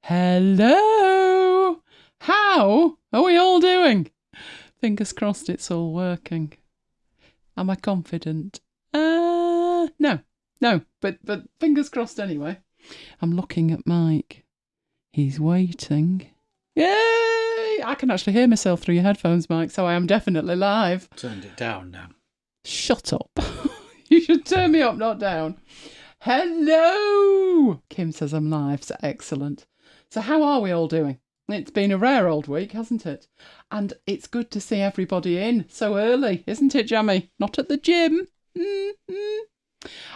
Hello! How are we all doing? Fingers crossed it's all working. Am I confident? No, but fingers crossed anyway. I'm looking at Mike. He's waiting. Yay! I can actually hear myself through your headphones, Mike, so I am definitely live. Turned it down now. Shut up. You should turn me up, not down. Hello! Kim says I'm live, so excellent. So how are we all doing? It's been a rare old week, hasn't it? And it's good to see everybody in so early, isn't it, Jammy? Not at the gym.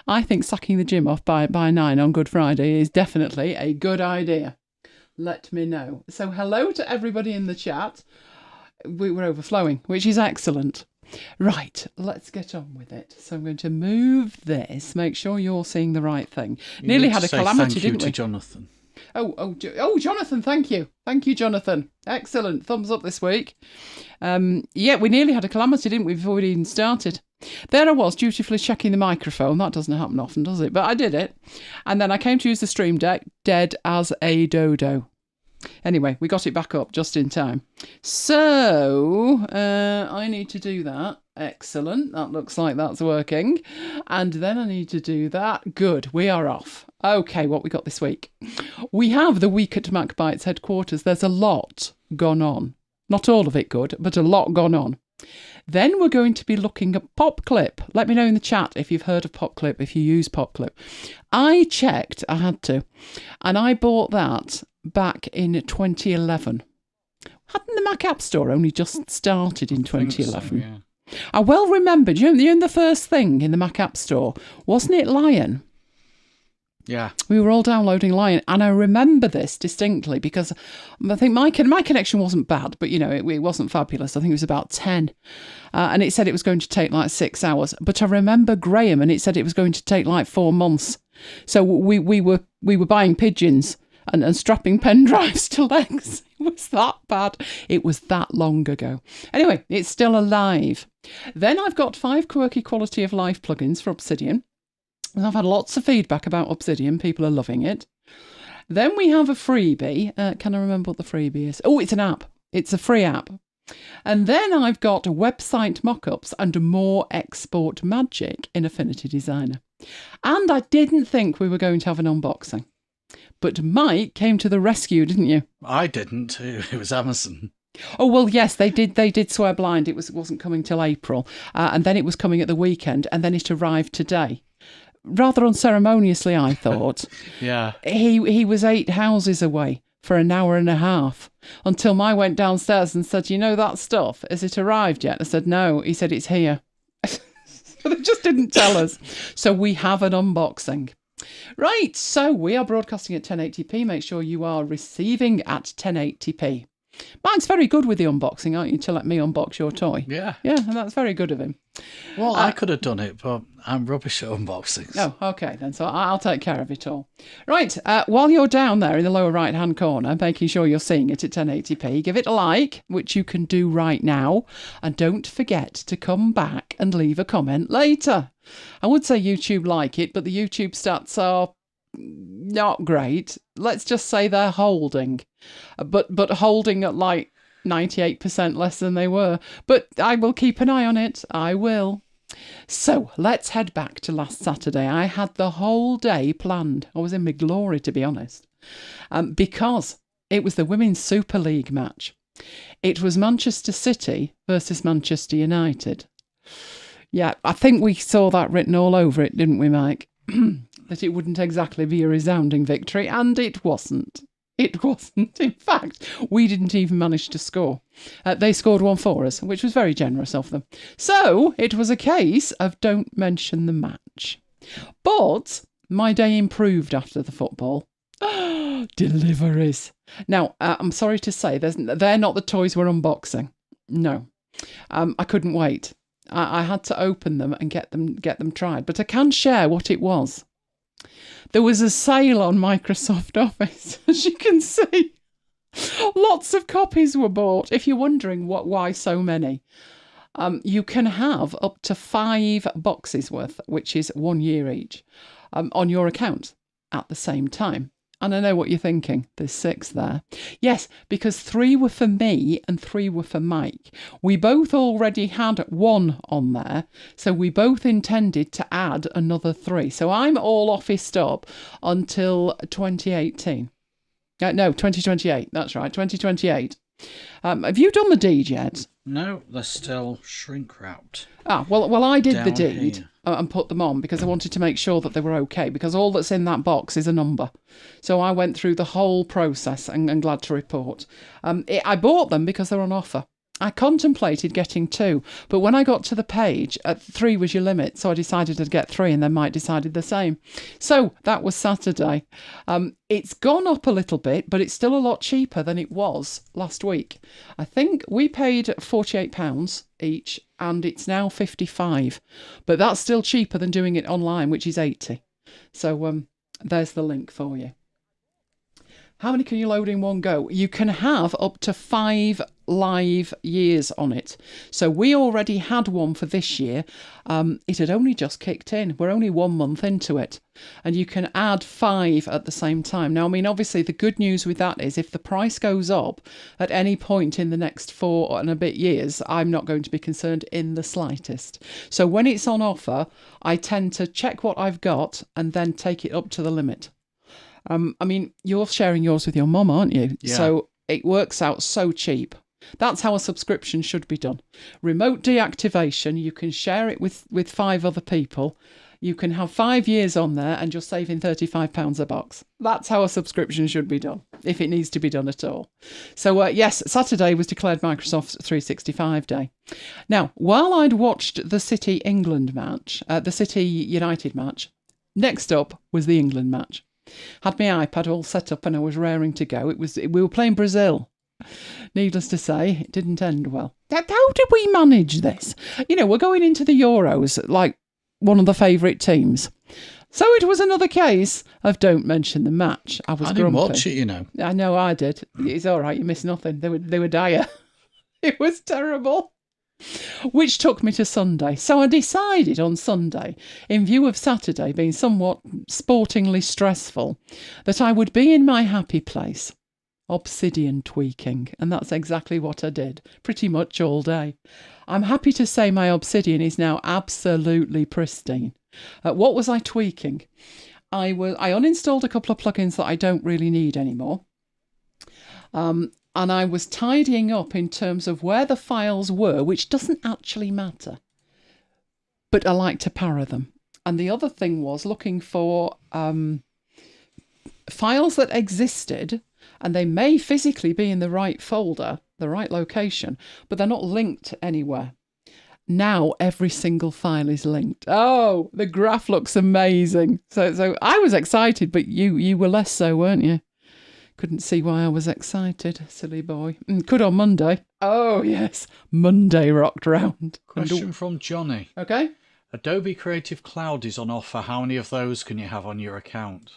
I think sacking the gym off by 9 on Good Friday is definitely a good idea. Let me know. So hello to everybody in the chat. We were overflowing, which is excellent. Right, let's get on with it. So I'm going to move this, make sure you're seeing the right thing. Nearly had a calamity, didn't we? Thank you to Jonathan. Oh, Jonathan, thank you. Thank you, Jonathan. Excellent. Thumbs up this week. Yeah, we nearly had a calamity, didn't we, before we even started. There I was, dutifully checking the microphone. That doesn't happen often, does it? But I did it. And then I came to use the Stream Deck, dead as a dodo. Anyway, we got it back up just in time. So, I need to do that. Excellent. That looks like that's working. And then I need to do that. Good. We are off. Okay, what we got this week? We have the week at MacBites headquarters. There's a lot gone on. Not all of it good, but a lot gone on. Then we're going to be looking at PopClip. Let me know in the chat if you've heard of PopClip, if you use PopClip. I checked, I had to, and I bought that back in 2011. Hadn't the Mac App Store only just started in 2011? So, yeah. I well remembered, you know the first thing in the Mac App Store, wasn't it Lion? Yeah. We were all downloading Lion, and I remember this distinctly because I think my connection wasn't bad, but, you know, it wasn't fabulous. I think it was about 10, and it said it was going to take like 6 hours. But I remember Graham, and it said it was going to take like 4 months. So we were buying pigeons and strapping pen drives to legs. It was that bad. It was that long ago. Anyway, it's still alive. Then I've got 5 Quirky quality of life plugins for Obsidian. And I've had lots of feedback about Obsidian. People are loving it. Then we have a freebie. Can I remember what the freebie is? Oh, it's an app. It's a free app. And then I've got website mockups and more export magic in Affinity Designer. And I didn't think we were going to have an unboxing. But Mike came to the rescue, didn't you? I didn't. It was Amazon. Oh, well, yes, they did swear blind. It wasn't coming till April. And then it was coming at the weekend. And then it arrived today. Rather unceremoniously, I thought. Yeah. He was 8 houses away for an hour and a half until I went downstairs and said, you know that stuff, has it arrived yet? I said, no. He said, it's here. But they just didn't tell us. So we have an unboxing. Right, so we are broadcasting at 1080p. Make sure you are receiving at 1080p. Mike's very good with the unboxing, aren't you, to let me unbox your toy? Yeah. Yeah, and that's very good of him. Well, I could have done it, but I'm rubbish at unboxings. Oh, okay then. So I'll take care of it all. Right, while you're down there in the lower right-hand corner, making sure you're seeing it at 1080p, give it a like, which you can do right now. And don't forget to come back and leave a comment later. I would say YouTube like it, but the YouTube stats are not great. Let's just say they're holding. But holding at like 98% less than they were. But I will keep an eye on it. I will. So let's head back to last Saturday. I had the whole day planned. I was in my glory, to be honest, because it was the Women's Super League match. It was Manchester City versus Manchester United. Yeah, I think we saw that written all over it, didn't we, Mike? That it wouldn't exactly be a resounding victory, and it wasn't. It wasn't. In fact, we didn't even manage to score. They scored one for us, which was very generous of them. So it was a case of don't mention the match. But my day improved after the football. Deliveries. Now, I'm sorry to say, they're not the toys we're unboxing. No. I couldn't wait. I had to open them and get them tried. But I can share what it was. There was a sale on Microsoft Office, as you can see. Lots of copies were bought. If you're wondering why so many, you can have up to 5 boxes worth, which is 1 year each, on your account at the same time. And I know what you're thinking. There's 6 there. Yes, because 3 were for me and 3 were for Mike. We both already had 1 on there, so we both intended to add another 3. So I'm all officed up until 2018. No, 2028. That's right, 2028. Have you done the deed yet? No, they're still shrink wrapped. Well, I did the Down deed here. and put them on because I wanted to make sure that they were okay, because all that's in that box is a number. So I went through the whole process and glad to report. I bought them because they're on offer. I contemplated getting 2, but when I got to the page, 3 was your limit, so I decided I'd get 3, and then Mike decided the same. So that was Saturday. It's gone up a little bit, but it's still a lot cheaper than it was last week. I think we paid £48 each, and it's now 55, but that's still cheaper than doing it online, which is 80. So there's the link for you. How many can you load in one go? You can have up to 5 live years on it. So we already had one for this year. It had only just kicked in. We're only 1 month into it. And you can add 5 at the same time. Now, I mean, obviously, the good news with that is if the price goes up at any point in the next 4 and a bit years, I'm not going to be concerned in the slightest. So when it's on offer, I tend to check what I've got and then take it up to the limit. I mean, you're sharing yours with your mum, aren't you? Yeah. So it works out so cheap. That's how a subscription should be done. Remote deactivation, you can share it with 5 other people. You can have 5 years on there and you're saving £35 a box. That's how a subscription should be done, if it needs to be done at all. So yes, Saturday was declared Microsoft 365 Day. Now, while I'd watched the City England match, the City United match, next up was the England match. Had my iPad all set up and I was raring to go. We were playing Brazil. Needless to say, it didn't end well. How did we manage this? You know, we're going into the Euros like one of the favourite teams. So it was another case of don't mention the match. I didn't grumpy. Watch it, you know. I know I did. It's all right, you missed nothing. They were dire. It was terrible. Which took me to Sunday. So I decided on Sunday, in view of Saturday being somewhat sportingly stressful, that I would be in my happy place, Obsidian tweaking. And that's exactly what I did, pretty much all day. I'm happy to say my Obsidian is now absolutely pristine. What was I tweaking? I uninstalled a couple of plugins that I don't really need anymore. And I was tidying up in terms of where the files were, which doesn't actually matter. But I like to para them. And the other thing was looking for files that existed, and they may physically be in the right folder, the right location, but they're not linked anywhere. Now every single file is linked. Oh, the graph looks amazing. So I was excited, but you were less so, weren't you? Couldn't see why I was excited, silly boy. Could on Monday. Oh, yes. Monday rocked round. Question from Johnny. Okay. Adobe Creative Cloud is on offer. How many of those can you have on your account?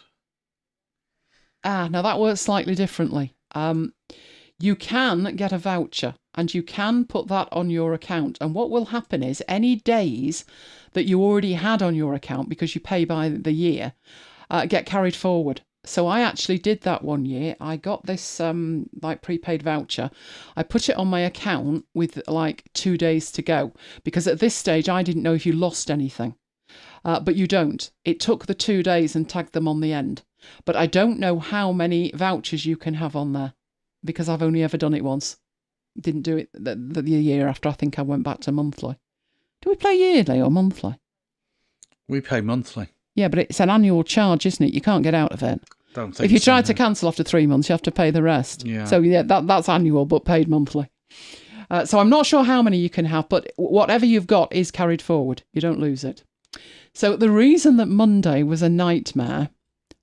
Now that works slightly differently. You can get a voucher and you can put that on your account. And what will happen is any days that you already had on your account, because you pay by the year, get carried forward. So I actually did that one year. I got this like prepaid voucher. I put it on my account with like 2 days to go, because at this stage I didn't know if you lost anything. But you don't. It took the 2 days and tagged them on the end. But I don't know how many vouchers you can have on there, because I've only ever done it once. Didn't do it the year after. I think I went back to monthly. Do we play yearly or monthly? We pay monthly. Yeah, but it's an annual charge, isn't it? You can't get out of it. Don't think if you so, try no. to cancel after 3 months, you have to pay the rest. Yeah. So yeah, that's annual, but paid monthly. So I'm not sure how many you can have, but whatever you've got is carried forward. You don't lose it. So the reason that Monday was a nightmare,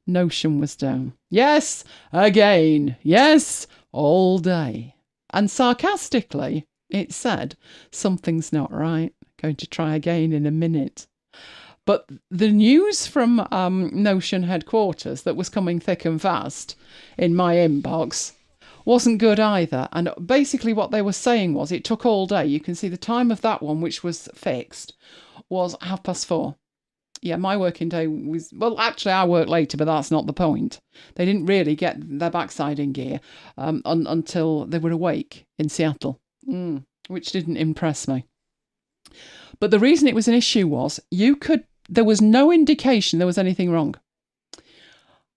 Notion was down. Yes, again. Yes, all day. And sarcastically, it said, something's not right. Going to try again in a minute. But the news from Notion headquarters that was coming thick and fast in my inbox wasn't good either. And basically what they were saying was it took all day. You can see the time of that one, which was fixed, was 4:30. Yeah, my working day was... Well, actually, I work later, but that's not the point. They didn't really get their backside in gear until they were awake in Seattle, which didn't impress me. But the reason it was an issue was there was no indication there was anything wrong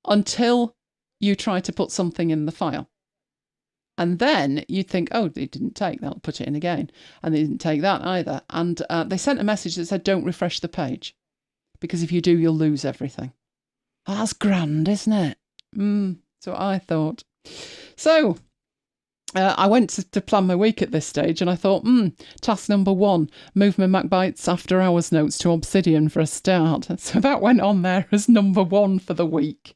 until you tried to put something in the file. And then you'd think, oh, it didn't take that, I'll put it in again. And they didn't take that either. And they sent a message that said, don't refresh the page, because if you do, you'll lose everything. That's grand, isn't it? That's what I thought. So I went to plan my week at this stage, and I thought, task number 1, move my MacBites After Hours notes to Obsidian for a start. So that went on there as number 1 for the week.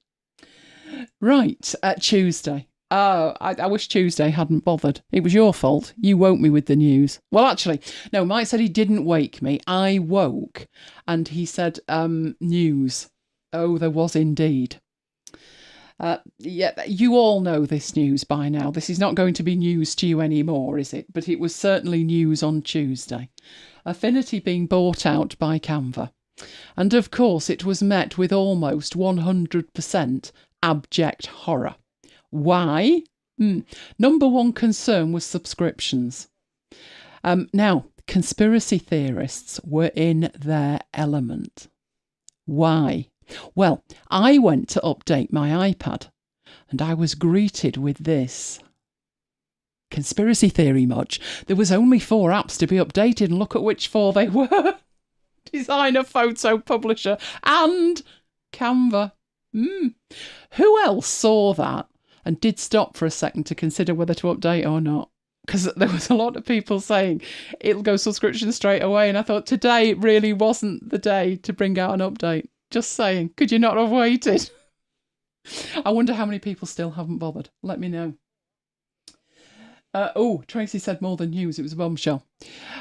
Right, Tuesday. Oh, I wish Tuesday hadn't bothered. It was your fault. You woke me with the news. Well, actually, no, Mike said he didn't wake me. I woke, and he said, news. Oh, there was indeed. Yeah, you all know this news by now. This is not going to be news to you anymore, is it? But it was certainly news on Tuesday. Affinity being bought out by Canva. And of course, it was met with almost 100% abject horror. Why? Number 1 concern was subscriptions. Now, conspiracy theorists were in their element. Why? Well, I went to update my iPad, and I was greeted with this. Conspiracy theory much? There was only 4 apps to be updated, and look at which 4 they were. Designer, photo, publisher, and Canva. Who else saw that and did stop for a second to consider whether to update or not? Because there was a lot of people saying it'll go subscription straight away, and I thought today really wasn't the day to bring out an update. Just saying, could you not have waited? I wonder how many people still haven't bothered. Let me know. Tracy said more than news. It was a bombshell.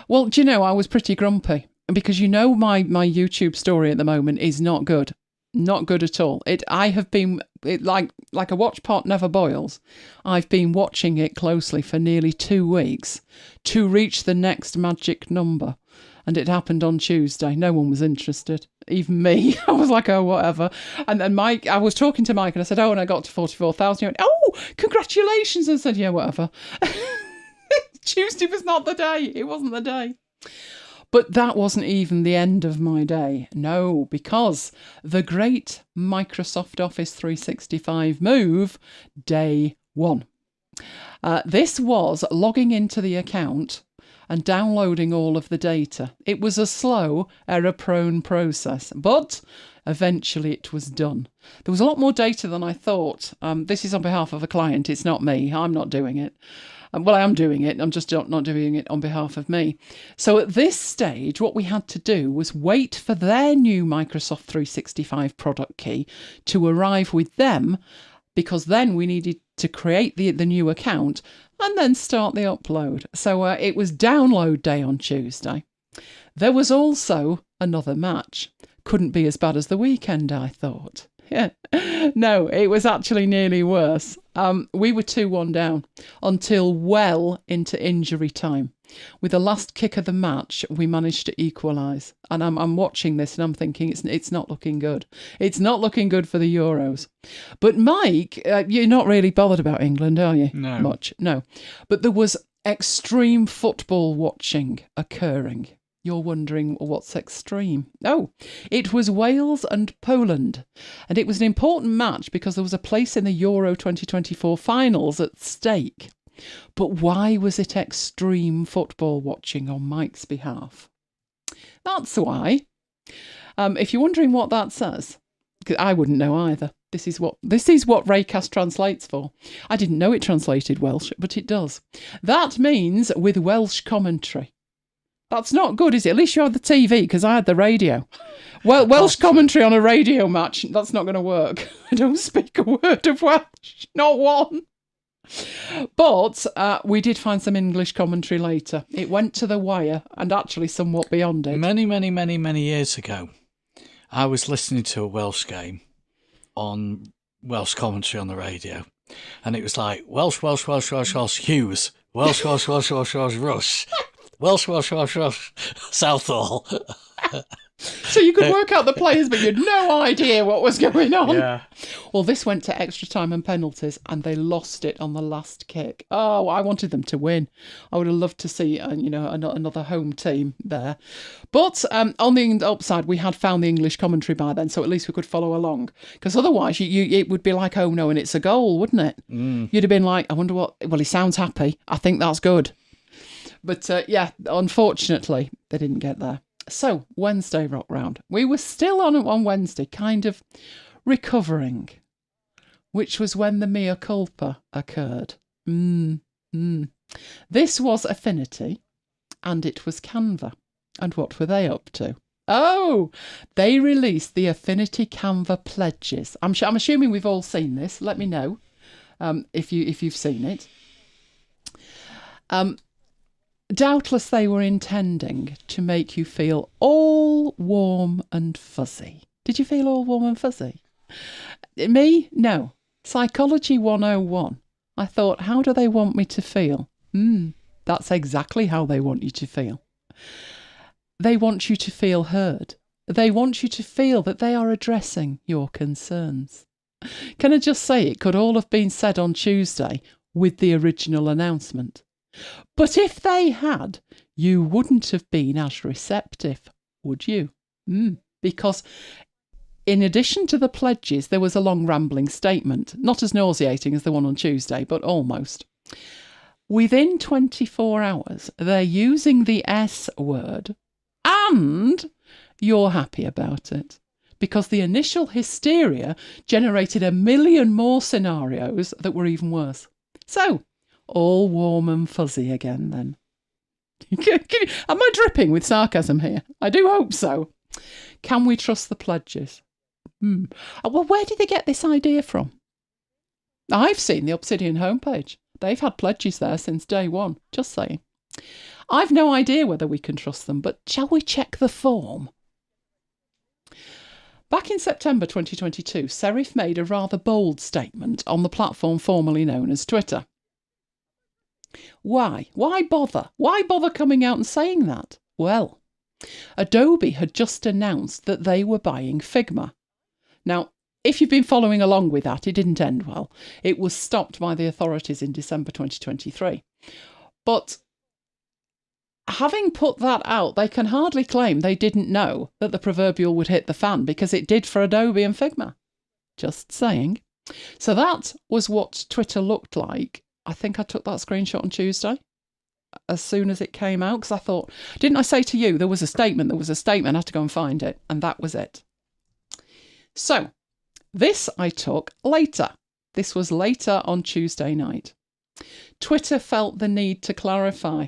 Well, do you know, I was pretty grumpy because my YouTube story at the moment is not good. Not good at all. I have been like a watch pot never boils. I've been watching it closely for nearly 2 weeks to reach the next magic number. And it happened on Tuesday. No one was interested. Even me. I was like, oh, whatever. And then I was talking to Mike and I said, oh, and I got to 44,000. He went, oh, congratulations. And I said, yeah, whatever. Tuesday was not the day. It wasn't the day. But that wasn't even the end of my day. No, because the great Microsoft Office 365 move, day 1. This was logging into the account and downloading all of the data. It was a slow, error-prone process, but eventually it was done. There was a lot more data than I thought. This is on behalf of a client. It's not me. I'm not doing it. Well, I am doing it. I'm just not doing it on behalf of me. So at this stage, what we had to do was wait for their new Microsoft 365 product key to arrive with them, because then we needed to create the new account and then start the upload. So it was download day on Tuesday. There was also another match. Couldn't be as bad as the weekend, I thought. Yeah. No, it was actually nearly worse. We were 2-1 down until well into injury time. With the last kick of the match, we managed to equalise. And I'm watching this and I'm thinking it's not looking good. It's not looking good for the Euros. But Mike, you're not really bothered about England, are you? No. Much, no. But there was extreme football watching occurring. You're wondering, what's extreme? Oh, it was Wales and Poland. And it was an important match because there was a place in the Euro 2024 finals at stake. But why was it extreme football watching on Mike's behalf? That's why. If you're wondering what that says, I wouldn't know either. This is what Raycast translates for. I didn't know it translated Welsh, but it does. That means with Welsh commentary. That's not good, is it? At least you had the TV, because I had the radio. Well, Welsh commentary on a radio match, that's not going to work. I don't speak a word of Welsh, not one. But we did find some English commentary later. It went to the wire and actually somewhat beyond it. Many years ago, I was listening to a Welsh game on Welsh commentary on the radio, and it was like Welsh, Hughes, Welsh, Rush. Welsh, Southall. So So you could work out the players, but you had no idea what was going on. Yeah. Well, this went to extra time and penalties, and they lost it on the last kick. Oh, I wanted them to win. I would have loved to see, another home team there. But on the upside, we had found the English commentary by then, so at least we could follow along. Because otherwise, it would be like, oh no, and it's a goal, wouldn't it? You'd have been like, I wonder what. Well, he sounds happy. I think that's good. But unfortunately, they didn't get there. So, Wednesday rock round. We were still on Wednesday, kind of recovering, which was when the mea culpa occurred. This was Affinity, and it was Canva. And what were they up to? Oh, they released the Affinity Canva pledges. I'm assuming we've all seen this. Let me know if you've seen it. Doubtless they were intending to make you feel all warm and fuzzy. Did you feel all warm and fuzzy? Me? No. Psychology 101. I thought, how do they want me to feel? That's exactly how they want you to feel. They want you to feel heard. They want you to feel that they are addressing your concerns. Can I just say, it could all have been said on Tuesday with the original announcement. But if they had, you wouldn't have been as receptive, would you? Because in addition to the pledges, there was a long rambling statement, not as nauseating as the one on Tuesday, but almost. Within 24 hours, they're using the S word, and you're happy about it. Because the initial hysteria generated a million more scenarios that were even worse. So, all warm and fuzzy again then. Am I dripping with sarcasm here? I do hope so. Can we trust the pledges? Well, where did they get this idea from? I've seen the Obsidian homepage. They've had pledges there since day one. Just saying. I've no idea whether we can trust them, but shall we check the form? Back in September 2022, Serif made a rather bold statement on the platform formerly known as Twitter. Why? Why bother? Why bother coming out and saying that? Well, Adobe had just announced that they were buying Figma. Now, if you've been following along with that, it didn't end well. It was stopped by the authorities in December 2023. But having put that out, they can hardly claim they didn't know that the proverbial would hit the fan, because it did for Adobe and Figma. Just saying. So that was what Twitter looked like. I think I took that screenshot on Tuesday as soon as it came out, because I thought, didn't I say to you there was a statement? I had to go and find it, and that was it. So this I took later. This was later on Tuesday night. Twitter felt the need to clarify.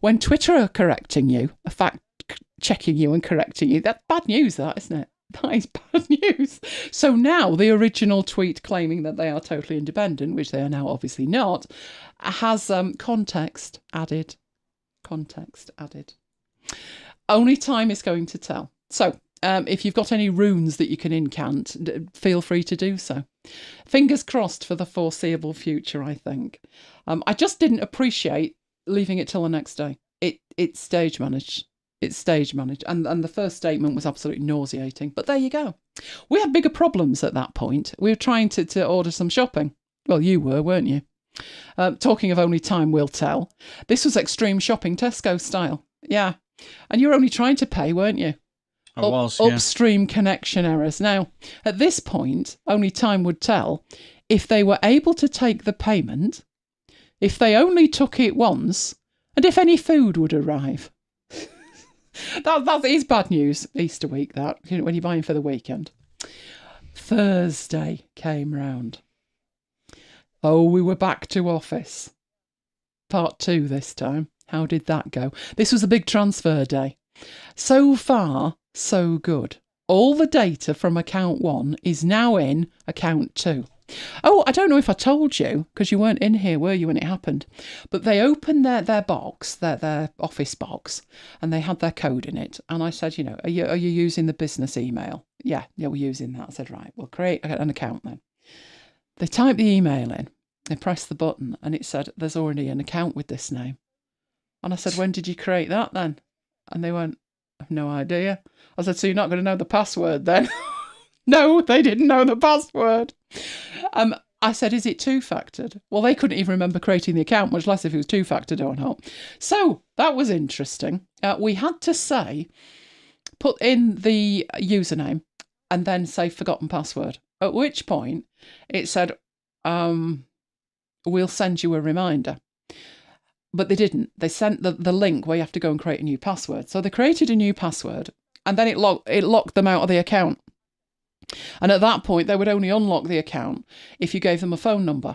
When Twitter are correcting you, a fact checking you and correcting you, that's bad news, that, isn't it? That is bad news. So now the original tweet claiming that they are totally independent, which they are now obviously not, has context added. Context added. Only time is going to tell. So if you've got any runes that you can incant, feel free to do so. Fingers crossed for the foreseeable future, I think. I just didn't appreciate leaving it till the next day. It's stage managed. It's stage managed. And the first statement was absolutely nauseating. But there you go. We had bigger problems at that point. We were trying to order some shopping. Well, you were, weren't you? Talking of only time will tell. This was extreme shopping, Tesco style. Yeah. And you were only trying to pay, weren't you? I was, yeah. Upstream connection errors. Now, at this point, only time would tell if they were able to take the payment, if they only took it once, and if any food would arrive. That is bad news, Easter week, that, when you're buying for the weekend. Thursday came round. Oh, we were back to office. Part 2 this time. How did that go? This was a big transfer day. So far, so good. All the data from account 1 is now in account 2. Oh, I don't know if I told you, because you weren't in here, were you, when it happened? But they opened their box, their office box, and they had their code in it. And I said, are you using the business email? Yeah, we're using that. I said, right, we'll create an account then. They typed the email in, they pressed the button, and it said, there's already an account with this name. And I said, when did you create that then? And they went, I've no idea. I said, so you're not going to know the password then? No, they didn't know the password. I said, is it two-factored? Well, they couldn't even remember creating the account, much less if it was two-factored or not. So that was interesting. We had to say, put in the username and then say forgotten password. At which point it said, we'll send you a reminder. But they didn't. They sent the link where you have to go and create a new password. So they created a new password and then it locked them out of the account. And at that point, they would only unlock the account if you gave them a phone number.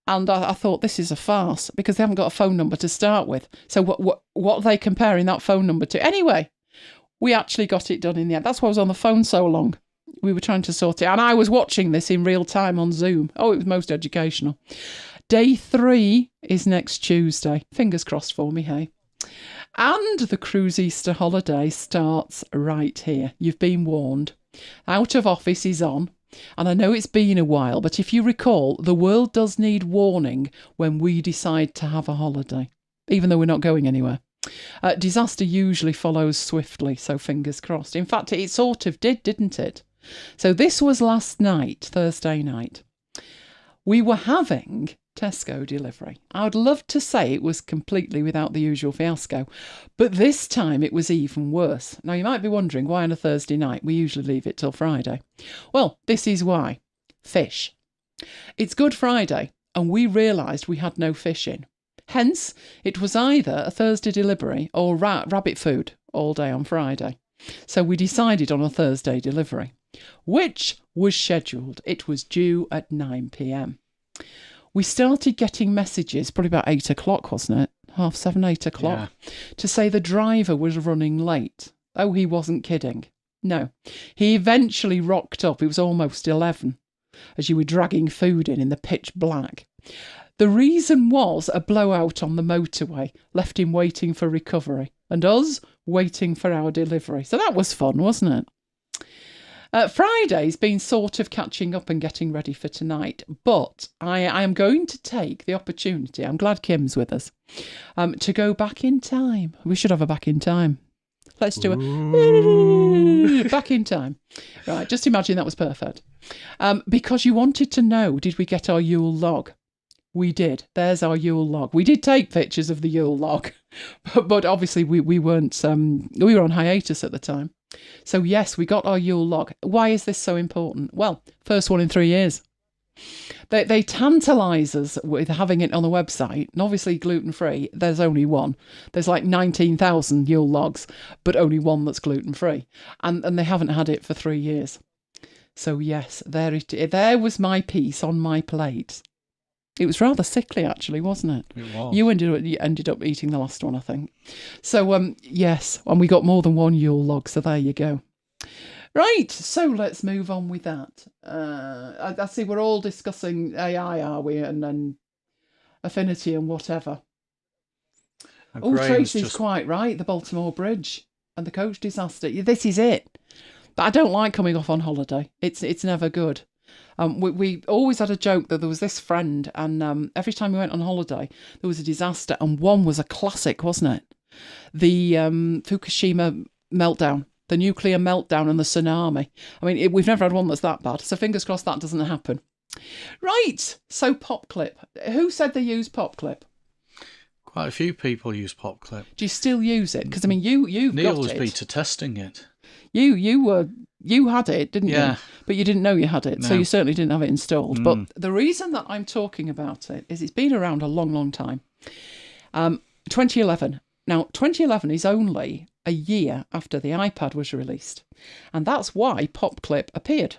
And I thought, this is a farce, because they haven't got a phone number to start with. So what are they comparing that phone number to? Anyway, we actually got it done in the end. That's why I was on the phone so long. We were trying to sort it. And I was watching this in real time on Zoom. Oh, it was most educational. Day 3 is next Tuesday. Fingers crossed for me, hey? And the cruise Easter holiday starts right here. You've been warned. Out of office is on, and I know it's been a while, but if you recall, the world does need warning when we decide to have a holiday, even though we're not going anywhere. Disaster usually follows swiftly, so fingers crossed. In fact, it sort of did, didn't it? So this was last night, Thursday night. We were having Tesco delivery. I would love to say it was completely without the usual fiasco, but this time it was even worse. Now you might be wondering why on a Thursday night we usually leave it till Friday. Well, this is why. Fish. It's Good Friday and we realised we had no fish in. Hence, it was either a Thursday delivery or rabbit food all day on Friday. So we decided on a Thursday delivery, which was scheduled. It was due at 9 p.m. We started getting messages, probably about 8 o'clock, wasn't it? 7:30, 8 o'clock, to say the driver was running late. Oh, he wasn't kidding. No, he eventually rocked up. It was almost 11 as you were dragging food in the pitch black. The reason was a blowout on the motorway left him waiting for recovery and us waiting for our delivery. So that was fun, wasn't it? Friday's been sort of catching up and getting ready for tonight, but I am going to take the opportunity, I'm glad Kim's with us, to go back in time. We should have a back in time. Let's do a back in time. Right, just imagine that was perfect. Because you wanted to know, did we get our Yule log? We did. There's our Yule log. We did take pictures of the Yule log, but obviously we weren't, we were on hiatus at the time. So yes, we got our Yule log. Why is this so important? Well, first one in 3 years. They tantalise us with having it on the website, and obviously gluten-free, there's only one. There's like 19,000 Yule logs, but only one that's gluten-free. And they haven't had it for 3 years. So yes, there was my piece on my plate. It was rather sickly, actually, wasn't it? It was. You ended up eating the last one, I think. So, yes, and we got more than one Yule log, so there you go. Right, so let's move on with that. I see we're all discussing AI, are we, and Affinity and whatever. Oh, Tracy's quite right, the Baltimore Bridge and the coach disaster. This is it. But I don't like coming off on holiday. It's never good. We always had a joke that there was this friend, and every time we went on holiday, there was a disaster, and one was a classic, wasn't it? The Fukushima meltdown, the nuclear meltdown and the tsunami. I mean, we've never had one that's that bad, so fingers crossed that doesn't happen. Right, so PopClip. Who said they use PopClip? Quite a few people use PopClip. Do you still use it? Because, I mean, you've got it. Neil was beta testing it. You had it, didn't you? But you didn't know you had it, No. so you certainly didn't have it installed. But the reason that I'm talking about it is it's been around a long, long time. 2011. Now, 2011 is only a year after the iPad was released, and that's why PopClip appeared.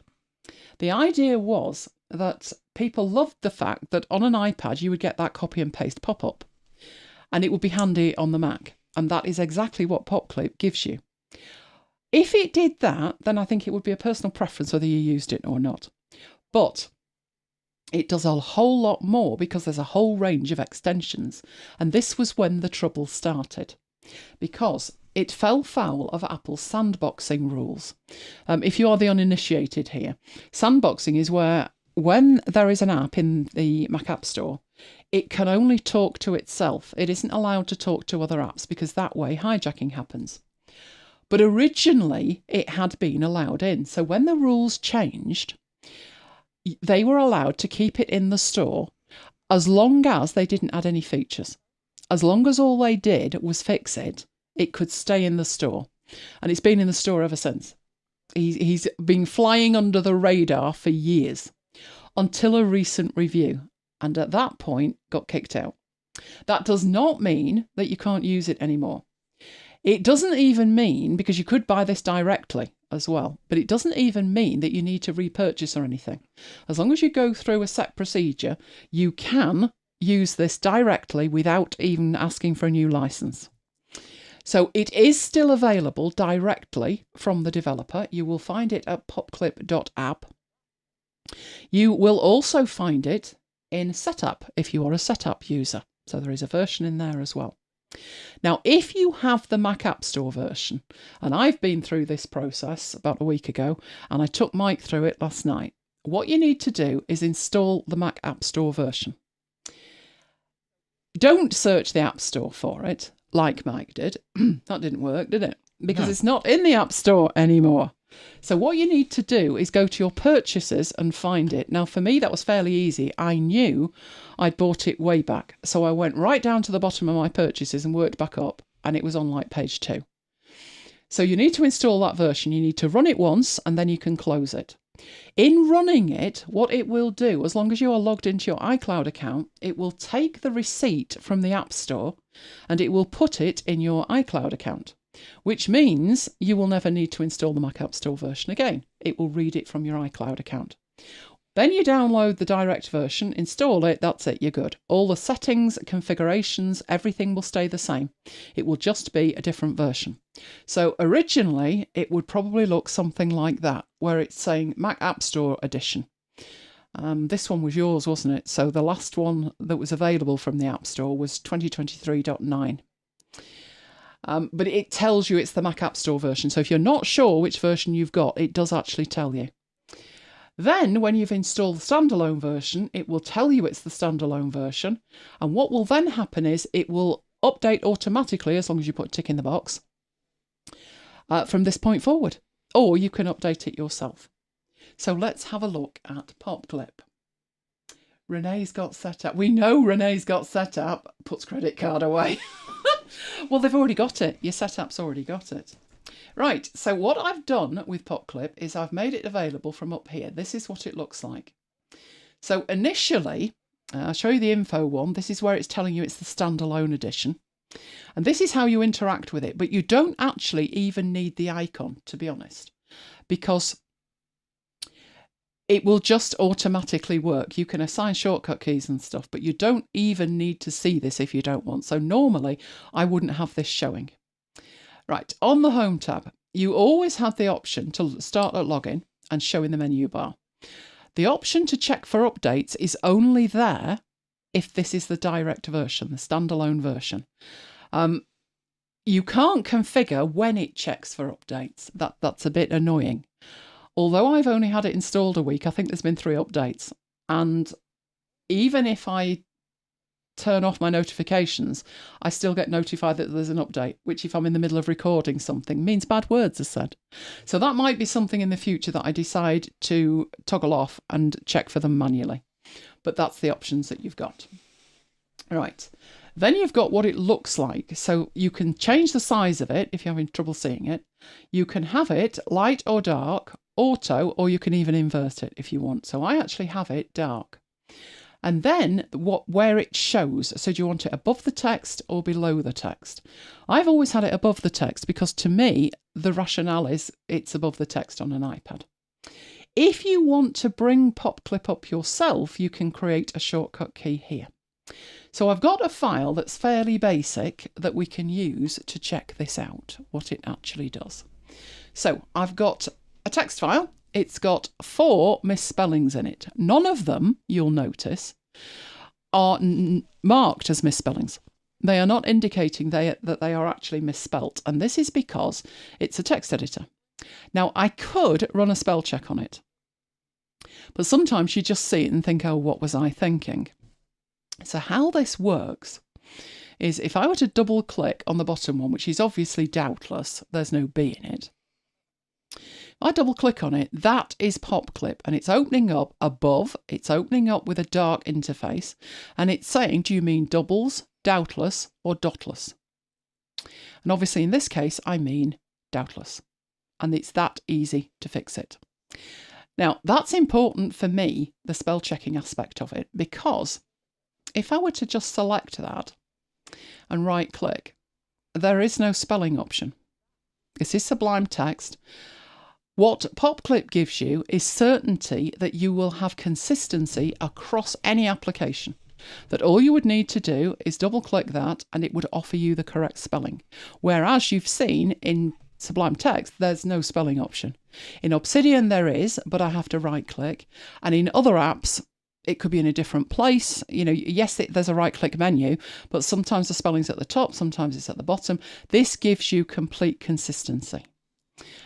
The idea was that people loved the fact that on an iPad you would get that copy and paste pop-up, and it would be handy on the Mac, and that is exactly what PopClip gives you. If it did that, then I think it would be a personal preference whether you used it or not. But it does a whole lot more because there's a whole range of extensions. And this was when the trouble started, because it fell foul of Apple's sandboxing rules. If you are the uninitiated here, sandboxing is where when there is an app in the Mac App Store, it can only talk to itself. It isn't allowed to talk to other apps because that way hijacking happens. But originally it had been allowed in. So when the rules changed, they were allowed to keep it in the store as long as they didn't add any features. As long as all they did was fix it, it could stay in the store. And it's been in the store ever since. He's been flying under the radar for years until a recent review. And at that point, got kicked out. That does not mean that you can't use it anymore. It doesn't even mean, because you could buy this directly as well, but it doesn't even mean that you need to repurchase or anything. As long as you go through a set procedure, you can use this directly without even asking for a new license. So it is still available directly from the developer. You will find it at popclip.app. You will also find it in Setup if you are a Setup user. So there is a version in there as well. Now, if you have the Mac App Store version, and I've been through this process about a week ago, and I took Mike through it last night, what you need to do is install the Mac App Store version. Don't search the App Store for it, like Mike did. That didn't work, did it? Because It's not in the App Store anymore. So what you need to do is go to your purchases and find it. Now, for me, that was fairly easy. I knew I'd bought it way back. So I went right down to the bottom of my purchases and worked back up, and it was on like page 2. So you need to install that version. You need to run it once, and then you can close it. In running it, what it will do, as long as you are logged into your iCloud account, it will take the receipt from the App Store and it will put it in your iCloud account, which means you will never need to install the Mac App Store version again. It will read it from your iCloud account. Then you download the direct version, install it, that's it, you're good. All the settings, configurations, everything will stay the same. It will just be a different version. So originally, it would probably look something like that, where it's saying Mac App Store Edition. This one was yours, wasn't it? So the last one that was available from the App Store was 2023.9. But it tells you it's the Mac App Store version. So if you're not sure which version you've got, it does actually tell you. Then when you've installed the standalone version, it will tell you it's the standalone version. And what will then happen is it will update automatically, as long as you put a tick in the box, from this point forward. Or you can update it yourself. So let's have a look at PopClip. Renee's got set up. We know Renee's got set up. Puts credit card away. Well, they've already got it. Your setup's already got it. Right, so what I've done with PopClip is I've made it available from up here. This is what it looks like. So initially, I'll show you the info one. This is where it's telling you it's the standalone edition. And this is how you interact with it. But you don't actually even need the icon, to be honest, because it will just automatically work. You can assign shortcut keys and stuff, but you don't even need to see this if you don't want. So normally, I wouldn't have this showing. Right, on the Home tab, you always have the option to start at login and show in the menu bar. The option to check for updates is only there if this is the direct version, the standalone version. You can't configure when it checks for updates. That's a bit annoying. Although I've only had it installed a week, I think there's been 3 updates. And even if I turn off my notifications, I still get notified that there's an update, which if I'm in the middle of recording something means bad words are said. So that might be something in the future that I decide to toggle off and check for them manually. But that's the options that you've got. Right. Then you've got what it looks like. So you can change the size of it if you're having trouble seeing it. You can have it light or dark, auto, or you can even invert it if you want. So I actually have it dark. And then where it shows, so do you want it above the text or below the text? I've always had it above the text because to me, the rationale is it's above the text on an iPad. If you want to bring PopClip up yourself, you can create a shortcut key here. So I've got a file that's fairly basic that we can use to check this out, what it actually does. So I've got a text file. It's got 4 misspellings in it. None of them, you'll notice, are marked as misspellings. They are not indicating that they are actually misspelt. And this is because it's a text editor. Now, I could run a spell check on it. But sometimes you just see it and think, oh, what was I thinking? So how this works is if I were to double click on the bottom one, which is obviously doubtless, there's no B in it. If I double click on it, that is PopClip, and it's opening up above. It's opening up with a dark interface, and it's saying, do you mean doubles, doubtless, or dotless? And obviously in this case, I mean doubtless, and it's that easy to fix it. Now, that's important for me, the spell checking aspect of it, because if I were to just select that and right click, there is no spelling option. This is Sublime Text. What PopClip gives you is certainty that you will have consistency across any application. That all you would need to do is double click that and it would offer you the correct spelling. Whereas you've seen in Sublime Text, there's no spelling option. In Obsidian there is, but I have to right click. And in other apps, it could be in a different place. You know, yes, there's a right click menu, but sometimes the spelling's at the top, sometimes it's at the bottom. This gives you complete consistency.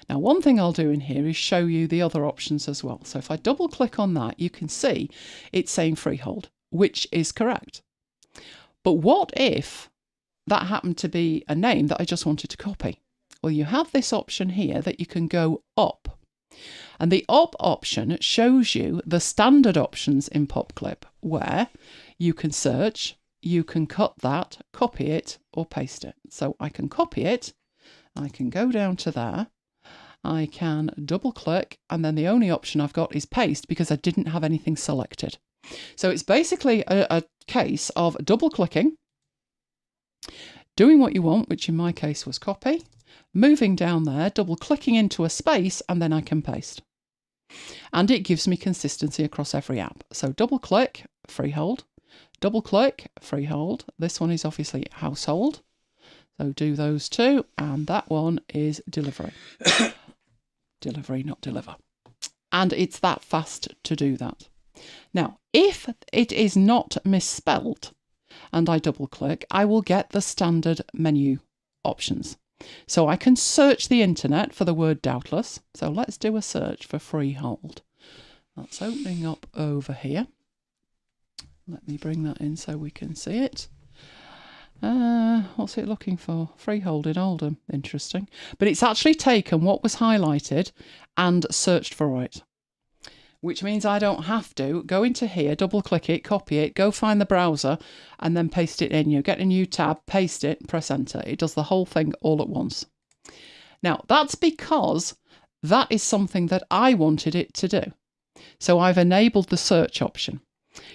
Now, one thing I'll do in here is show you the other options as well. So if I double click on that, you can see it's saying freehold, which is correct. But what if that happened to be a name that I just wanted to copy? Well, you have this option here that you can go up. And the up option shows you the standard options in PopClip, where you can search, you can cut that, copy it, or paste it. So I can copy it, I can go down to there, I can double click, and then the only option I've got is paste because I didn't have anything selected. So it's basically a case of double clicking, doing what you want, which in my case was copy, moving down there, double clicking into a space, and then I can paste. And it gives me consistency across every app. So double click, freehold, double click, freehold. This one is obviously household. So do those two, and that one is delivery. Delivery, not deliver. And it's that fast to do that. Now, if it is not misspelled and I double click, I will get the standard menu options. So I can search the internet for the word doubtless. So let's do a search for freehold. That's opening up over here. Let me bring that in so we can see it. What's it looking for? Freehold in Oldham. Interesting. But it's actually taken what was highlighted and searched for it, which means I don't have to go into here, double click it, copy it, go find the browser and then paste it in. You get a new tab, paste it, press enter. It does the whole thing all at once. Now, that's because that is something that I wanted it to do. So I've enabled the search option.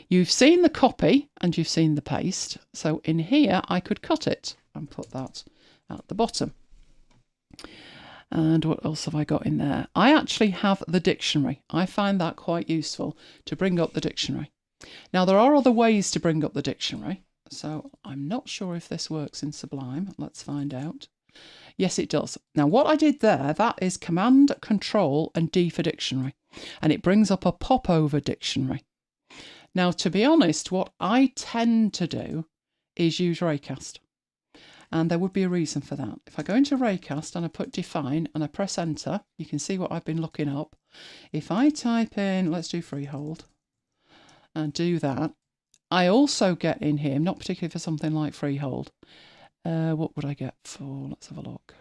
You've seen the copy and you've seen the paste. So in here, I could cut it and put that at the bottom. And what else have I got in there? I actually have the dictionary. I find that quite useful to bring up the dictionary. Now, there are other ways to bring up the dictionary. So I'm not sure if this works in Sublime. Let's find out. Yes, it does. Now, what I did there, that is Command, Control and D for dictionary. And it brings up a popover dictionary. Now, to be honest, what I tend to do is use Raycast. And there would be a reason for that. If I go into Raycast and I put define and I press enter, you can see what I've been looking up. If I type in, let's do freehold, and do that, I also get in here, not particularly for something like freehold. What would I get for, let's have a look.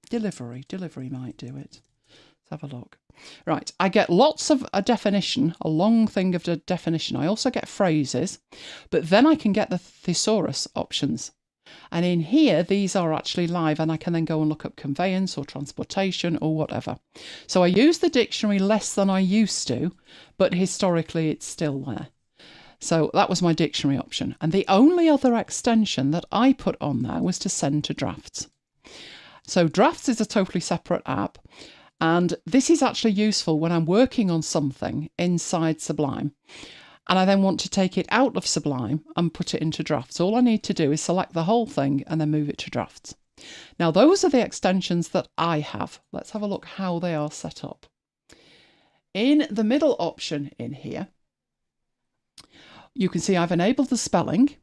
Delivery might do it. Let's have a look. Right, I get lots of a definition, a long thing of the definition. I also get phrases, but then I can get the thesaurus options. And in here, these are actually live, and I can then go and look up conveyance or transportation or whatever. So I use the dictionary less than I used to, but historically it's still there. So that was my dictionary option. And the only other extension that I put on there was to send to drafts. So drafts is a totally separate app. And this is actually useful when I'm working on something inside Sublime and I then want to take it out of Sublime and put it into drafts. All I need to do is select the whole thing and then move it to drafts. Now, those are the extensions that I have. Let's have a look how they are set up. In the middle option in here, you can see I've enabled the spelling.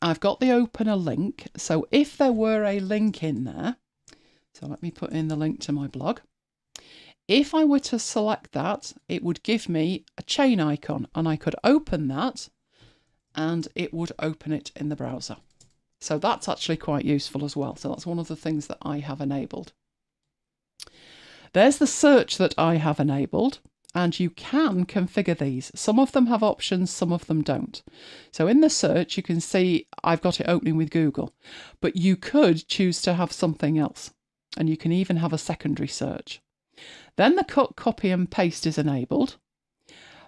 I've got the open a link. So if there were a link in there, so let me put in the link to my blog. If I were to select that, it would give me a chain icon and I could open that and it would open it in the browser. So that's actually quite useful as well. So that's one of the things that I have enabled. There's the search that I have enabled, and you can configure these. Some of them have options, some of them don't. So in the search, you can see I've got it opening with Google, but you could choose to have something else, and you can even have a secondary search. Then the cut, copy and paste is enabled.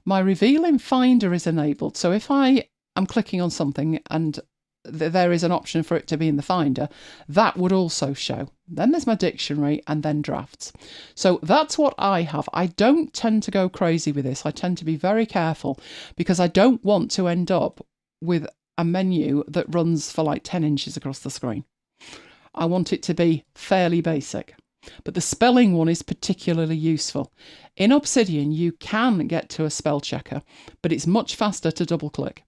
My reveal in Finder is enabled. So if I am clicking on something and there is an option for it to be in the Finder, that would also show. Then there's my dictionary and then drafts. So that's what I have. I don't tend to go crazy with this. I tend to be very careful because I don't want to end up with a menu that runs for like 10 inches across the screen. I want it to be fairly basic. But the spelling one is particularly useful. In Obsidian, you can get to a spell checker, but it's much faster to double click.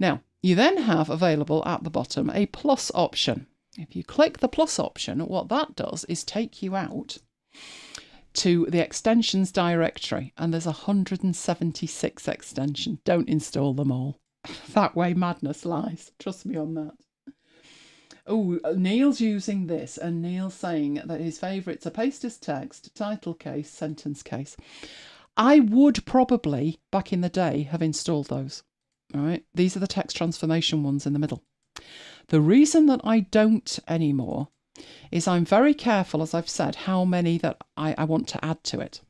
Now, you then have available at the bottom a plus option. If you click the plus option, what that does is take you out to the extensions directory, and there's 176 extensions. Don't install them all. That way madness lies. Trust me on that. Oh, Neil's using this, and Neil's saying that his favourites are paste as text, title case, sentence case. I would probably, back in the day, have installed those. All right, these are the text transformation ones in the middle. The reason that I don't anymore is I'm very careful, as I've said, how many that I want to add to it.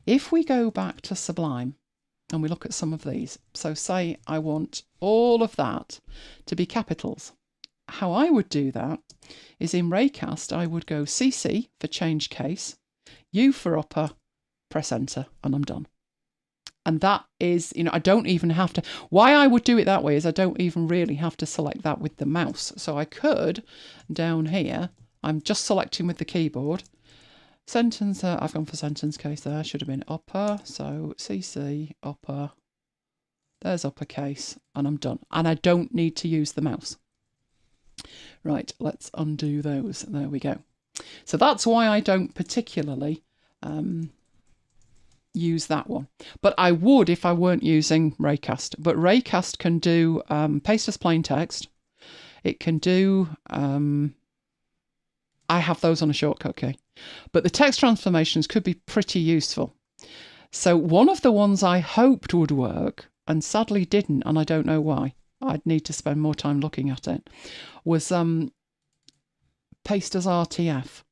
If we go back to Sublime and we look at some of these, so say I want all of that to be capitals. How I would do that is in Raycast, I would go CC for change case, U for upper, press enter, and I'm done. And that is, I don't even have to, why I would do it that way is I don't even really have to select that with the mouse. So I could, down here, I'm just selecting with the keyboard. Sentence, I've gone for sentence case there, should have been upper. So CC, upper, there's uppercase, and I'm done. And I don't need to use the mouse. Right, let's undo those. There we go. So that's why I don't particularly use that one. But I would if I weren't using Raycast. But Raycast can do paste as plain text. It can do... I have those on a shortcut key. But the text transformations could be pretty useful. So one of the ones I hoped would work, and sadly didn't, and I don't know why, I'd need to spend more time looking at it, was paste as RTF.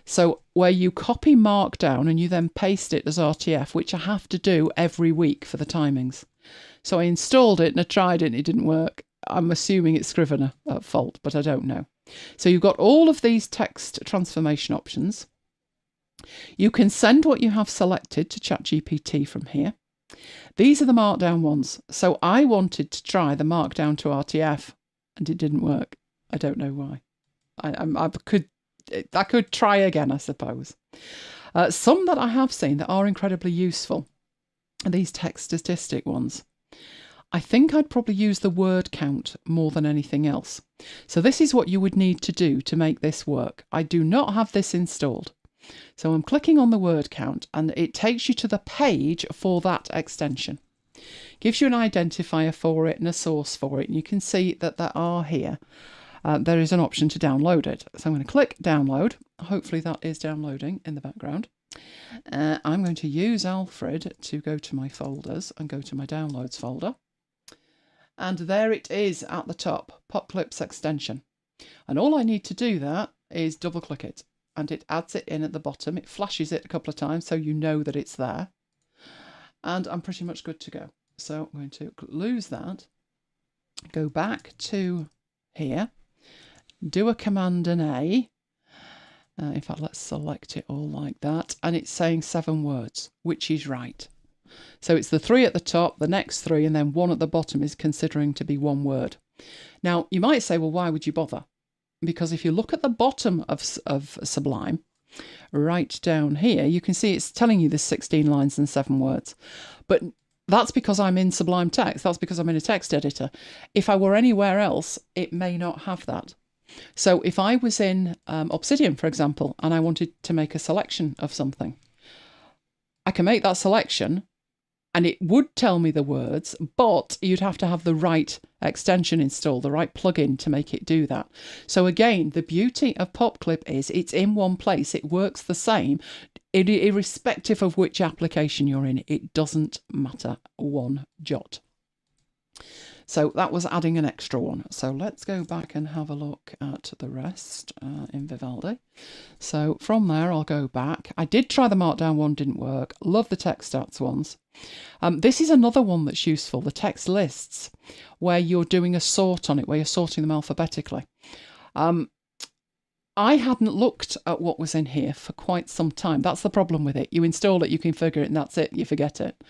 So where you copy Markdown and you then paste it as RTF, which I have to do every week for the timings. So I installed it and I tried it and it didn't work. I'm assuming it's Scrivener at fault, but I don't know. So you've got all of these text transformation options. You can send what you have selected to ChatGPT from here. These are the Markdown ones. So I wanted to try the Markdown to RTF and it didn't work. I don't know why. I could try again, I suppose. Some that I have seen that are incredibly useful are these text statistic ones. I think I'd probably use the word count more than anything else. So this is what you would need to do to make this work. I do not have this installed. So I'm clicking on the word count and it takes you to the page for that extension. Gives you an identifier for it and a source for it. And you can see that there are here. There is an option to download it. So I'm going to click download. Hopefully that is downloading in the background. I'm going to use Alfred to go to my folders and go to my downloads folder. And there it is at the top, PopClip's extension. And all I need to do that is double click it and it adds it in at the bottom. It flashes it a couple of times so you know that it's there. And I'm pretty much good to go. So I'm going to lose that, go back to here, do a Command and A. In fact, let's select it all like that. And it's saying 7 words, which is right. So it's the 3 at the top, the next 3, and then 1 at the bottom is considering to be 1 word. Now, you might say, well, why would you bother? Because if you look at the bottom of Sublime, right down here, you can see it's telling you there's 16 lines and 7 words. But that's because I'm in Sublime Text. That's because I'm in a text editor. If I were anywhere else, it may not have that. So if I was in Obsidian, for example, and I wanted to make a selection of something, I can make that selection and it would tell me the words, but you'd have to have the right extension installed, the right plugin to make it do that. So again, the beauty of PopClip is it's in one place. It works the same, irrespective of which application you're in. It doesn't matter one jot. So that was adding an extra one. So let's go back and have a look at the rest in Vivaldi. So from there, I'll go back. I did try the Markdown one, didn't work. Love the text stats ones. This is another one that's useful, the text lists, where you're doing a sort on it, where you're sorting them alphabetically. I hadn't looked at what was in here for quite some time. That's the problem with it. You install it, you configure it, and that's it. You forget it.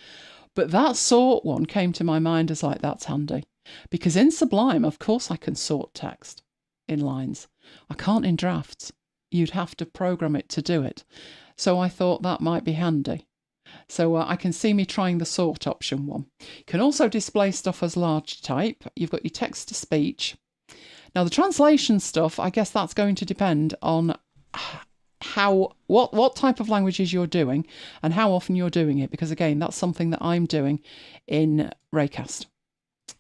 But that sort one came to my mind as like, that's handy. Because in Sublime, of course, I can sort text in lines. I can't in drafts. You'd have to program it to do it. So I thought that might be handy. So I can see me trying the sort option one. You can also display stuff as large type. You've got your text to speech. Now the translation stuff, I guess that's going to depend on what type of languages you're doing and how often you're doing it, because again, that's something that I'm doing in Raycast.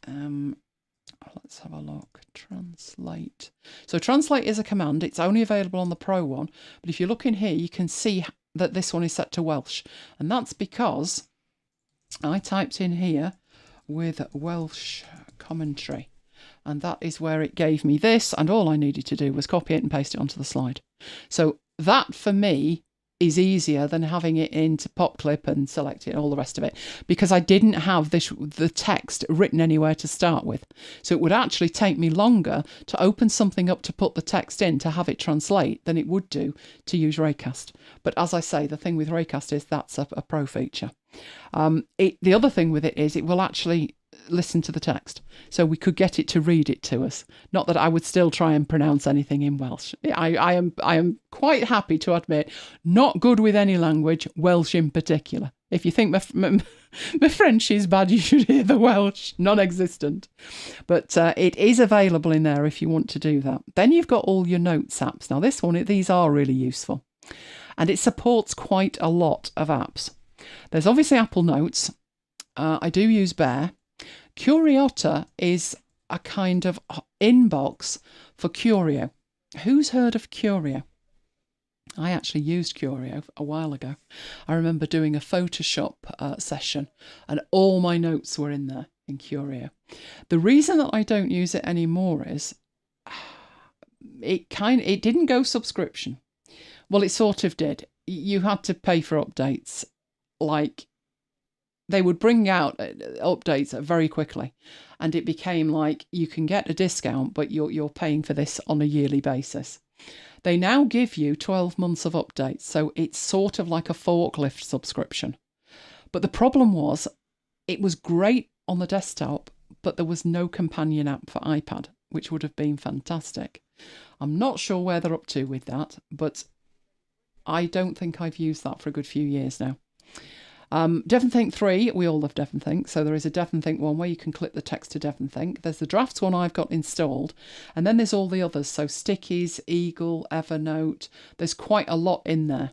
Let's have a look. Translate. So translate is a command. It's only available on the Pro one, but if you look in here, you can see that this one is set to Welsh, and that's because I typed in here with Welsh commentary, and that is where it gave me this, and all I needed to do was copy it and paste it onto the slide. So that for me is easier than having it into PopClip and select it and all the rest of it, because I didn't have the text written anywhere to start with. So it would actually take me longer to open something up to put the text in to have it translate than it would do to use Raycast. But as I say, the thing with Raycast is that's a pro feature. The other thing with it is it will actually listen to the text, so we could get it to read it to us. Not that I would still try and pronounce anything in Welsh. I am quite happy to admit, not good with any language, Welsh in particular. If you think my French is bad, you should hear the Welsh, non-existent. But it is available in there if you want to do that. Then you've got all your notes apps. Now these are really useful, and it supports quite a lot of apps. There's obviously Apple Notes. I do use Bear. Curiota is a kind of inbox for Curio. Who's heard of Curio? I actually used Curio a while ago. I remember doing a Photoshop session, and all my notes were in there in Curio. The reason that I don't use it anymore is it didn't go subscription. Well, it sort of did. You had to pay for updates. Like, they would bring out updates very quickly, and it became like you can get a discount, but you're paying for this on a yearly basis. They now give you 12 months of updates, so it's sort of like a forklift subscription. But the problem was, it was great on the desktop, but there was no companion app for iPad, which would have been fantastic. I'm not sure where they're up to with that, but I don't think I've used that for a good few years now. DevonThink 3, we all love DevonThink, so there is a DevonThink one where you can clip the text to DevonThink. There's the drafts one I've got installed, and then there's all the others, so Stickies, Eagle, Evernote. There's quite a lot in there,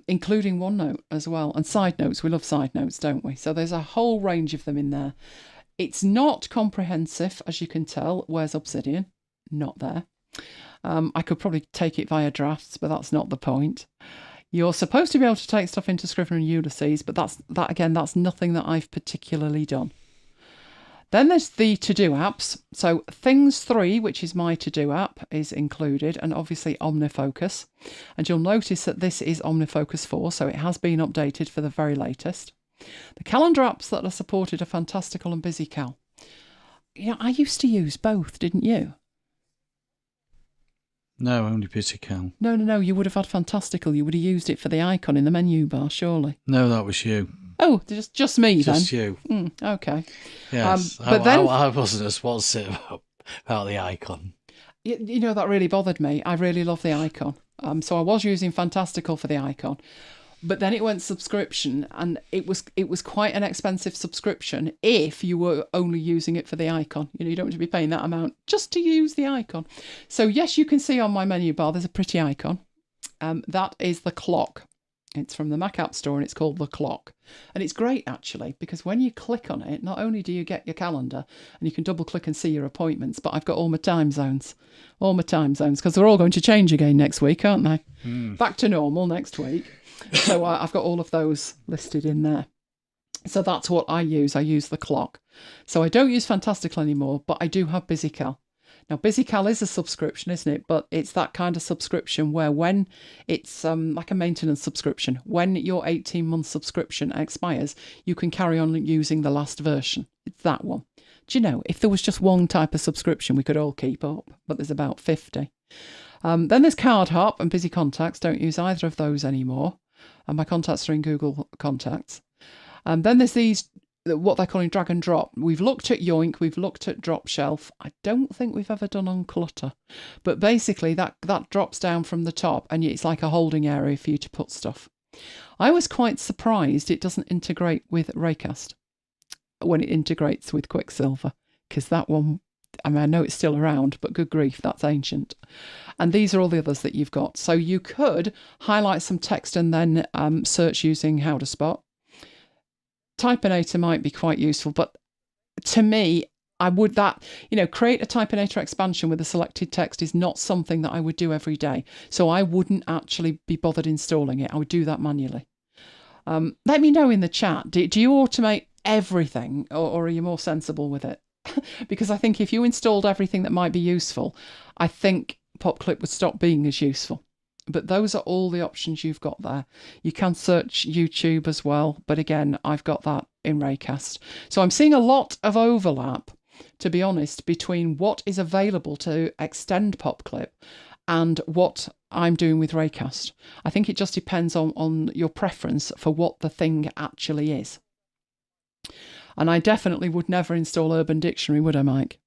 including OneNote as well, and side notes. We love side notes, don't we? So there's a whole range of them in there. It's not comprehensive, as you can tell. Where's Obsidian? Not there. I could probably take it via drafts, but that's not the point. You're supposed to be able to take stuff into Scrivener and Ulysses, but that's nothing that I've particularly done. Then there's the to-do apps. So Things 3, which is my to-do app, is included, and obviously OmniFocus. And you'll notice that this is OmniFocus 4, so it has been updated for the very latest. The calendar apps that are supported are Fantastical and BusyCal. Yeah, I used to use both, didn't you? No, only BusyCal. No, you would have had Fantastical. You would have used it for the icon in the menu bar, surely. No, that was you. Oh, just me then? Just you. Okay. Yes, but then I wasn't as positive about the icon. You know, that really bothered me. I really love the icon. So I was using Fantastical for the icon. But then it went subscription, and it was quite an expensive subscription if you were only using it for the icon. You know, you don't want to be paying that amount just to use the icon. So yes, you can see on my menu bar there's a pretty icon. That is the clock. It's from the Mac App Store and it's called The Clock. And it's great, actually, because when you click on it, not only do you get your calendar and you can double click and see your appointments, but I've got all my time zones, because they're all going to change again next week, aren't they? Back to normal next week. So I've got all of those listed in there. So that's what I use. I use The Clock. So I don't use Fantastical anymore, but I do have BusyCal. Now, BusyCal is a subscription, isn't it? But it's that kind of subscription where when it's like a maintenance subscription, when your 18-month subscription expires, you can carry on using the last version. It's that one. Do you know, if there was just one type of subscription, we could all keep up, but there's about 50. Then there's CardHop and Busy Contacts. Don't use either of those anymore. And my contacts are in Google Contacts. Then there's these, what they're calling drag and drop. We've looked at Yoink, we've looked at Drop Shelf. I don't think we've ever done Unclutter. But basically that drops down from the top and it's like a holding area for you to put stuff. I was quite surprised it doesn't integrate with Raycast when it integrates with Quicksilver, because that one, I mean, I know it's still around, but good grief, that's ancient. And these are all the others that you've got. So you could highlight some text and then search using How to Spot. Typinator might be quite useful, but to me, I would create a Typinator expansion with a selected text is not something that I would do every day. So I wouldn't actually be bothered installing it. I would do that manually. Let me know in the chat. Do you automate everything or are you more sensible with it? Because I think if you installed everything that might be useful, I think PopClip would stop being as useful. But those are all the options you've got there. You can search YouTube as well. But again, I've got that in Raycast. So I'm seeing a lot of overlap, to be honest, between what is available to extend PopClip and what I'm doing with Raycast. I think it just depends on your preference for what the thing actually is. And I definitely would never install Urban Dictionary, would I, Mike?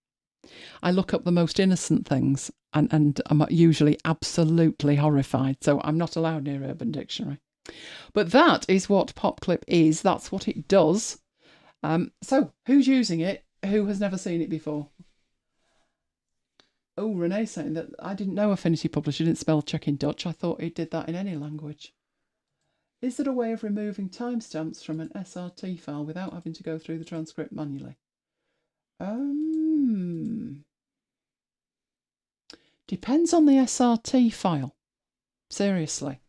I look up the most innocent things and I'm usually absolutely horrified. So I'm not allowed near Urban Dictionary. But that is what PopClip is. That's what it does. So who's using it? Who has never seen it before? Oh, Renee's saying that I didn't know Affinity Publisher didn't spell check in Dutch. I thought it did that in any language. Is there a way of removing timestamps from an SRT file without having to go through the transcript manually? Depends on the SRT file. Seriously.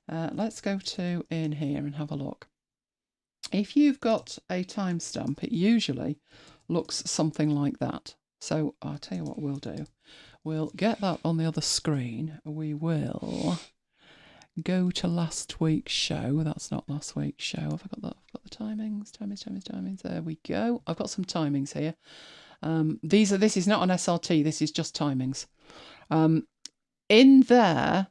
Let's go to in here and have a look. If you've got a timestamp, it usually looks something like that. So I'll tell you what we'll do. We'll get that on the other screen. We will go to last week's show. That's not last week's show. Have I got that? I've got the timings. There we go. I've got some timings here. This is not an SRT. This is just timings. In there,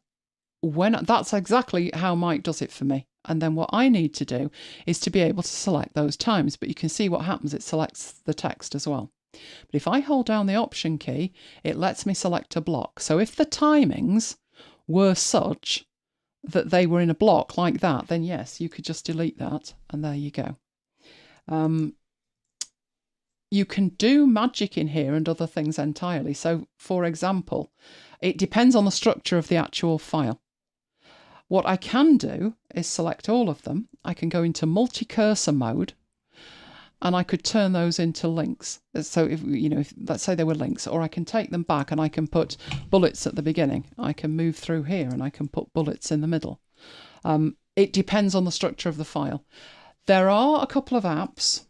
that's exactly how Mike does it for me. And then what I need to do is to be able to select those times. But you can see what happens. It selects the text as well. But if I hold down the Option key, it lets me select a block. So if the timings were such that they were in a block like that, then yes, you could just delete that. And there you go. You can do magic in here and other things entirely. So, for example, it depends on the structure of the actual file. What I can do is select all of them. I can go into multi-cursor mode and I could turn those into links. So, if let's say they were links, or I can take them back and I can put bullets at the beginning. I can move through here and I can put bullets in the middle. It depends on the structure of the file. There are a couple of apps.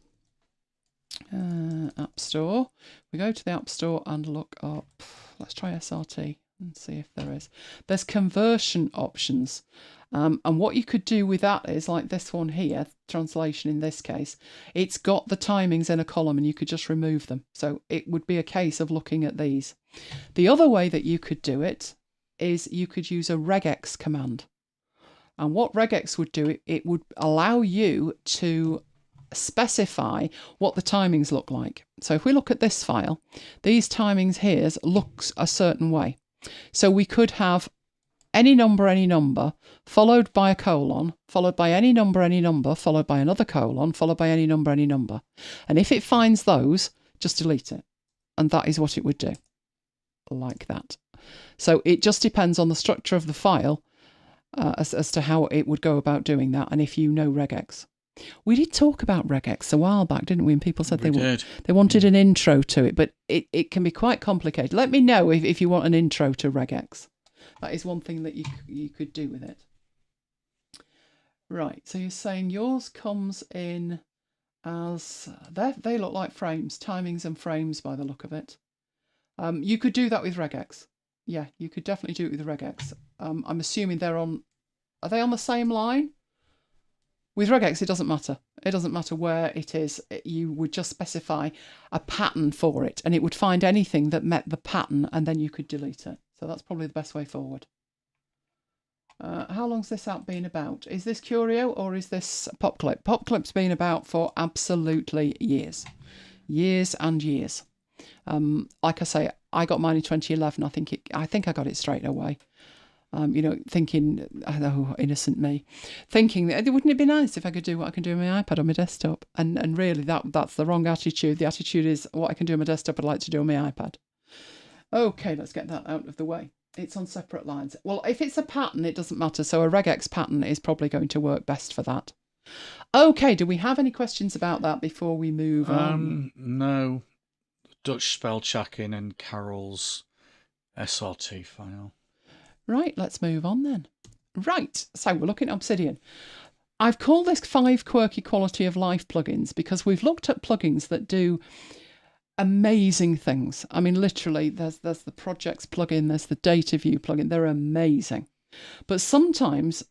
App Store. We go to the App Store and look up, let's try SRT and see if there is. There's conversion options. And what you could do with that is like this one here, translation in this case, it's got the timings in a column and you could just remove them. So it would be a case of looking at these. The other way that you could do it is you could use a regex command. And what regex would do, it would allow you to specify what the timings look like. So if we look at this file, these timings here looks a certain way. So we could have any number, followed by a colon, followed by any number, followed by another colon, followed by any number. And if it finds those, just delete it. And that is what it would do. Like that. So it just depends on the structure of the file as to how it would go about doing that, and if you know regex. We did talk about regex a while back, didn't we? And people said they wanted an intro to it, but it can be quite complicated. Let me know if you want an intro to regex. That is one thing that you could do with it. Right, so you're saying yours comes in as... They look like frames, timings and frames by the look of it. You could do that with regex. Yeah, you could definitely do it with regex. I'm assuming they're on... Are they on the same line? With regex, it doesn't matter. It doesn't matter where it is. You would just specify a pattern for it, and it would find anything that met the pattern, and then you could delete it. So that's probably the best way forward. How long's this app been about? Is this Curio or is this PopClip? PopClip's been about for absolutely years. Years and years. Like I say, I got mine in 2011. I think I got it straight away. Thinking, oh, innocent me, thinking that wouldn't it be nice if I could do what I can do on my iPad on my desktop? And really, that's the wrong attitude. The attitude is what I can do on my desktop, I'd like to do on my iPad. Okay, let's get that out of the way. It's on separate lines. Well, if it's a pattern, it doesn't matter. So a regex pattern is probably going to work best for that. Okay, do we have any questions about that before we move on? No. Dutch spell checking and Carol's SRT file. Right, let's move on then. Right, so we're looking at Obsidian. I've called this 5 quirky quality of life plugins because we've looked at plugins that do amazing things. I mean, literally, there's the projects plugin, there's the data view plugin. They're amazing. But sometimes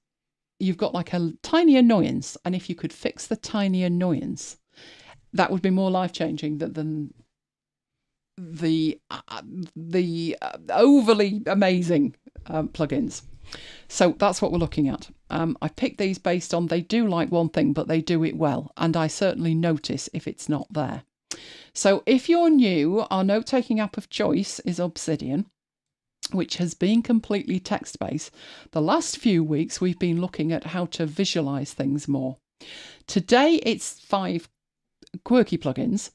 you've got like a tiny annoyance, and if you could fix the tiny annoyance, that would be more life-changing than the overly amazing plugins. So that's what we're looking at. I picked these based on they do like one thing, but they do it well, and I certainly notice if it's not there. So if you're new, our note-taking app of choice is Obsidian, which has been completely text-based. The last few weeks we've been looking at how to visualize things more. Today it's 5 quirky plugins.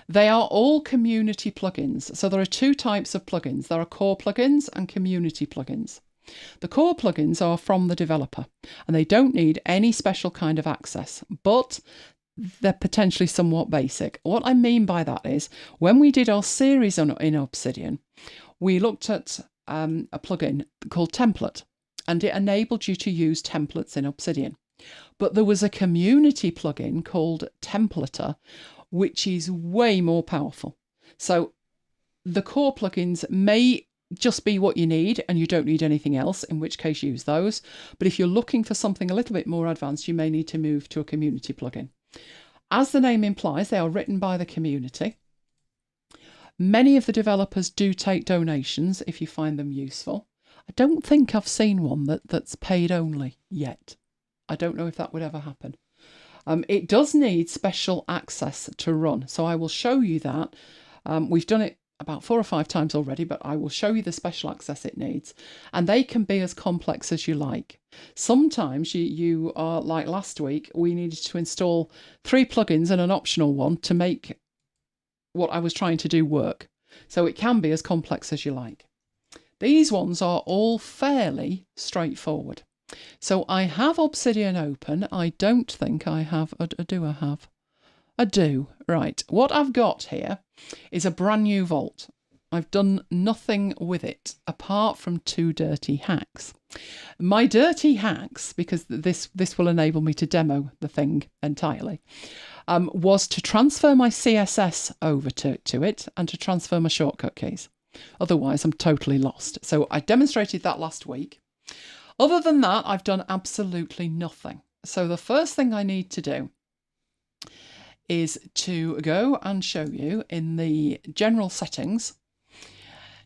They are all community plugins. So there are 2 types of plugins. There are core plugins and community plugins. The core plugins are from the developer, and they don't need any special kind of access, but they're potentially somewhat basic. What I mean by that is, when we did our series in Obsidian, we looked at a plugin called Template, and it enabled you to use templates in Obsidian. But there was a community plugin called Templater, which is way more powerful. So the core plugins may just be what you need and you don't need anything else, in which case use those. But if you're looking for something a little bit more advanced, you may need to move to a community plugin. As the name implies, they are written by the community. Many of the developers do take donations if you find them useful. I don't think I've seen one that's paid only yet. I don't know if that would ever happen. It does need special access to run, so I will show you that. We've done it about 4 or 5 times already, but I will show you the special access it needs, and they can be as complex as you like. Sometimes you are like last week, we needed to install 3 plugins and an optional one to make what I was trying to do work. So it can be as complex as you like. These ones are all fairly straightforward. So I have Obsidian open. I don't think I have. Do I have? I do. Right. What I've got here is a brand new vault. I've done nothing with it apart from 2 dirty hacks. My dirty hacks, because this will enable me to demo the thing entirely, was to transfer my CSS over to it and to transfer my shortcut keys. Otherwise, I'm totally lost. So I demonstrated that last week. Other than that, I've done absolutely nothing. So the first thing I need to do is to go and show you in the general settings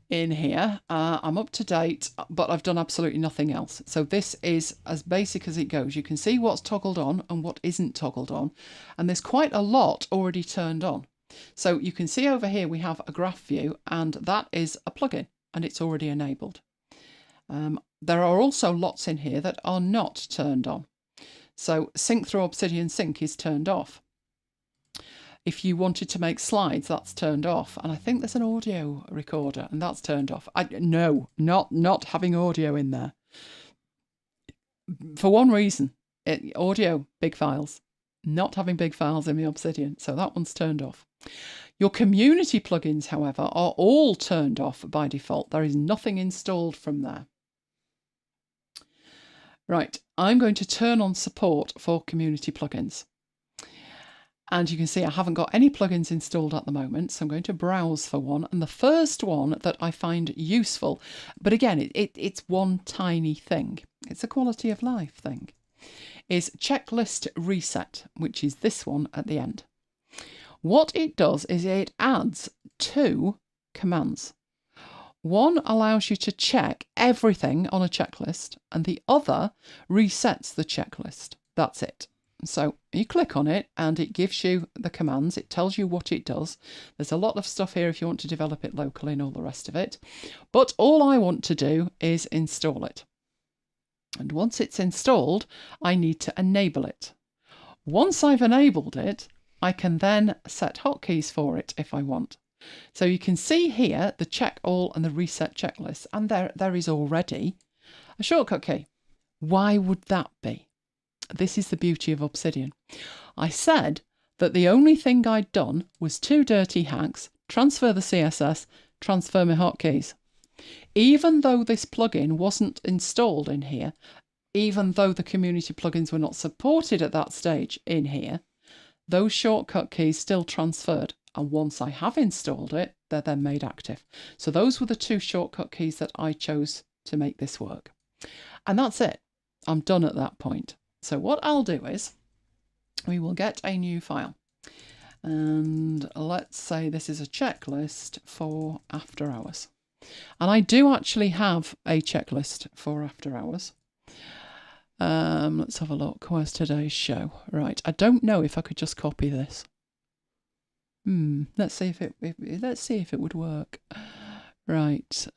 in here. I'm up to date, but I've done absolutely nothing else. So this is as basic as it goes. You can see what's toggled on and what isn't toggled on. And there's quite a lot already turned on. So you can see over here we have a graph view, and that is a plugin and it's already enabled. There are also lots in here that are not turned on. So sync through Obsidian Sync is turned off. If you wanted to make slides, that's turned off. And I think there's an audio recorder and that's turned off. No, not having audio in there. for one reason, audio, big files. Not having big files in the Obsidian, so that one's turned off. Your community plugins, however, are all turned off by default. There is nothing installed from there. Right, I'm going to turn on support for community plugins. And you can see I haven't got any plugins installed at the moment, so I'm going to browse for one. And the first one that I find useful, but again, it's one tiny thing. It's a quality of life thing, is Checklist Reset, which is this one at the end. What it does is it adds two commands. One allows you to check everything on a checklist, and the other resets the checklist. That's it. So you click on it and it gives you the commands. It tells you what it does. There's a lot of stuff here if you want to develop it locally and all the rest of it. But all I want to do is install it. And once it's installed, I need to enable it. Once I've enabled it, I can then set hotkeys for it if I want. So you can see here the check all and the reset checklist, and there is already a shortcut key. Why would that be? This is the beauty of Obsidian. I said that the only thing I'd done was two dirty hacks, transfer the CSS, transfer my hotkeys. Even though this plugin wasn't installed in here, even though the community plugins were not supported at that stage in here, those shortcut keys still transferred. And once I have installed it, they're then made active. So those were the two shortcut keys that I chose to make this work. And that's it. I'm done at that point. So what I'll do is we will get a new file. And let's say this is a checklist for After Hours. And I do actually have a checklist for After Hours. Let's have a look. Where's today's show? Right. I don't know if I could just copy this. Let's see if it would work. Right.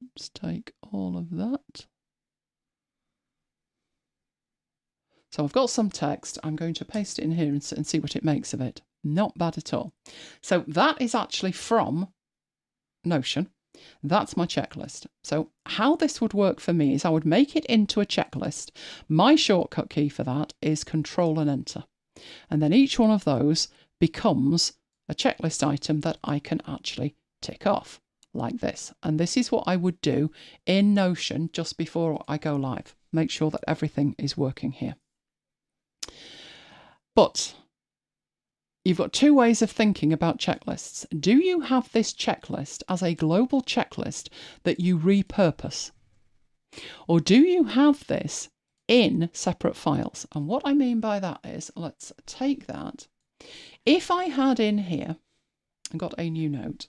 Let's take all of that. So I've got some text. I'm going to paste it in here and see what it makes of it. Not bad at all. So that is actually from Notion. That's my checklist. So how this would work for me is I would make it into a checklist. My shortcut key for that is Control and Enter. And then each one of those becomes a checklist item that I can actually tick off like this. And this is what I would do in Notion just before I go live. Make sure that everything is working here. But you've got two ways of thinking about checklists. Do you have this checklist as a global checklist that you repurpose? Or do you have this in separate files? And what I mean by that is, let's take that. If I had in here, I got a new note,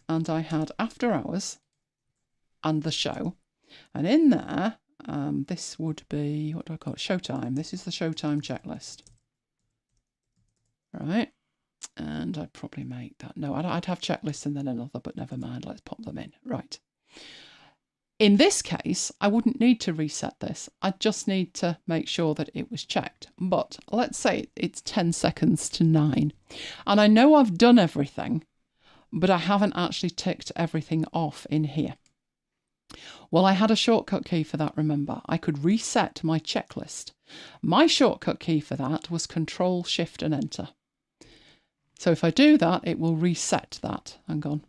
and I had After Hours and the show, and in there, this would be, what do I call it? Showtime. This is the Showtime checklist. Right. And I'd probably make that. No, I'd have checklists and then another, but never mind. Let's pop them in. Right. In this case, I wouldn't need to reset this. I just need to make sure that it was checked. But let's say it's 10 seconds to 9. And I know I've done everything, but I haven't actually ticked everything off in here. Well, I had a shortcut key for that, remember. I could reset my checklist. My shortcut key for that was Control, Shift and Enter. So if I do that, it will reset that. Hang on.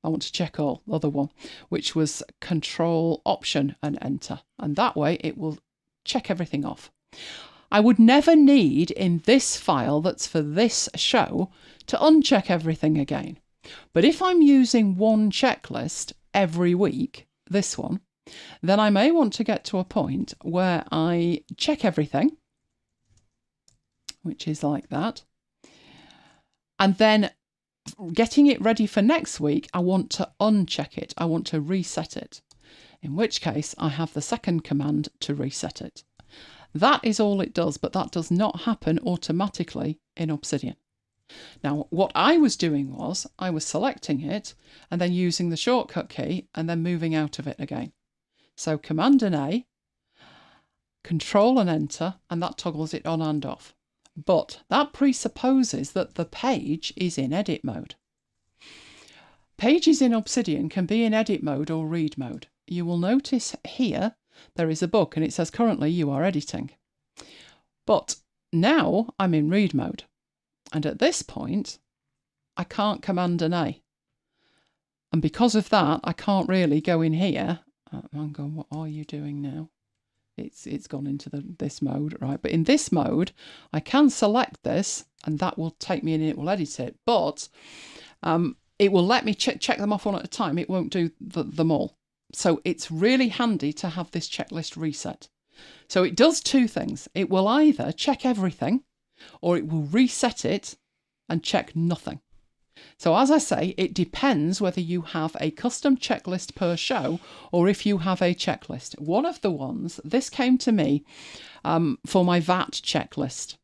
I want to check all, the other one, which was Control, Option and Enter. And that way it will check everything off. I would never need in this file that's for this show to uncheck everything again. But if I'm using one checklist every week, this one, then I may want to get to a point where I check everything, which is like that. And then getting it ready for next week, I want to uncheck it. I want to reset it, in which case I have the second command to reset it. That is all it does, but that does not happen automatically in Obsidian. Now, what I was doing was I was selecting it and then using the shortcut key and then moving out of it again. So Command and A, Control and Enter, and that toggles it on and off. But that presupposes that the page is in edit mode. Pages in Obsidian can be in edit mode or read mode. you will notice here there is a book and it says currently you are editing. But now I'm in read mode. And at this point, I can't Command and A. And because of that, I can't really go in here. Hang on, what are you doing now? It's gone into this mode, right? But in this mode, I can select this and that will take me in and it will edit it. But it will let me check them off one at a time. It won't do them all. So it's really handy to have this checklist reset. So it does two things. It will either check everything or it will reset it and check nothing. So as I say, it depends whether you have a custom checklist per show or if you have a checklist. One of the ones, this came to me for my VAT checklist.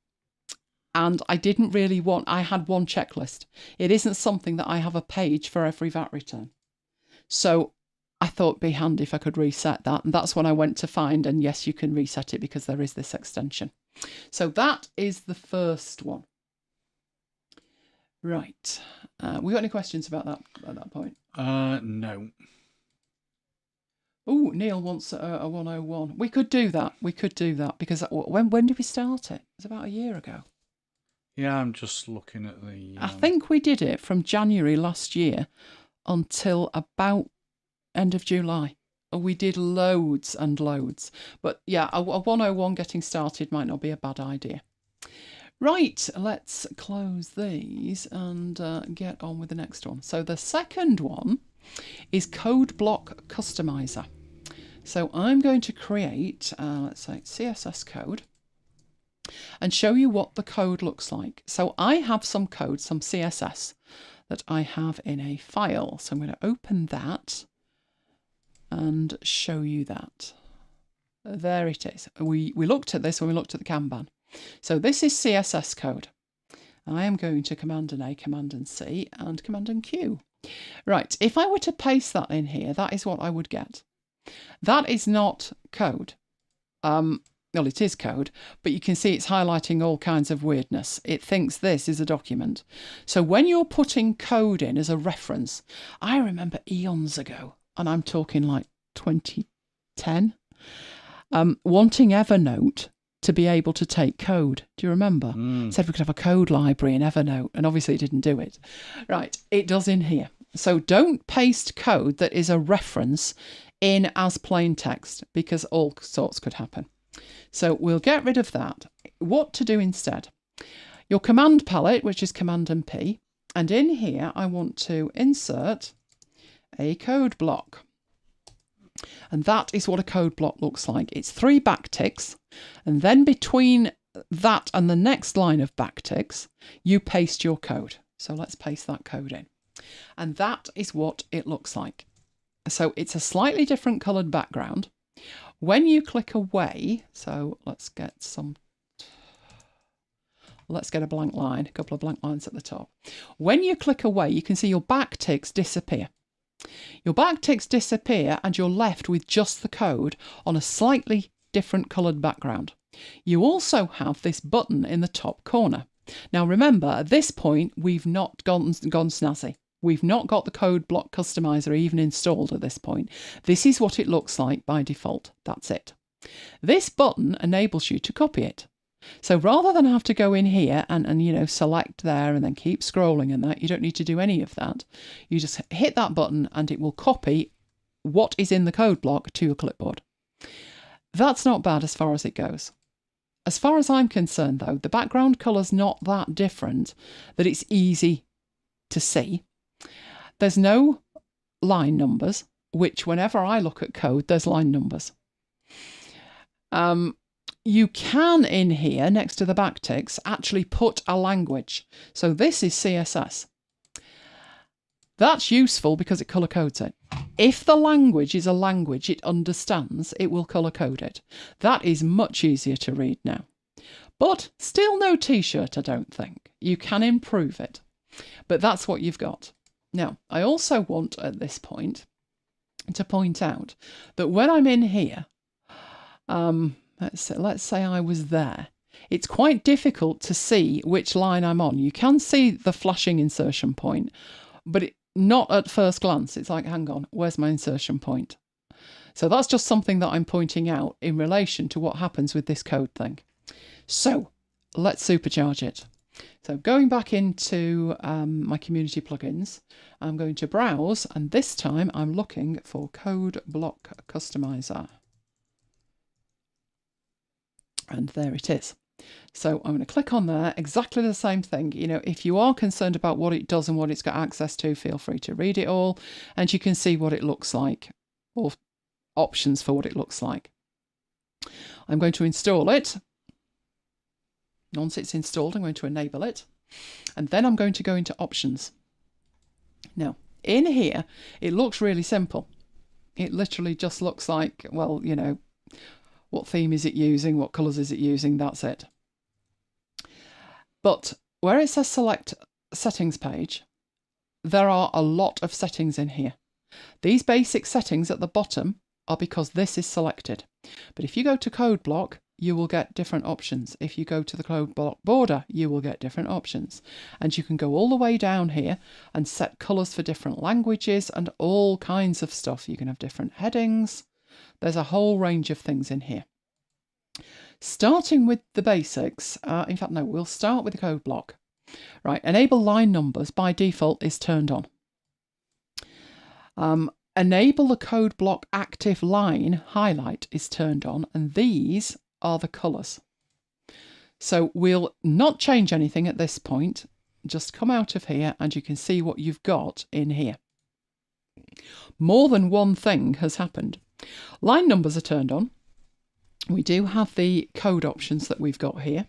And I didn't really I had one checklist. It isn't something that I have a page for every VAT return. So I thought it'd be handy if I could reset that. And that's when I went to find, and yes, you can reset it because there is this extension. So that is the first one. Right. We got any questions about that at that point? No. Oh, Neil wants a 101. We could do that. We could do that because when did we start it? It was about a year ago. Yeah, I'm just looking at the... I think we did it from January last year until about end of July. We did loads and loads. But yeah, a 101 getting started might not be a bad idea. Right, let's close these and get on with the next one. So the second one is Code Block Customizer. So I'm going to create, let's say, CSS code and show you what the code looks like. So I have some code, some CSS that I have in a file. So I'm going to open that and show you that. There it is. We looked at this when we looked at the Kanban. So this is CSS code. I am going to Command and A, Command and C, and Command and Q. Right, if I were to paste that in here, that is what I would get. That is not code. Well, it is code, but you can see it's highlighting all kinds of weirdness. It thinks this is a document. So when you're putting code in as a reference, I remember eons ago, and I'm talking like 2010, wanting Evernote to be able to take code. Do you remember? Said we could have a code library in Evernote, and obviously it didn't do it. Right, it does in here. So don't paste code that is a reference in as plain text because all sorts could happen. So we'll get rid of that. What to do instead? Your command palette, which is Command and P, and in here I want to insert a code block. And that is what a code block looks like. It's 3 backticks, and then between that and the next line of backticks, you paste your code. So let's paste that code in. And that is what it looks like. So it's a slightly different coloured background. When you click away, so let's get a blank line, a couple of blank lines at the top. When you click away, you can see your backticks disappear. Your backticks disappear and you're left with just the code on a slightly different coloured background. You also have this button in the top corner. Now remember, at this point, we've not gone snazzy. We've not got the code block customizer even installed at this point. This is what it looks like by default. That's it. This button enables you to copy it. So rather than have to go in here and select there and then keep scrolling and that, you don't need to do any of that. You just hit that button and it will copy what is in the code block to your clipboard. That's not bad as far as it goes. As far as I'm concerned though, the background colour's not that different that it's easy to see. There's no line numbers, which whenever I look at code, there's line numbers. You can, in here, next to the backticks, actually put a language. So this is CSS. That's useful because it colour codes it. If the language is a language it understands, it will colour code it. That is much easier to read now. But still no t-shirt, I don't think. You can improve it. But that's what you've got. Now, I also want, at this point, to point out that when I'm in here, let's say I was there. It's quite difficult to see which line I'm on. You can see the flashing insertion point, but not at first glance. It's like, hang on, where's my insertion point? So that's just something that I'm pointing out in relation to what happens with this code thing. So let's supercharge it. So going back into my community plugins, I'm going to browse, and this time I'm looking for Code Block Customizer. And there it is. So I'm going to click on there, exactly the same thing. You know, if you are concerned about what it does and what it's got access to, feel free to read it all, and you can see what it looks like, or options for what it looks like. I'm going to install it. Once it's installed, I'm going to enable it, and then I'm going to go into options. Now, in here, it looks really simple. It literally just looks like, well, you know, what theme is it using? What colours is it using? That's it. But where it says select settings page, there are a lot of settings in here. These basic settings at the bottom are because this is selected. But if you go to code block, you will get different options. If you go to the code block border, you will get different options. And you can go all the way down here and set colours for different languages and all kinds of stuff. You can have different headings. There's a whole range of things in here. Starting with the basics, in fact, no, we'll start with the code block. Right, enable line numbers by default is turned on. Enable the code block active line highlight is turned on, and these are the colours. So we'll not change anything at this point, just come out of here and you can see what you've got in here. More than one thing has happened. Line numbers are turned on. We do have the code options that we've got here.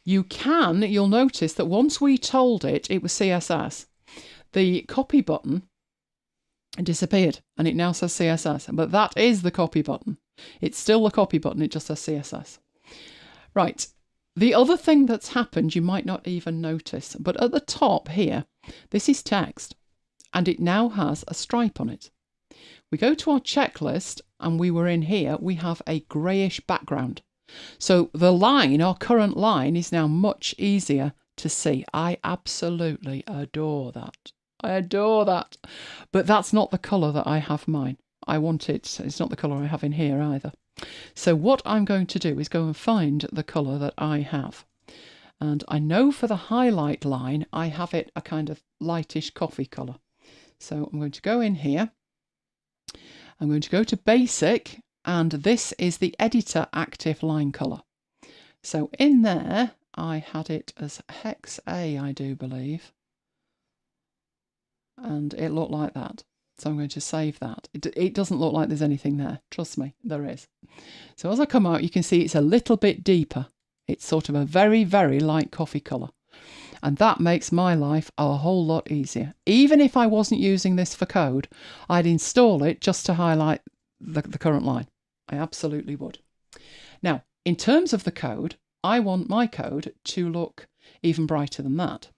You'll notice that once we told it was CSS, the copy button disappeared and it now says CSS, but that is the copy button. It's still the copy button, it just says CSS. Right, the other thing that's happened you might not even notice, but at the top here, this is text and it now has a stripe on it. We go to our checklist and we were in here, we have a greyish background. So the line, our current line, is now much easier to see. I absolutely adore that. I adore that. But that's not the colour that I have mine. I want it, it's not the colour I have in here either. So what I'm going to do is go and find the colour that I have. And I know for the highlight line, I have it a kind of lightish coffee colour. So I'm going to go in here. I'm going to go to basic, and this is the editor active line colour. So in there, I had it as hex A, I do believe. And it looked like that. So I'm going to save that. It doesn't look like there's anything there. Trust me, there is. So as I come out, you can see it's a little bit deeper. It's sort of a very, very light coffee colour. And that makes my life a whole lot easier. Even if I wasn't using this for code, I'd install it just to highlight the current line. I absolutely would. Now, in terms of the code, I want my code to look even brighter than that.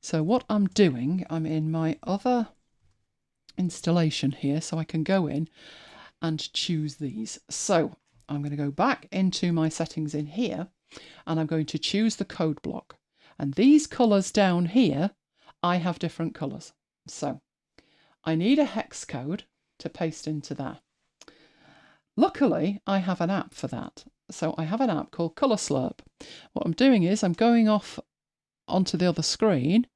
So what I'm doing, I'm in my other installation here, so I can go in and choose these. So I'm going to go back into my settings in here, and I'm going to choose the code block. And these colours down here, I have different colours. So I need a hex code to paste into there. Luckily, I have an app for that. So I have an app called Colour Slurp. What I'm doing is I'm going off onto the other screen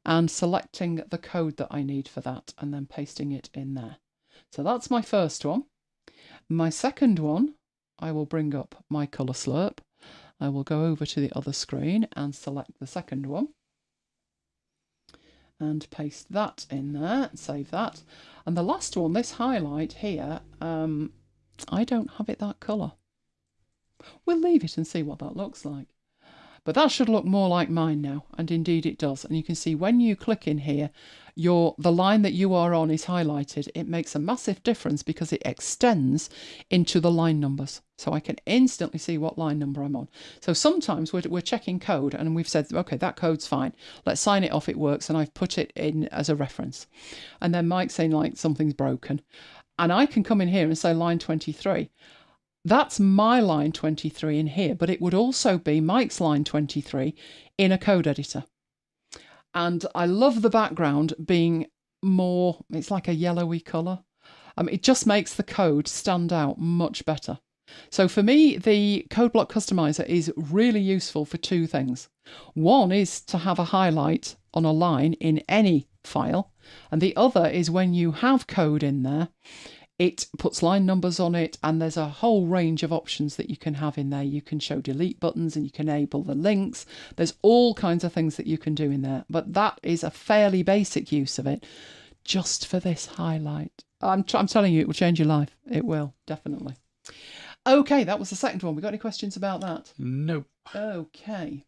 and selecting the code that I need for that and then pasting it in there. So that's my first one. My second one, I will bring up my Colour Slurp. I will go over to the other screen and select the second one and paste that in there, save that. And the last one, this highlight here, I don't have it that colour. We'll leave it and see what that looks like. But that should look more like mine now, and indeed it does. And you can see when you click in here, the line that you are on is highlighted. It makes a massive difference because it extends into the line numbers. So I can instantly see what line number I'm on. So sometimes we're checking code and we've said, okay, that code's fine. Let's sign it off, it works. And I've put it in as a reference. And then Mike's saying like something's broken. And I can come in here and say line 23. That's my line 23 in here, but it would also be Mike's line 23 in a code editor. And I love the background being more, it's like a yellowy colour. It just makes the code stand out much better. So for me, the code block customizer is really useful for two things. One is to have a highlight on a line in any file, and the other is when you have code in there, it puts line numbers on it, and there's a whole range of options that you can have in there. You can show delete buttons and you can enable the links. There's all kinds of things that you can do in there, but that is a fairly basic use of it just for this highlight. I'm telling you, it will change your life. It will, definitely. Okay, that was the second one. We got any questions about that? Nope. Okay.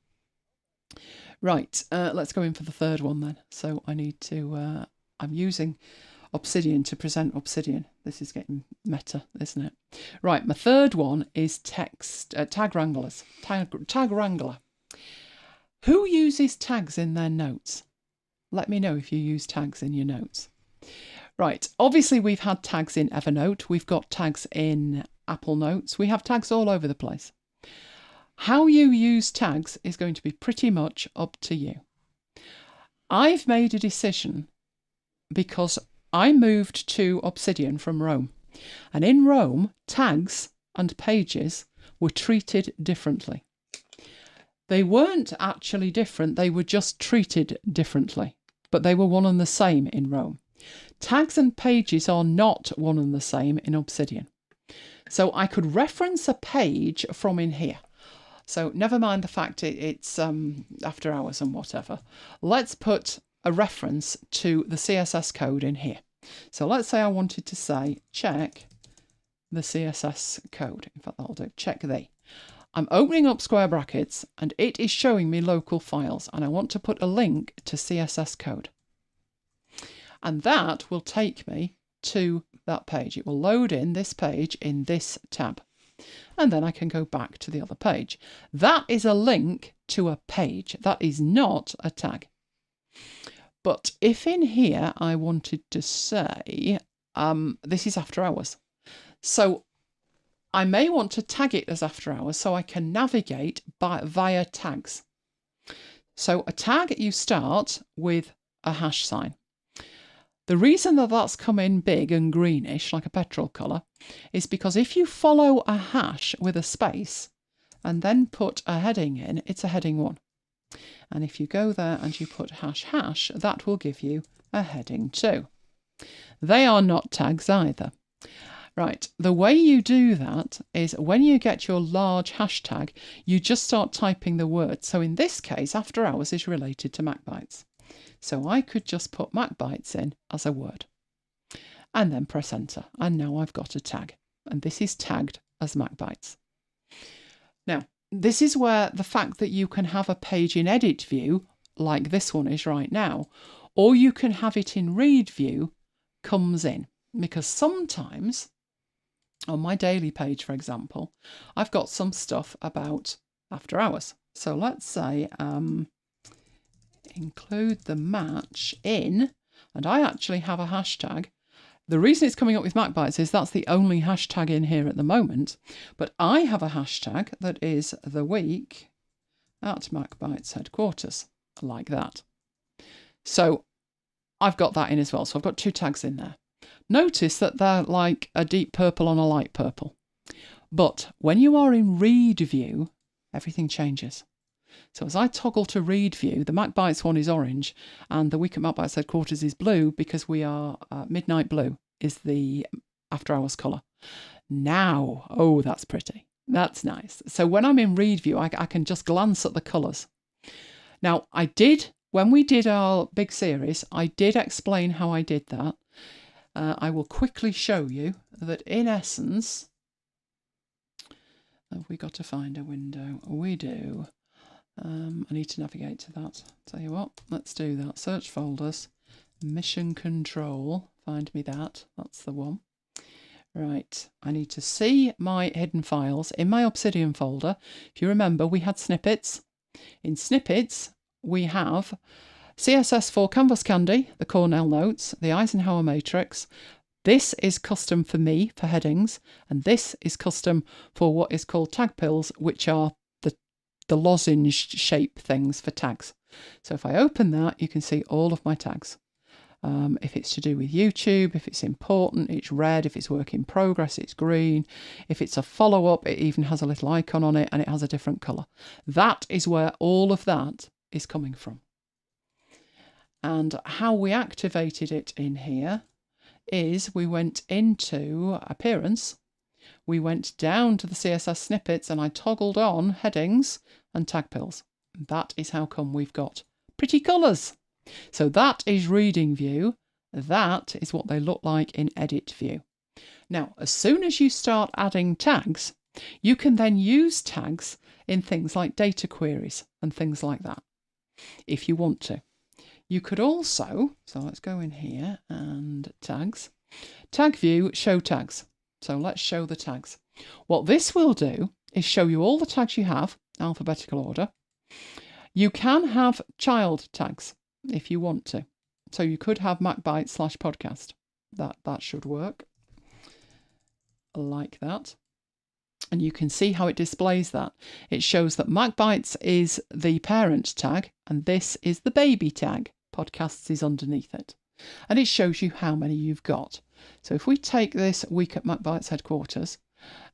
Right, let's go in for the third one then. So I need to, I'm using Obsidian to present Obsidian. This is getting meta, isn't it? Right, my third one is tag wranglers. Tag wrangler. Who uses tags in their notes? Let me know if you use tags in your notes. Right, obviously we've had tags in Evernote. We've got tags in Apple Notes. We have tags all over the place. How you use tags is going to be pretty much up to you. I've made a decision because I moved to Obsidian from Rome. And in Rome, tags and pages were treated differently. They weren't actually different, they were just treated differently. But they were one and the same in Rome. Tags and pages are not one and the same in Obsidian. So I could reference a page from in here. So never mind the fact it's after hours and whatever. Let's put a reference to the CSS code in here. So let's say I wanted to say, check the CSS code. In fact, that'll do. Check the. I'm opening up square brackets and it is showing me local files. And I want to put a link to CSS code. And that will take me to that page. It will load in this page in this tab. And then I can go back to the other page. That is a link to a page. That is not a tag. But if in here I wanted to say, this is after hours. So I may want to tag it as after hours so I can navigate via tags. So a tag, you start with a hash sign. The reason that that's come in big and greenish, like a petrol colour, is because if you follow a hash with a space and then put a heading in, it's a heading 1. And if you go there and you put hash hash, that will give you a heading 2. They are not tags either. Right, the way you do that is when you get your large hashtag, you just start typing the word. So in this case, after hours is related to MacBites. So I could just put MacBites in as a word and then press enter. And now I've got a tag. And this is tagged as MacBites. Now, this is where the fact that you can have a page in edit view, like this one is right now, or you can have it in read view, comes in. Because sometimes, on my daily page, for example, I've got some stuff about after hours. So let's say, include the match in, and I actually have a hashtag. The reason it's coming up with MacBites is that's the only hashtag in here at the moment, but I have a hashtag that is the week at MacBites headquarters, like that. So I've got that in as well. So I've got 2 tags in there. Notice that they're like a deep purple on a light purple. But when you are in read view, everything changes. So as I toggle to read view, the MacBites one is orange and the week at MacBites headquarters is blue because we are midnight blue is the after hours colour. Now, oh, that's pretty. That's nice. So when I'm in read view, I can just glance at the colours. Now, when we did our big series, I did explain how I did that. I will quickly show you that in essence, have we got to find a window? We do. I need to navigate to that. Tell you what, let's do that. Search folders, mission control, find me that. That's the one. Right, I need to see my hidden files in my Obsidian folder. If you remember, we had snippets. In snippets, we have CSS for Canvas Candy, the Cornell notes, the Eisenhower matrix. This is custom for me for headings, and this is custom for what is called tag pills, which are the lozenge shape things for tags. So if I open that, you can see all of my tags. If it's to do with YouTube, if it's important, it's red. If it's work in progress, it's green. If it's a follow-up, it even has a little icon on it and it has a different colour. That is where all of that is coming from. And how we activated it in here is we went into Appearance, we went down to the CSS snippets, and I toggled on headings and tag pills. That is how come we've got pretty colours. So that is reading view. That is what they look like in edit view. Now, as soon as you start adding tags, you can then use tags in things like data queries and things like that, if you want to. You could also, so let's go in here and tags, tag view, show tags. So let's show the tags. What this will do is show you all the tags you have, alphabetical order. You can have child tags if you want to. So you could have MacBites/podcast. That should work. Like that. And you can see how it displays that. It shows that MacBites is the parent tag and this is the baby tag. Podcasts is underneath it. And it shows you how many you've got. So if we take this week at MacBites headquarters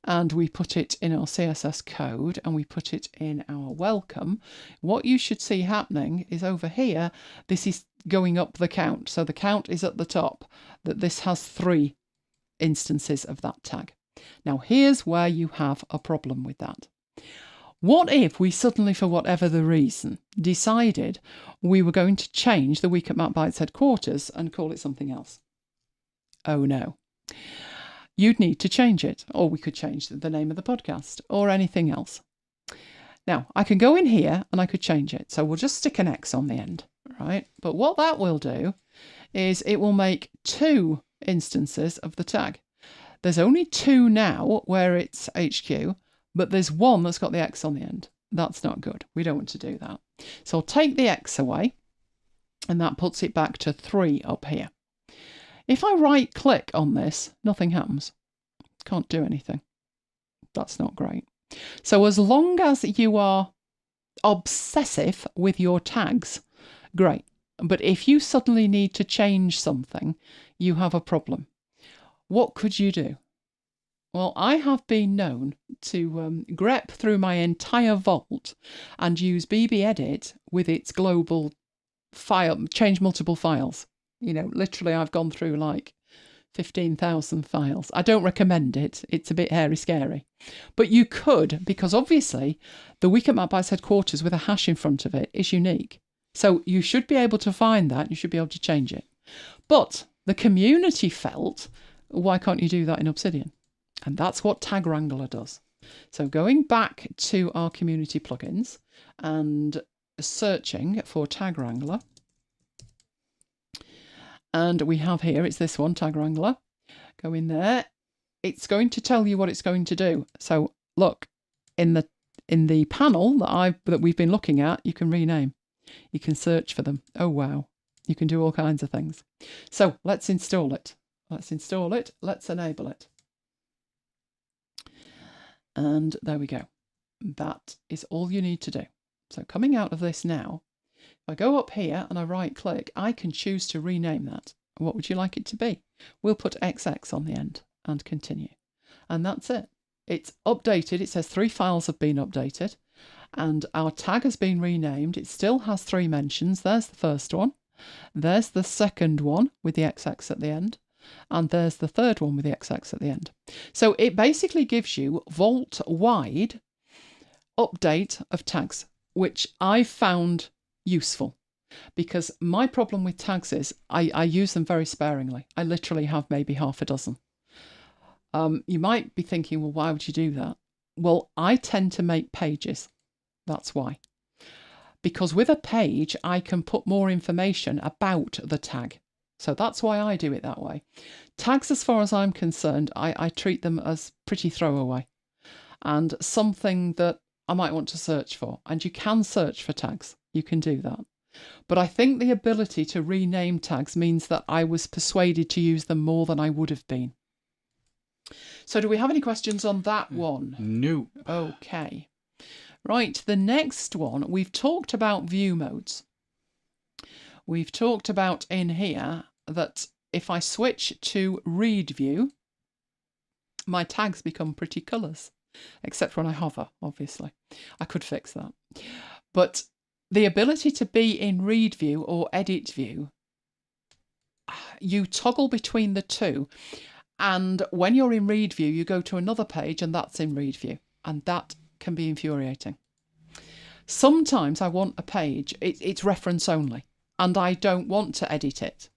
and we put it in our CSS code and we put it in our welcome, what you should see happening is over here, this is going up the count. So the count is at the top, that this has 3 instances of that tag. Now here's where you have a problem with that. What if we suddenly, for whatever the reason, decided we were going to change the week at MacBites headquarters and call it something else? Oh no. You'd need to change it, or we could change the name of the podcast or anything else. Now, I can go in here and I could change it. So we'll just stick an X on the end, right? But what that will do is it will make 2 instances of the tag. There's only 2 now where it's HQ, but there's 1 that's got the X on the end. That's not good. We don't want to do that. So I'll take the X away, and that puts it back to 3 up here. If I right click on this, nothing happens. Can't do anything. That's not great. So as long as you are obsessive with your tags, great. But if you suddenly need to change something, you have a problem. What could you do? Well, I have been known to grep through my entire vault and use BB Edit with its global file, change multiple files. You know, literally I've gone through like 15,000 files. I don't recommend it. It's a bit hairy scary. But you could, because obviously the week at MacBites headquarters with a hash in front of it is unique. So you should be able to find that. You should be able to change it. But the community felt, why can't you do that in Obsidian? And that's what Tag Wrangler does. So going back to our community plugins and searching for Tag Wrangler. And we have here, it's this one, Tag Wrangler. Go in there. It's going to tell you what it's going to do. So look, in the panel that we've been looking at, you can rename. You can search for them. Oh, wow. You can do all kinds of things. So let's install it. Let's install it. Let's enable it. And there we go. That is all you need to do. So coming out of this now, if I go up here and I right click, I can choose to rename that. What would you like it to be? We'll put XX on the end and continue. And that's it. It's updated. It says 3 files have been updated and our tag has been renamed. It still has 3 mentions. There's the first one. There's the second one with the XX at the end. And there's the third one with the XX at the end. So it basically gives you vault-wide update of tags, which I found useful because my problem with tags is I use them very sparingly. I literally have maybe half a dozen. You might be thinking, well, why would you do that? Well, I tend to make pages. That's why. Because with a page, I can put more information about the tag. So that's why I do it that way. Tags, as far as I'm concerned, I treat them as pretty throwaway and something that I might want to search for. And you can search for tags. You can do that. But I think the ability to rename tags means that I was persuaded to use them more than I would have been. So do we have any questions on that one? No. Okay. Right, the next one, we've talked about view modes. We've talked about in here that if I switch to read view, my tags become pretty colours, except when I hover, obviously. I could fix that. But the ability to be in read view or edit view, you toggle between the two. And when you're in read view, you go to another page and that's in read view. And that can be infuriating. Sometimes I want a page, it's reference only, and I don't want to edit it.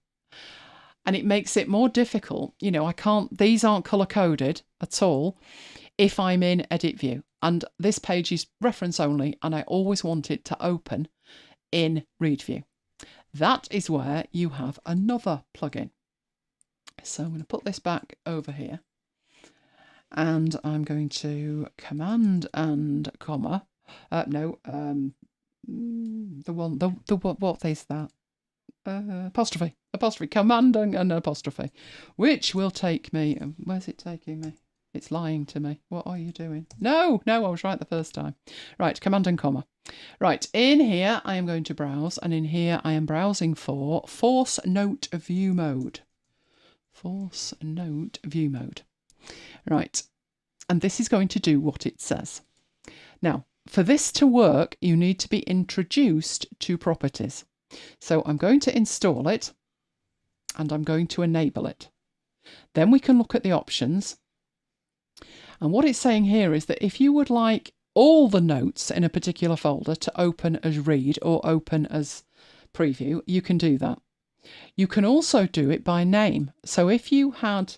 And it makes it more difficult. You know, these aren't color coded at all if I'm in edit view. And this page is reference only, and I always want it to open in read view. That is where you have another plugin. So I'm going to put this back over here, and I'm going to command and comma. What is that? Apostrophe, command and apostrophe, which will take me. Where's it taking me? It's lying to me. What are you doing? No, I was right the first time. Right, command and comma. Right, in here I am going to browse, and in here I am browsing for Force Note View Mode. Force Note View Mode. Right, and this is going to do what it says. Now, for this to work, you need to be introduced to properties. So I'm going to install it, and I'm going to enable it. Then we can look at the options. And what it's saying here is that if you would like all the notes in a particular folder to open as read or open as preview, you can do that. You can also do it by name. So if you had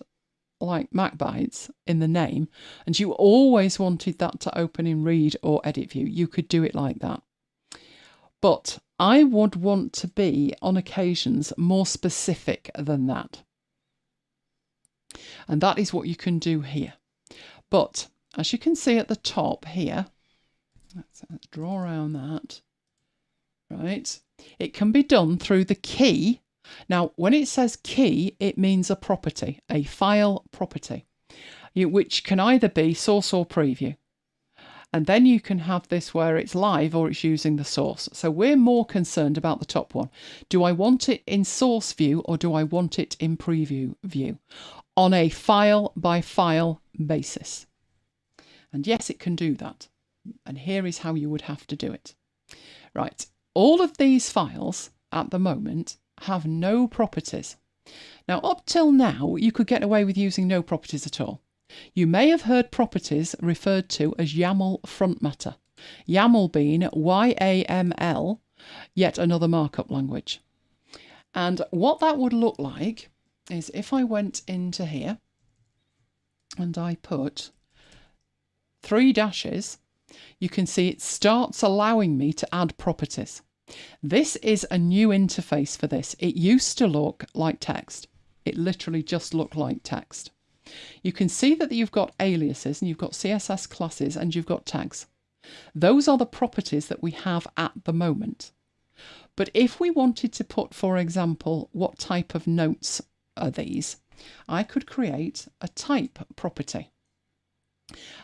like MacBites in the name and you always wanted that to open in read or edit view, you could do it like that. But I would want to be, on occasions, more specific than that. And that is what you can do here. But as you can see at the top here, let's draw around that, right? It can be done through the key. Now, when it says key, it means a property, a file property, which can either be source or preview. And then you can have this where it's live or it's using the source. So we're more concerned about the top one. Do I want it in source view or do I want it in preview view? On a file by file basis. And yes, it can do that. And here is how you would have to do it. Right, all of these files at the moment have no properties. Now, up till now, you could get away with using no properties at all. You may have heard properties referred to as YAML front matter. YAML being YAML, yet another markup language. And what that would look like is if I went into here and I put 3 dashes, you can see it starts allowing me to add properties. This is a new interface for this. It used to look like text. It literally just looked like text. You can see that you've got aliases and you've got CSS classes and you've got tags. Those are the properties that we have at the moment. But if we wanted to put, for example, what type of notes are these, I could create a type property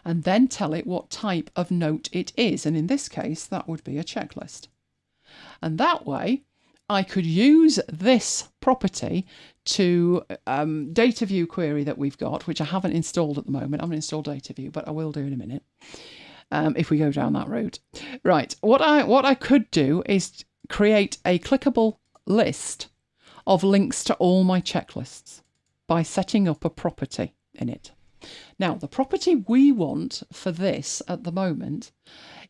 and then tell it what type of note it is. And in this case, that would be a checklist. And that way, I could use this property to data view query that we've got, which I haven't installed at the moment. I haven't installed data view, but I will do in a minute if we go down that route. Right, what I could do is create a clickable list of links to all my checklists by setting up a property in it. Now, the property we want for this at the moment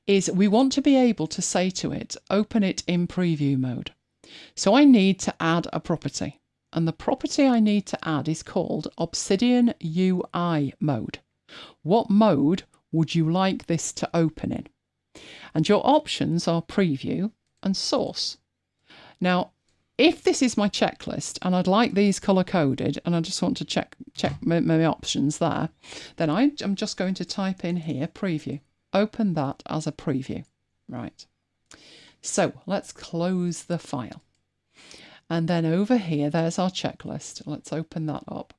is we want to be able to say to it, open it in preview mode. So I need to add a property, and the property I need to add is called Obsidian UI mode. What mode would you like this to open in? And your options are preview and source. Now, if this is my checklist and I'd like these color coded and I just want to check my options there, then I'm just going to type in here preview. Open that as a preview. Right. So let's close the file. And then over here, there's our checklist. Let's open that up.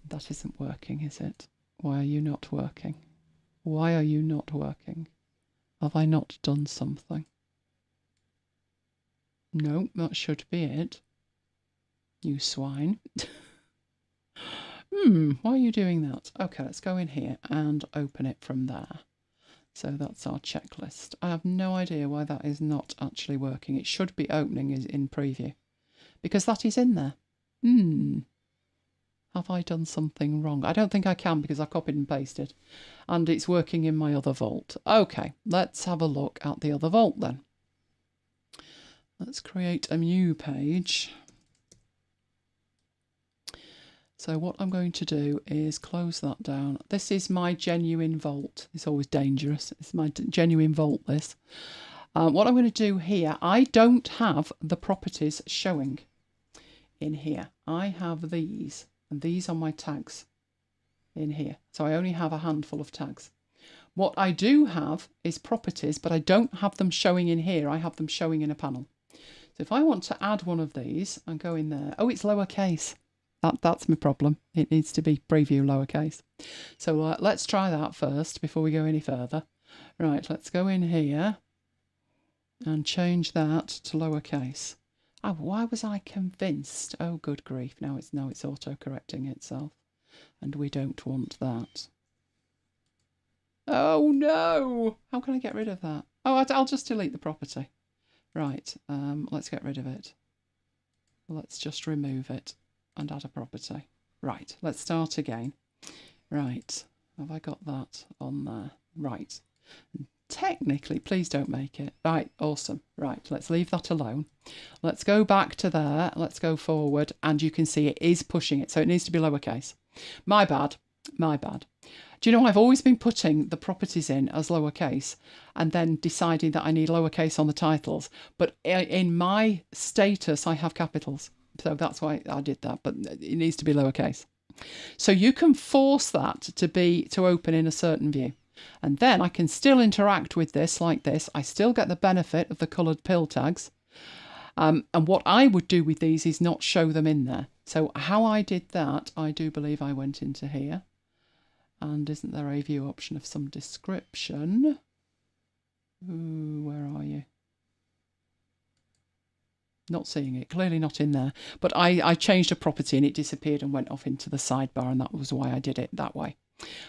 That isn't working, is it? Why are you not working? Why are you not working? Have I not done something? No, that should be it. You swine. Why are you doing that? Okay, let's go in here and open it from there. So that's our checklist. I have no idea why that is not actually working. It should be opening in preview because that is in there. Have I done something wrong? I don't think I can because I copied and pasted and it's working in my other vault. Okay, let's have a look at the other vault then. Let's create a new page. So what I'm going to do is close that down. This is my genuine vault. It's always dangerous. It's my genuine vault, this. What I'm going to do here, I don't have the properties showing in here. I have these, and these are my tags in here. So I only have a handful of tags. What I do have is properties, but I don't have them showing in here. I have them showing in a panel. So if I want to add one of these and go in there, oh, it's lowercase. That's my problem. It needs to be preview lowercase. So let's try that first before we go any further. Right, let's go in here and change that to lowercase. Oh, why was I convinced? Oh, good grief. Now it's auto-correcting itself. And we don't want that. Oh, no. How can I get rid of that? Oh, I'll just delete the property. Right, let's get rid of it. Let's just remove it and add a property. Right, let's start again. Right, have I got that on there? Right, technically, please don't make it. Right, awesome. Right, let's leave that alone. Let's go back to there. Let's go forward, and you can see it is pushing it, so it needs to be lowercase. My bad, my bad. Do you know, I've always been putting the properties in as lowercase and then deciding that I need lowercase on the titles, but in my status, I have capitals. So that's why I did that, but it needs to be lowercase. So you can force that to open in a certain view. And then I can still interact with this like this. I still get the benefit of the coloured pill tags. And what I would do with these is not show them in there. So how I did that, I do believe I went into here. And isn't there a view option of some description? Ooh, where are you? Not seeing it, clearly not in there. But I changed a property and it disappeared and went off into the sidebar, and that was why I did it that way.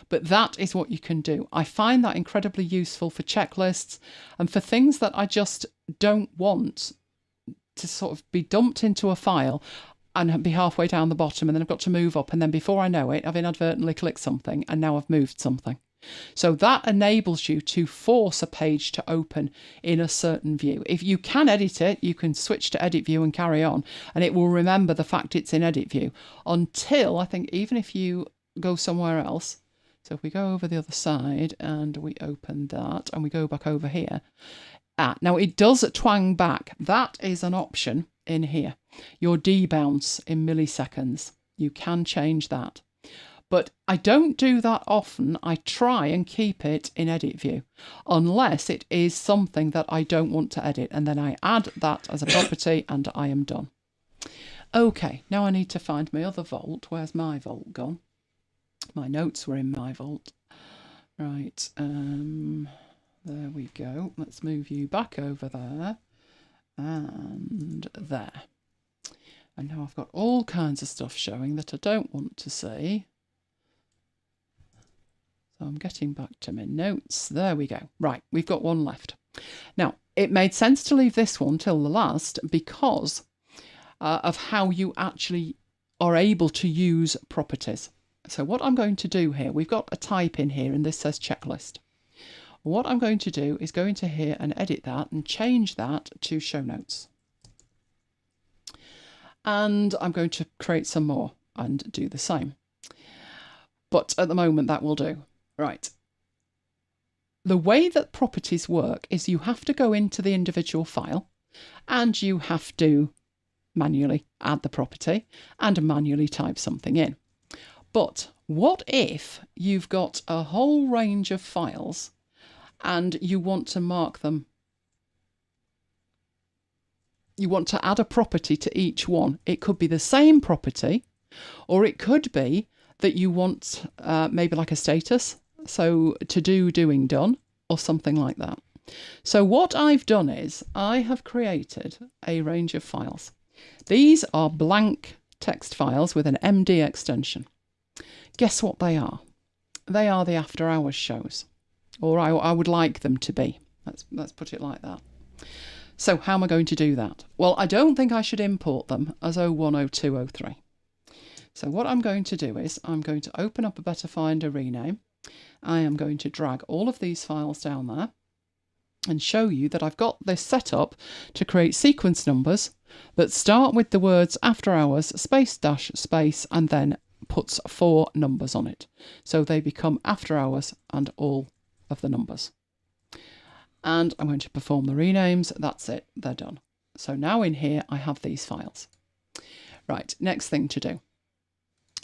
But that is what you can do. I find that incredibly useful for checklists and for things that I just don't want to sort of be dumped into a file and be halfway down the bottom, and then I've got to move up, and then before I know it, I've inadvertently clicked something and now I've moved something. So that enables you to force a page to open in a certain view. If you can edit it, you can switch to edit view and carry on, and it will remember the fact it's in edit view until, I think, even if you go somewhere else. So if we go over the other side and we open that and we go back over here. Now it does twang back. That is an option in here. Your debounce in milliseconds. You can change that. But I don't do that often. I try and keep it in edit view, unless it is something that I don't want to edit. And then I add that as a property and I am done. Okay, now I need to find my other vault. Where's my vault gone? My notes were in my vault. Right, there we go. Let's move you back over there and there. And now I've got all kinds of stuff showing that I don't want to see. So I'm getting back to my notes. There we go. Right, we've got one left. Now, it made sense to leave this one till the last because of how you actually are able to use properties. So what I'm going to do here, we've got a type in here and this says checklist. What I'm going to do is go into here and edit that and change that to show notes. And I'm going to create some more and do the same. But at the moment that will do. Right. The way that properties work is you have to go into the individual file and you have to manually add the property and manually type something in. But what if you've got a whole range of files and you want to mark them? You want to add a property to each one. It could be the same property, or it could be that you want maybe like a status. So to do, doing, done, or something like that. So what I've done is I have created a range of files. These are blank text files with an MD extension. Guess what they are? They are the After Hours shows, or I would like them to be. Let's put it like that. So how am I going to do that? Well, I don't think I should import them as 01, 02, 03. So what I'm going to do is I'm going to open up a Better Finder rename. I am going to drag all of these files down there and show you that I've got this set up to create sequence numbers that start with the words After Hours, space dash space, and then puts 4 numbers on it. So they become After Hours and all of the numbers. And I'm going to perform the renames. That's it. They're done. So now in here, I have these files. Right, next thing to do.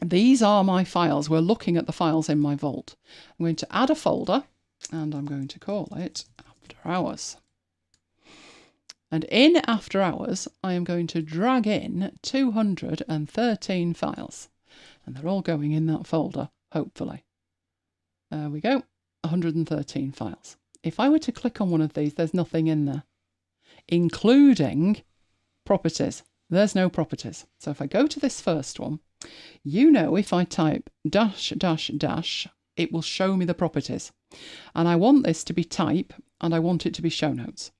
These are my files. We're looking at the files in my vault. I'm going to add a folder, and I'm going to call it After Hours. And in After Hours, I am going to drag in 213 files. And they're all going in that folder, hopefully. There we go, 113 files. If I were to click on one of these, there's nothing in there, including properties. There's no properties. So if I go to this first one, you know, if I type dash, dash, dash, it will show me the properties. And I want this to be type, and I want it to be show notes.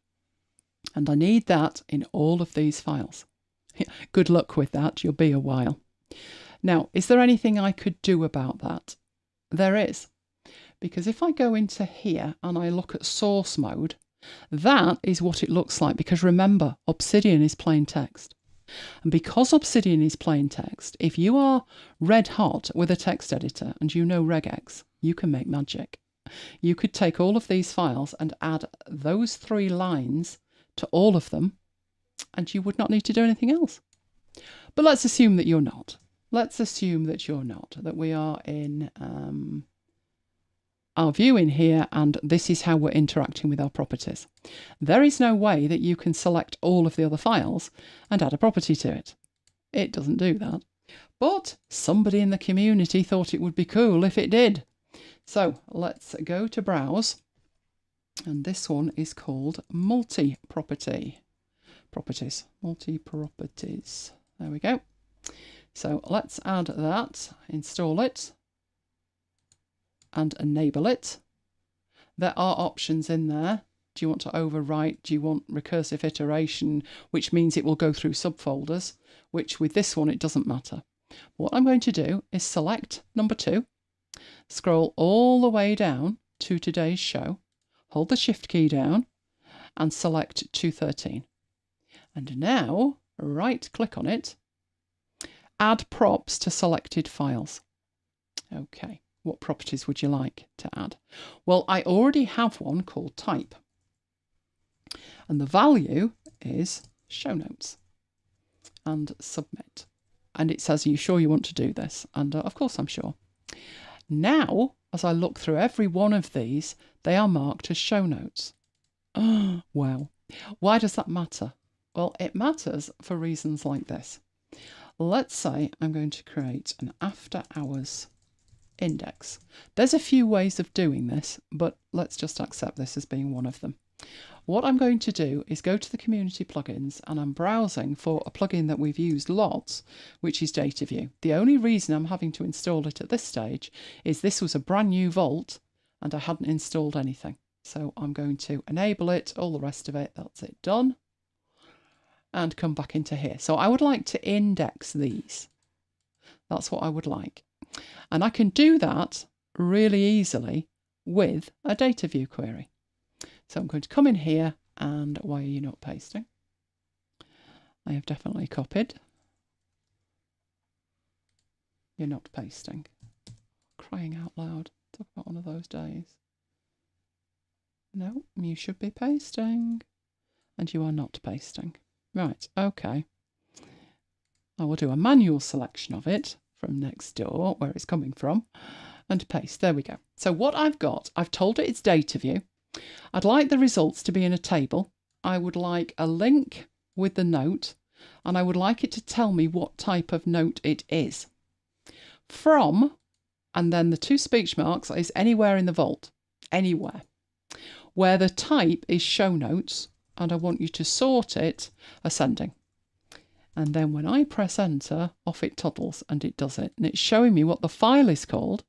And I need that in all of these files. Good luck with that. You'll be a while. Now, is there anything I could do about that? There is. Because if I go into here and I look at source mode, that is what it looks like. Because remember, Obsidian is plain text. And because Obsidian is plain text, if you are red hot with a text editor and you know regex, you can make magic. You could take all of these files and add those 3 lines to all of them, and you would not need to do anything else. But let's assume that you're not. Let's assume that you're not, that we are in our view in here, and this is how we're interacting with our properties. There is no way that you can select all of the other files and add a property to it. It doesn't do that. But somebody in the community thought it would be cool if it did. So let's go to Browse, and this one is called Multi-Property. Properties. Multi-Properties. There we go. So let's add that, install it, and enable it. There are options in there. Do you want to overwrite? Do you want recursive iteration, which means it will go through subfolders, which with this one, it doesn't matter. What I'm going to do is select number 2, scroll all the way down to today's show, hold the Shift key down, and select 213. And now, right-click on it, add props to selected files. Okay. What properties would you like to add? Well, I already have one called type. And the value is show notes. And submit. And it says, are you sure you want to do this? And of course I'm sure. Now, as I look through every one of these, they are marked as show notes. Oh, wow. Why does that matter? Well, it matters for reasons like this. Let's say I'm going to create an After Hours index. There's a few ways of doing this, but let's just accept this as being one of them. What I'm going to do is go to the community plugins, and I'm browsing for a plugin that we've used lots, which is DataView. The only reason I'm having to install it at this stage is this was a brand new vault and I hadn't installed anything. So I'm going to enable it, all the rest of it, that's it done, and come back into here. So I would like to index these. That's what I would like. And I can do that really easily with a DataView query. So I'm going to come in here, and why are you not pasting? I have definitely copied. You're not pasting. Crying out loud. Talk about one of those days. No, you should be pasting. And you are not pasting. Right, okay. I will do a manual selection of it from next door, where it's coming from, and paste. There we go. So what I've got, I've told it it's DataView. I'd like the results to be in a table. I would like a link with the note, and I would like it to tell me what type of note it is. From, and then the 2 speech marks is anywhere in the vault, anywhere, where the type is show notes, and I want you to sort it ascending. And then when I press enter, off it toddles and it does it. And it's showing me what the file is called.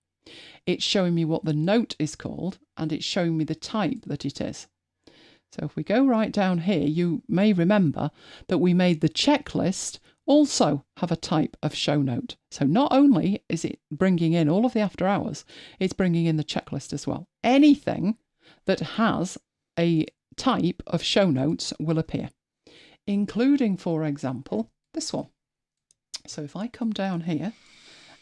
It's showing me what the note is called, and it's showing me the type that it is. So if we go right down here, you may remember that we made the checklist also have a type of show note. So not only is it bringing in all of the after hours, it's bringing in the checklist as well. Anything that has a type of show notes will appear, including, for example, this one. So if I come down here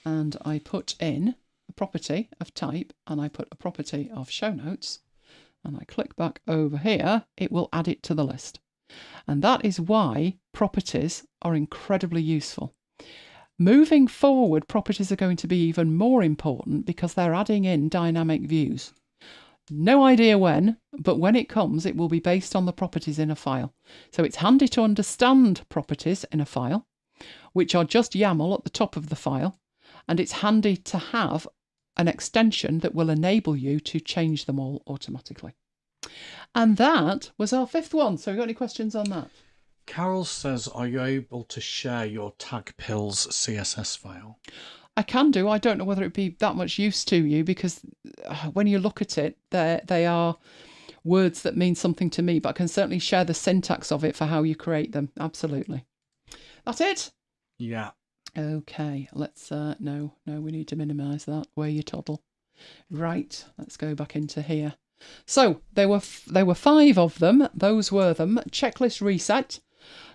and I put in a property of type and I put a property of show notes and I click back over here, it will add it to the list. And that is why properties are incredibly useful. Moving forward, properties are going to be even more important because they're adding in dynamic views. No idea when, but when it comes, it will be based on the properties in a file. So it's handy to understand properties in a file, which are just YAML at the top of the file, and it's handy to have an extension that will enable you to change them all automatically. And that was our fifth one. So you got any questions on that? Carol says, are you able to share your tag pills CSS file? I can do. I don't know whether it'd be that much use to you because when you look at it, they are words that mean something to me, but I can certainly share the syntax of it for how you create them. Absolutely. That's it? Yeah. Okay, let's, no, we need to minimise that. Where you toddle. Right, let's go back into here. So there were 5 of them. Those were them: checklist reset,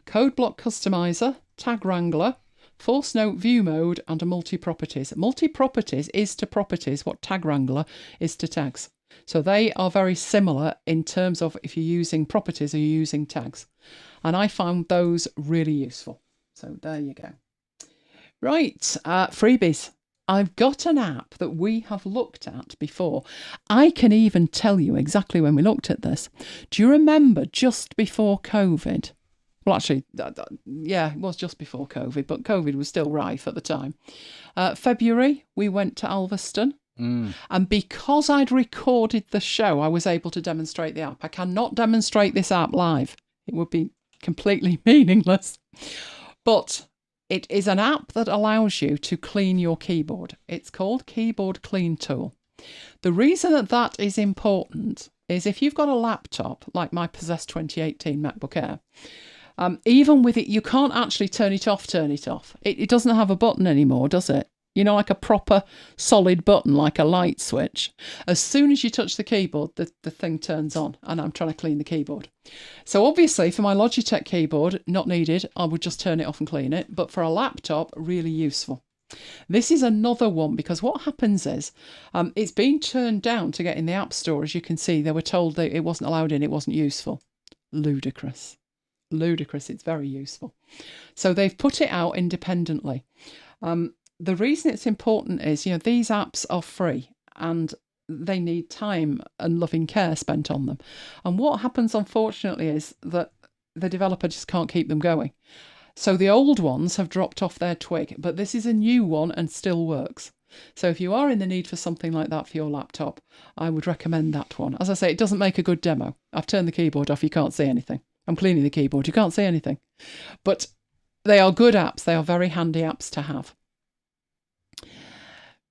code block customizer, tag wrangler, force note view mode, and a multi-properties. Multi-properties is to properties what tag wrangler is to tags. So they are very similar in terms of if you're using properties or you're using tags. And I found those really useful. So there you go. Right, freebies. I've got an app that we have looked at before. I can even tell you exactly when we looked at this. Do you remember just before COVID? Well, actually, yeah, it was just before COVID, but COVID was still rife at the time. February, we went to Alveston. And because I'd recorded the show, I was able to demonstrate the app. I cannot demonstrate this app live. It would be completely meaningless. But it is an app that allows you to clean your keyboard. It's called KeyboardClean Tool. The reason that is important is if you've got a laptop like my Possess 2018 MacBook Air, even with it, you can't actually turn it off. It doesn't have a button anymore, does it? You know, like a proper solid button, like a light switch. As soon as you touch the keyboard, the thing turns on, and I'm trying to clean the keyboard. So obviously for my Logitech keyboard, not needed. I would just turn it off and clean it. But for a laptop, really useful. This is another one because what happens is it's been turned down to get in the App Store. As you can see, they were told that it wasn't allowed in, it wasn't useful. Ludicrous. It's very useful. So they've put it out independently. The reason it's important is, you know, these apps are free and they need time and loving care spent on them. And what happens, unfortunately, is that the developer just can't keep them going. So the old ones have dropped off their twig, but this is a new one and still works. So if you are in the need for something like that for your laptop, I would recommend that one. As I say, it doesn't make a good demo. I've turned the keyboard off, you can't see anything. I'm cleaning the keyboard, you can't see anything. But they are good apps. They are very handy apps to have.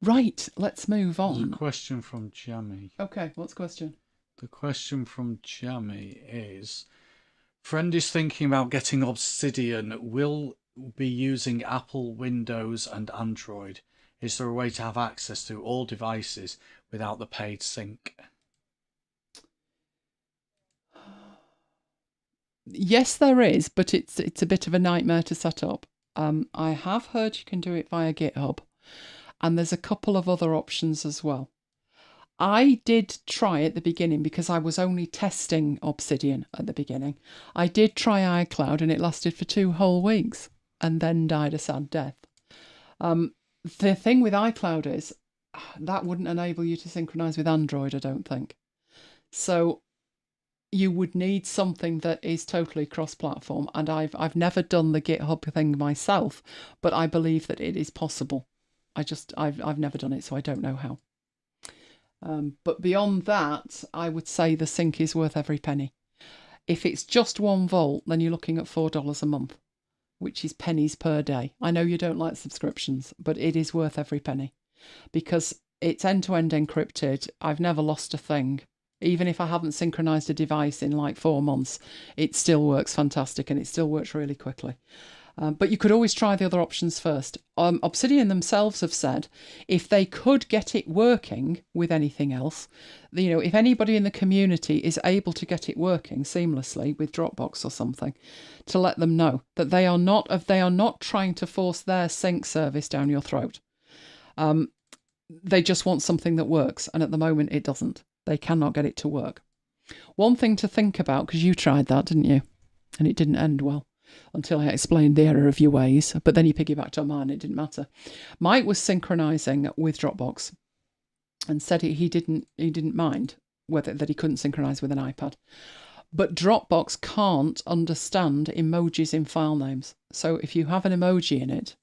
Right, let's move on. There's a question from Jamie. Okay, what's the question? The question from Jamie is, friend is thinking about getting Obsidian, will be using Apple, Windows and Android. Is there a way to have access to all devices without the paid sync? Yes, there is, but it's a bit of a nightmare to set up. I have heard you can do it via GitHub. And there's a couple of other options as well. I did try at the beginning because I was only testing Obsidian at the beginning. I did try iCloud and it lasted for 2 whole weeks and then died a sad death. The thing with iCloud is that wouldn't enable you to synchronize with Android, I don't think. So you would need something that is totally cross-platform. And I've never done the GitHub thing myself, but I believe that it is possible. I've never done it, so I don't know how. But beyond that, I would say the sync is worth every penny. If it's just 1 volt, then you're looking at $4 a month, which is pennies per day. I know you don't like subscriptions, but it is worth every penny because it's end-to-end encrypted. I've never lost a thing. Even if I haven't synchronized a device in like 4 months, it still works fantastic and it still works really quickly. But you could always try the other options first. Obsidian themselves have said if they could get it working with anything else, if anybody in the community is able to get it working seamlessly with Dropbox or something, to let them know that they are not trying to force their sync service down your throat. They just want something that works, and at the moment it doesn't. They cannot get it to work. One thing to think about, because you tried that, didn't you? And it didn't end well until I explained the error of your ways, but then you piggybacked on mine, it didn't matter. Mike was synchronizing with Dropbox and said he didn't mind that he couldn't synchronize with an iPad. But Dropbox can't understand emojis in file names. So if you have an emoji in it,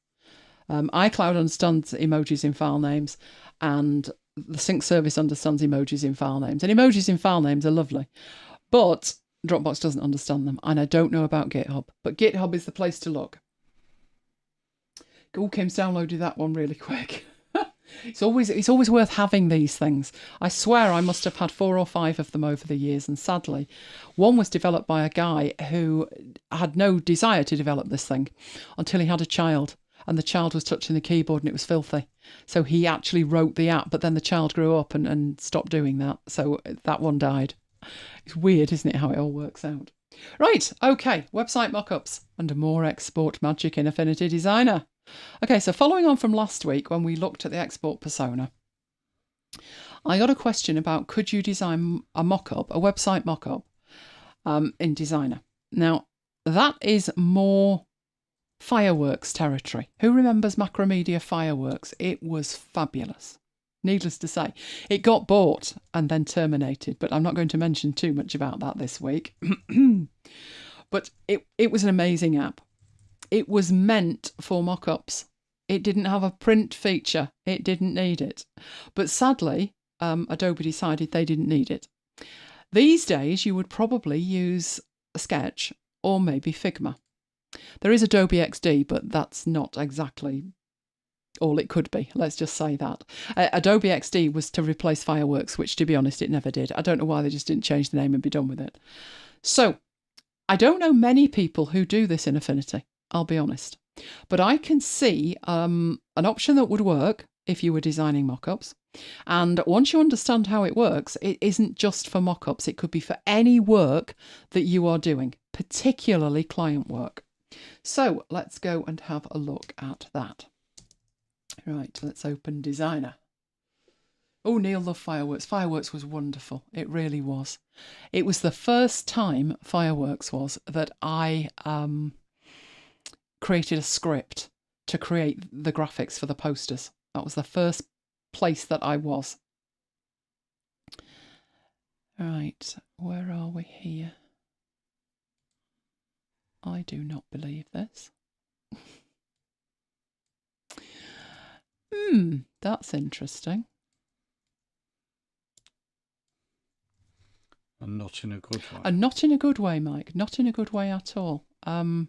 iCloud understands emojis in file names, and the sync service understands emojis in file names. And emojis in file names are lovely, but Dropbox doesn't understand them. And I don't know about GitHub, but GitHub is the place to look. Kim's downloaded that one really quick. It's always worth having these things. I swear I must have had 4 or 5 of them over the years, and sadly, one was developed by a guy who had no desire to develop this thing until he had a child. And the child was touching the keyboard and it was filthy. So he actually wrote the app, but then the child grew up and stopped doing that. So that one died. It's weird, isn't it, how it all works out? Right, okay, website mockups and more export magic in Affinity Designer. Okay, so following on from last week when we looked at the export persona, I got a question about could you design a mockup, a website mockup in Designer. Now, that is more Fireworks territory. Who remembers Macromedia Fireworks? It was fabulous. Needless to say, it got bought and then terminated, but I'm not going to mention too much about that this week. But it was an amazing app. It was meant for mock-ups. It didn't have a print feature. It didn't need it. But sadly, Adobe decided they didn't need it. These days, you would probably use Sketch or maybe Figma. There is Adobe XD, but that's not exactly all it could be. Let's just say that. Adobe XD was to replace Fireworks, which, to be honest, it never did. I don't know why they just didn't change the name and be done with it. So, I don't know many people who do this in Affinity, I'll be honest. But I can see an option that would work if you were designing mockups. And once you understand how it works, it isn't just for mockups. It could be for any work that you are doing, particularly client work. So let's go and have a look at that. Right, let's open Designer. Oh, Neil loved Fireworks. Fireworks was wonderful. It really was. It was the first time Fireworks was that I created a script to create the graphics for the posters. That was the first place that I was. Right, where are we here? I do not believe this. That's interesting. And not in a good way. And not in a good way, Mike. Not in a good way at all. You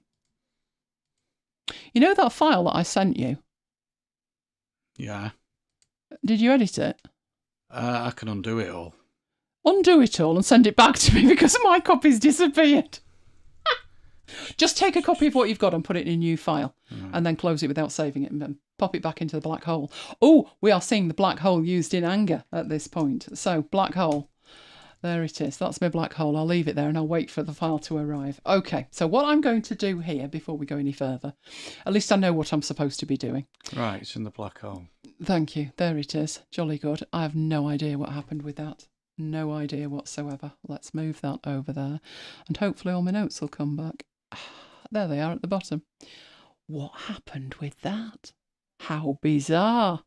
know that file that I sent you? Yeah. Did you edit it? I can undo it all. Undo it all and send it back to me because my copy's disappeared. Just take a copy of what you've got and put it in a new file and then close it without saving it and then pop it back into the black hole. Oh, we are seeing the black hole used in anger at this point. So, black hole. There it is. That's my black hole. I'll leave it there and I'll wait for the file to arrive. Okay, so what I'm going to do here before we go any further, at least I know what I'm supposed to be doing. Right, it's in the black hole. Thank you. There it is. Jolly good. I have no idea what happened with that. No idea whatsoever. Let's move that over there and hopefully all my notes will come back. There they are at the bottom. What happened with that? How bizarre.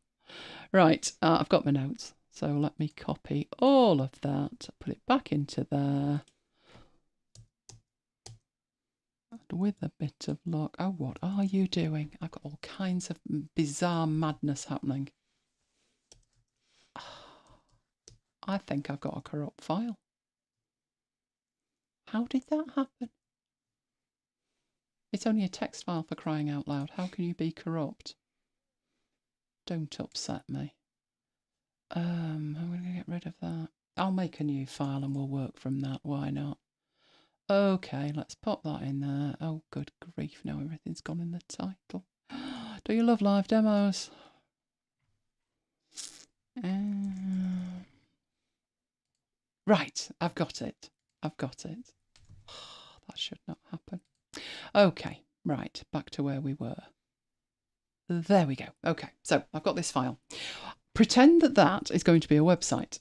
Right, I've got my notes. So let me copy all of that, put it back into there. And with a bit of luck. Oh, what are you doing? I've got all kinds of bizarre madness happening. I think I've got a corrupt file. How did that happen? It's only a text file, for crying out loud. How can you be corrupt? Don't upset me. I'm going to get rid of that. I'll make a new file and we'll work from that. Why not? Okay, let's pop that in there. Oh, good grief. Now everything's gone in the title. Do you love live demos? Right, I've got it. I've got it. That should not happen. Okay, right, back to where we were. There we go. Okay, so I've got this file. Pretend that that is going to be a website.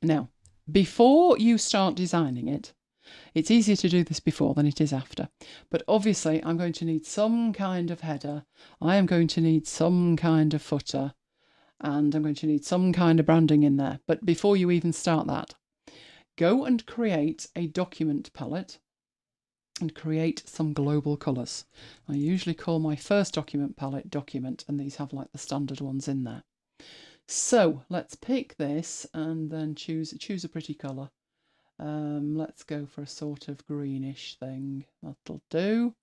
Now, before you start designing it, it's easier to do this before than it is after. But obviously, I'm going to need some kind of header. I am going to need some kind of footer. And I'm going to need some kind of branding in there. But before you even start that, go and create a document palette and create some global colours. I usually call my first document palette document, and these have like the standard ones in there. So let's pick this and then choose a pretty colour. Let's go for a sort of greenish thing. That'll do.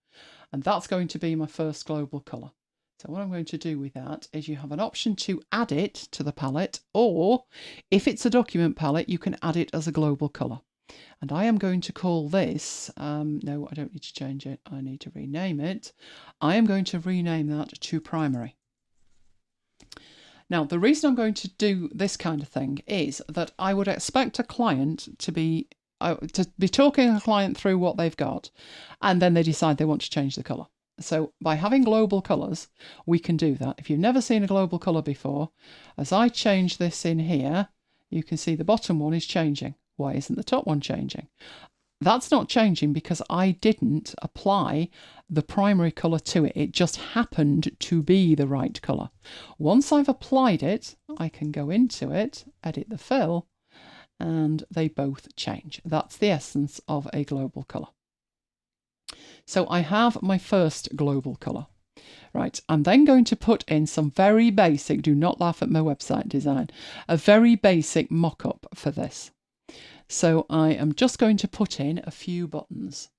And that's going to be my first global colour. So what I'm going to do with that is you have an option to add it to the palette, or if it's a document palette, you can add it as a global colour. And I am going to call this, no, I don't need to change it. I need to rename it. I am going to rename that to primary. Now, the reason I'm going to do this kind of thing is that I would expect a client to be talking a client through what they've got, and then they decide they want to change the colour. So by having global colours, we can do that. If you've never seen a global colour before, as I change this in here, you can see the bottom one is changing. Why isn't the top one changing? That's not changing because I didn't apply the primary colour to it. It just happened to be the right colour. Once I've applied it, I can go into it, edit the fill, and they both change. That's the essence of a global colour. So I have my first global colour. Right, I'm then going to put in some very basic, do not laugh at my website design, a very basic mock-up for this. So I am just going to put in a few buttons.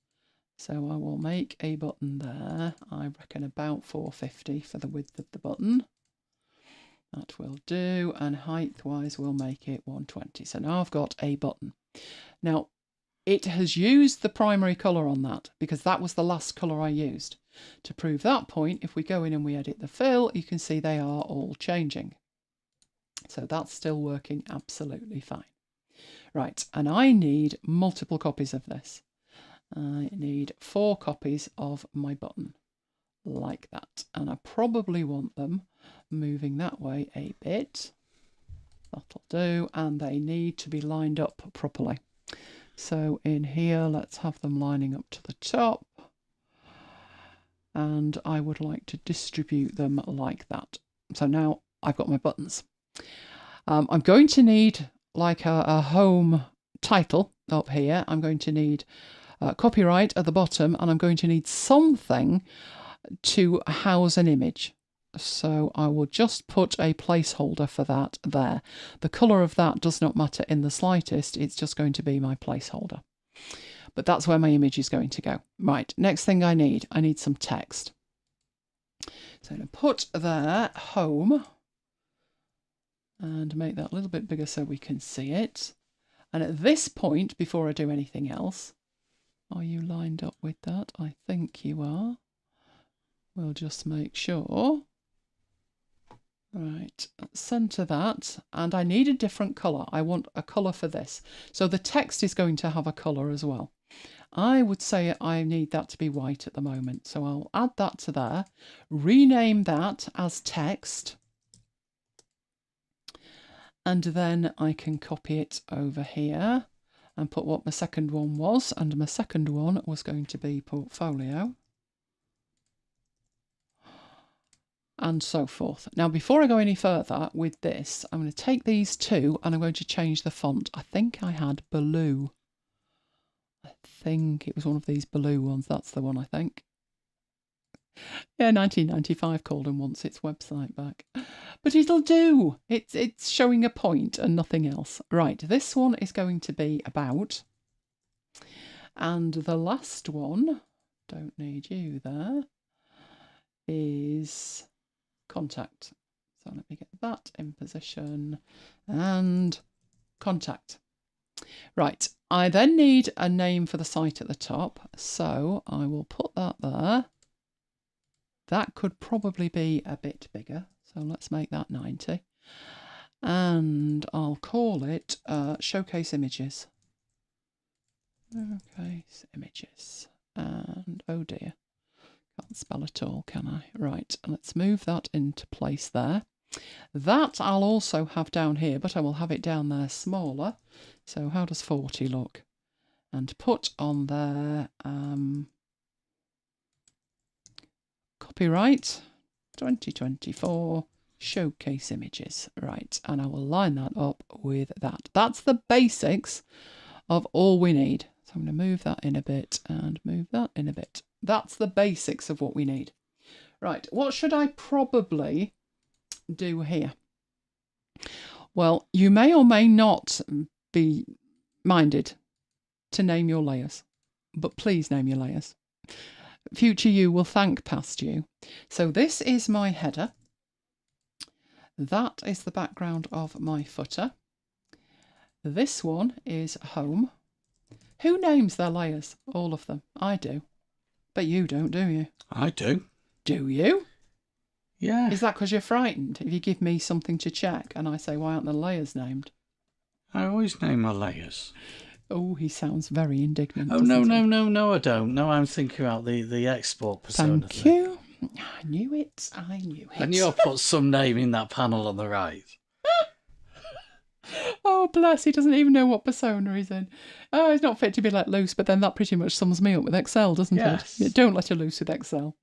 So I will make a button there, I reckon about 450 for the width of the button. That will do, and height-wise we'll make it 120. So now I've got a button. Now, it has used the primary colour on that because that was the last colour I used. To prove that point, if we go in and we edit the fill, you can see they are all changing. So that's still working absolutely fine. Right, and I need multiple copies of this. I need 4 copies of my button, like that. And I probably want them moving that way a bit. That'll do, and they need to be lined up properly. So in here, let's have them lining up to the top. And I would like to distribute them like that. So now I've got my buttons. I'm going to need like a home title up here. I'm going to need copyright at the bottom, and I'm going to need something to house an image. So I will just put a placeholder for that there. The colour of that does not matter in the slightest. It's just going to be my placeholder. But that's where my image is going to go. Right, next thing I need some text. So I'm going to put there home and make that a little bit bigger so we can see it. And at this point, before I do anything else, are you lined up with that? I think you are. We'll just make sure. Right, centre that, and I need a different colour. I want a colour for this. So the text is going to have a colour as well. I would say I need that to be white at the moment. So I'll add that to there, rename that as text, and then I can copy it over here and put what my second one was, and my second one was going to be portfolio. And so forth. Now, before I go any further with this, I'm going to take these two and I'm going to change the font. I think I had blue. I think it was one of these blue ones. That's the one, I think. Yeah, 1995 called and wants its website back. But it'll do. It's showing a point and nothing else. Right, this one is going to be about. And the last one don't need you there, is contact. So let me get that in position and contact. Right, I then need a name for the site at the top, so I will put that there. That could probably be a bit bigger, so let's make that 90. And I'll call it Showcase Images. Showcase Images. And oh dear, can't spell at all, can I? Right, let's move that into place there. That I'll also have down here, but I will have it down there smaller. So how does 40 look? And put on there copyright 2024 Showcase Images. Right, and I will line that up with that. That's the basics of all we need. So I'm going to move that in a bit and move that in a bit. That's the basics of what we need. Right, what should I probably do here? Well, you may or may not be minded to name your layers, but please name your layers. Future you will thank past you. So this is my header. That is the background of my footer. This one is home. Who names their layers? All of them. I do. But you don't, do you? I do. Do you? Yeah. Is that because you're frightened? If you give me something to check and I say, why aren't the layers named? I always name my layers. Oh, he sounds very indignant. Oh, no, I don't. No, I'm thinking about the export persona. Thank you. I knew it. I knew it. I knew I put some name in that panel on the right. Oh, bless. He doesn't even know what persona he's in. Oh, he's not fit to be let loose, but then that pretty much sums me up with Excel, doesn't Yes. it? Don't let her loose with Excel.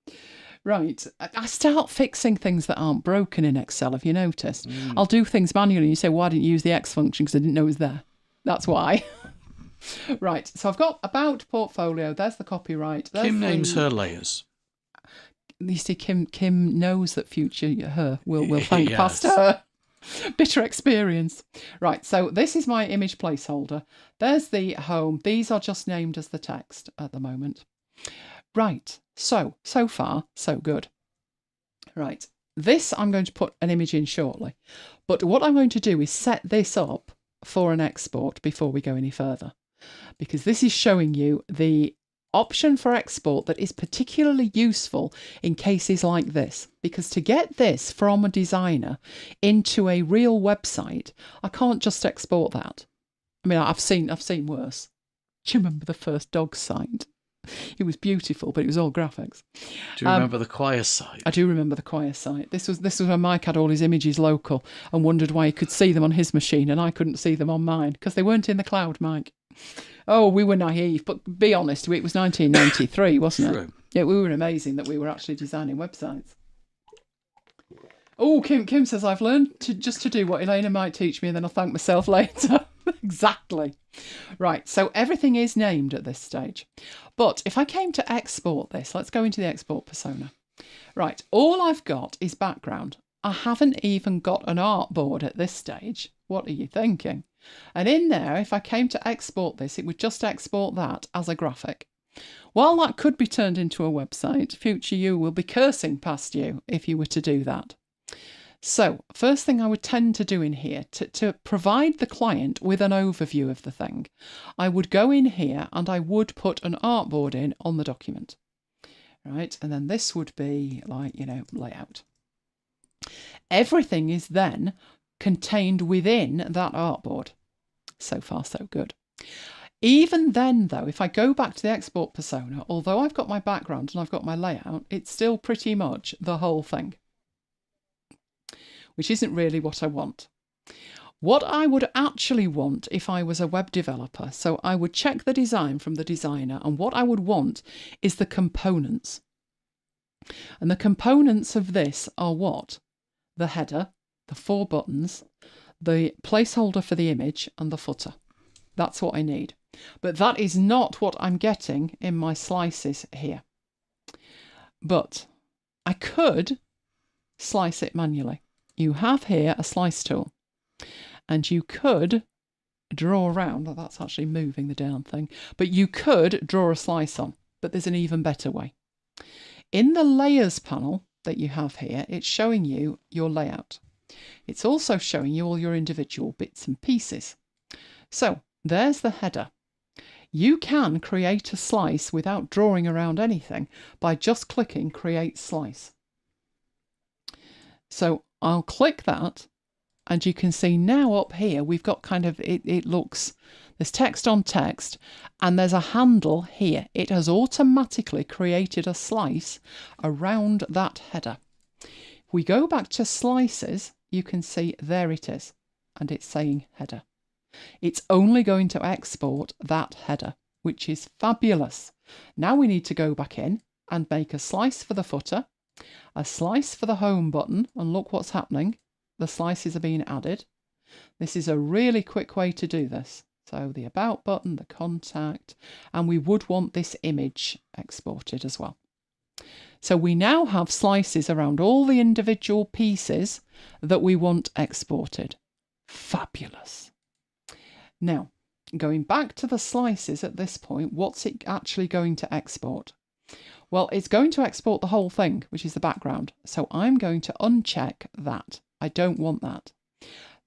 Right. I start fixing things that aren't broken in Excel, have you noticed? I'll do things manually and you say, why didn't you use the X function? Because I didn't know it was there. That's why. Right. So I've got about portfolio. There's the copyright. There's Kim names her layers. You see, Kim knows that future her will thank Yes. past her. Bitter experience. Right, so this is my image placeholder. There's the home. These are just named as the text at the moment. Right, so far, so good. Right, this I'm going to put an image in shortly. But what I'm going to do is set this up for an export before we go any further. Because this is showing you the option for export that is particularly useful in cases like this, because to get this from a designer into a real website, I can't just export that. I mean, I've seen worse. Do you remember the first dog site? It was beautiful, but it was all graphics. Do you remember the choir site? I do remember the choir site. This was when Mike had all his images local and wondered why he could see them on his machine and I couldn't see them on mine because they weren't in the cloud, Mike. Oh, we were naive, but be honest, it was 1993, wasn't True. it? Yeah, we were amazing that we were actually designing websites. Oh, Kim says, I've learned to do what Elena might teach me and then I'll thank myself later. Exactly. Right, so everything is named at this stage. But if I came to export this, let's go into the export persona. Right, all I've got is background. I haven't even got an artboard at this stage. What are you thinking? And in there, if I came to export this, it would just export that as a graphic. While that could be turned into a website, future you will be cursing past you if you were to do that. So, first thing I would tend to do in here, to provide the client with an overview of the thing, I would go in here and I would put an artboard in on the document. Right, and then this would be like, layout. Everything is then contained within that artboard. So far, so good. Even then, though, if I go back to the export persona, although I've got my background and I've got my layout, it's still pretty much the whole thing, which isn't really what I want. What I would actually want if I was a web developer, so I would check the design from the designer, and what I would want is the components. And the components of this are what? The header, the 4 buttons, the placeholder for the image, and the footer. That's what I need. But that is not what I'm getting in my slices here. But I could slice it manually. You have here a slice tool, and you could draw around. Oh, that's actually moving the down thing, but you could draw a slice on. but there's an even better way. In the layers panel that you have here, it's showing you your layout. It's also showing you all your individual bits and pieces. So there's the header. You can create a slice without drawing around anything by just clicking Create Slice. So I'll click that, and you can see now up here we've got kind of, it looks, there's text on text, and there's a handle here. It has automatically created a slice around that header. If we go back to slices, you can see there it is, and it's saying header. It's only going to export that header, which is fabulous. Now we need to go back in and make a slice for the footer, a slice for the home button, and look what's happening. The slices are being added. This is a really quick way to do this. So the about button, the contact, and we would want this image exported as well. So we now have slices around all the individual pieces that we want exported. Fabulous. Now, going back to the slices at this point, what's it actually going to export? Well, it's going to export the whole thing, which is the background. So I'm going to uncheck that. I don't want that.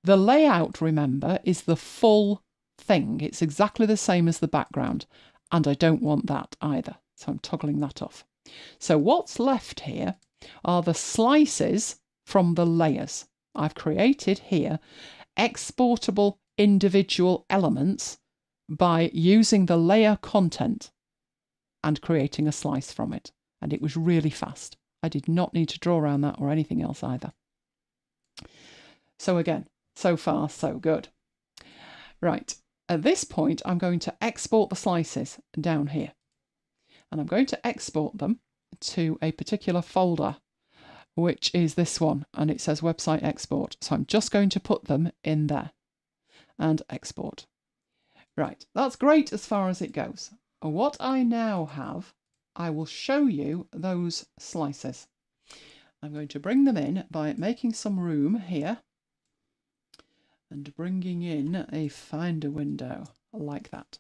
The layout, remember, is the full thing. It's exactly the same as the background, and I don't want that either. So I'm toggling that off. So what's left here are the slices from the layers. I've created here exportable individual elements by using the layer content and creating a slice from it. And it was really fast. I did not need to draw around that or anything else either. So again, so far, so good. Right, at this point, I'm going to export the slices down here. And I'm going to export them to a particular folder, which is this one, and it says website export. So I'm just going to put them in there and export. Right, that's great as far as it goes. What I now have, I will show you those slices. I'm going to bring them in by making some room here and bringing in a Finder window like that.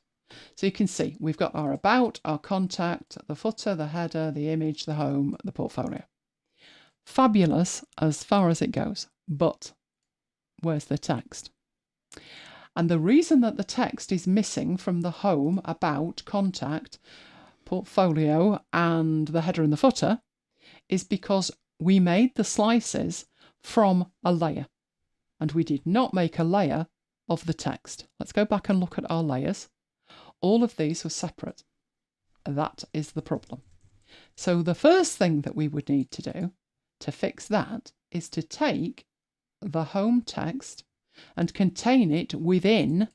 So you can see we've got our about, our contact, the footer, the header, the image, the home, the portfolio. Fabulous as far as it goes, but where's the text? And the reason that the text is missing from the home, about, contact, portfolio, and the header and the footer is because we made the slices from a layer, and we did not make a layer of the text. Let's go back and look at our layers. All of these were separate. That is the problem. So the first thing that we would need to do to fix that is to take the home text and contain it within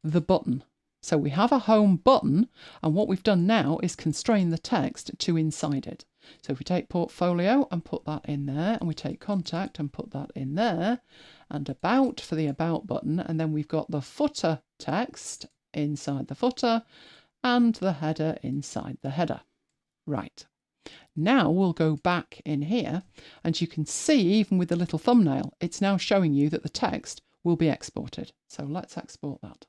the button. So we have a home button, and what we've done now is constrain the text to inside it. So if we take portfolio and put that in there, and we take contact and put that in there, and about for the about button, and then we've got the footer text inside the footer and the header inside the header. Right. Now we'll go back in here, and you can see even with the little thumbnail, it's now showing you that the text will be exported. So let's export that.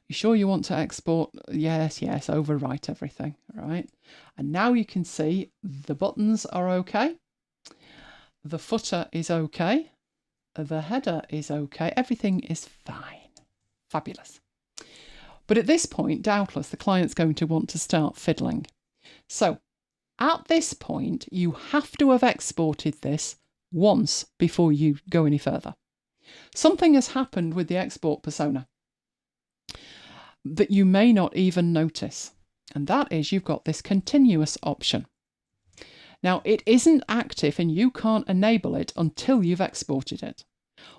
You sure you want to export? Yes, yes, overwrite everything, right? And now you can see the buttons are okay. The footer is okay. The header is okay. Everything is fine. Fabulous. But at this point, doubtless, the client's going to want to start fiddling. So at this point, you have to have exported this once before you go any further. Something has happened with the export persona that you may not even notice, and that is you've got this continuous option. Now, it isn't active and you can't enable it until you've exported it.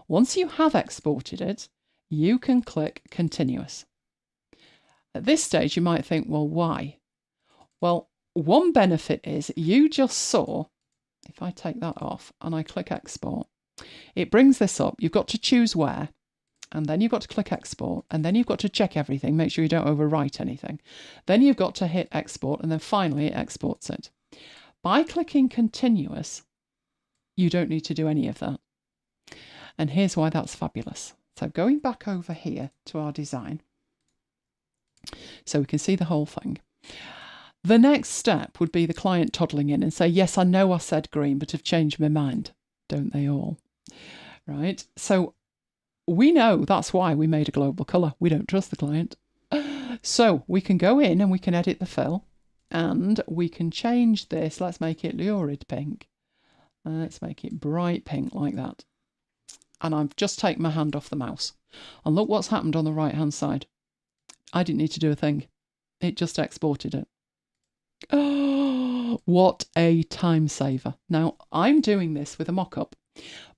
Once you have exported it, you can click continuous. At this stage, you might think, well, why? Well, one benefit is you just saw, if I take that off and I click export, it brings this up. You've got to choose where, and then you've got to click export, and then you've got to check everything, make sure you don't overwrite anything. Then you've got to hit export, and then finally it exports it. By clicking continuous, you don't need to do any of that. And here's why that's fabulous. So going back over here to our design, so we can see the whole thing. The next step would be the client toddling in and say, yes, I know I said green, but have changed my mind. Don't they all? Right? So we know that's why we made a global colour. We don't trust the client. So we can go in and we can edit the fill, and we can change this. Let's make it lurid pink. Let's make it bright pink like that. And I've just taken my hand off the mouse. And look what's happened on the right-hand side. I didn't need to do a thing. It just exported it. Oh, what a time saver. Now, I'm doing this with a mock-up,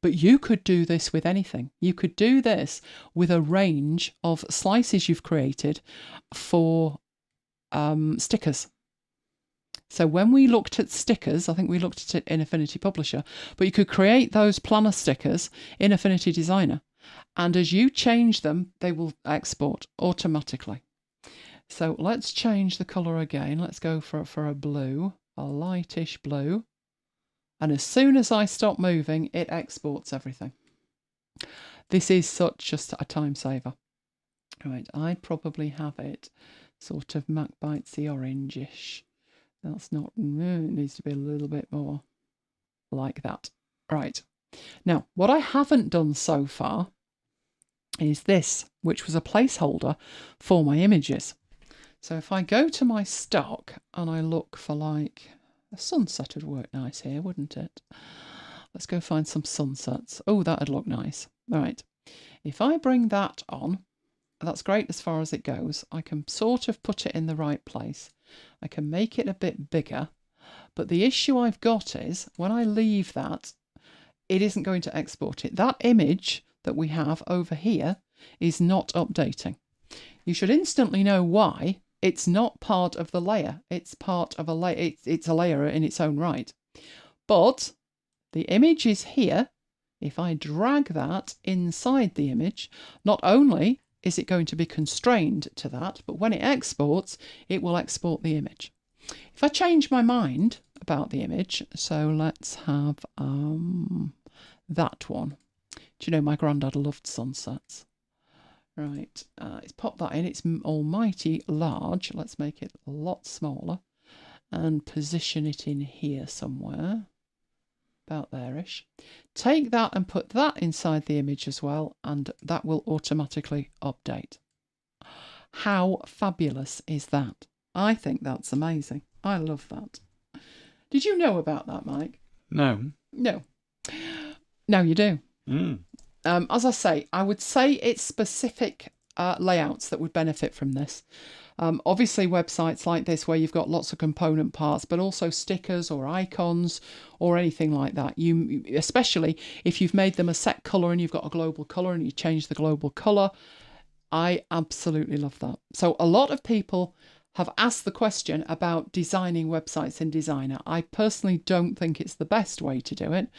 but you could do this with anything. You could do this with a range of slices you've created for stickers. So when we looked at stickers, I think we looked at it in Affinity Publisher, but you could create those planner stickers in Affinity Designer. And as you change them, they will export automatically. So let's change the colour again. Let's go for a blue, a lightish blue. And as soon as I stop moving, it exports everything. This is such just a time saver. Right, I'd probably have it sort of MacBitesy orangish. That's not, it needs to be a little bit more like that. Right, now what I haven't done so far is this, which was a placeholder for my images. So if I go to my stock and I look for like a sunset would work nice here, wouldn't it? Let's go find some sunsets. Oh, that'd look nice. All right. If I bring that on, that's great as far as it goes. I can sort of put it in the right place. I can make it a bit bigger. But the issue I've got is when I leave that, it isn't going to export it. That image that we have over here is not updating. You should instantly know why. It's not part of the layer. It's part of a layer. It's a layer in its own right. But the image is here. If I drag that inside the image, not only is it going to be constrained to that, but when it exports, it will export the image. If I change my mind about the image, so let's have that one. Do you know my granddad loved sunsets? Right, let's pop that in. It's almighty large. Let's make it a lot smaller and position it in here somewhere. About there-ish. Take that and put that inside the image as well, and that will automatically update. How fabulous is that? I think that's amazing. I love that. Did you know about that, Mike? No. No. Now you do. Mm. As I say, I would say it's specific layouts that would benefit from this. Obviously, websites like this where you've got lots of component parts, but also stickers or icons or anything like that. You, especially if you've made them a set colour and you've got a global colour and you change the global colour. I absolutely love that. So a lot of people have asked the question about designing websites in Designer. I personally don't think it's the best way to do it,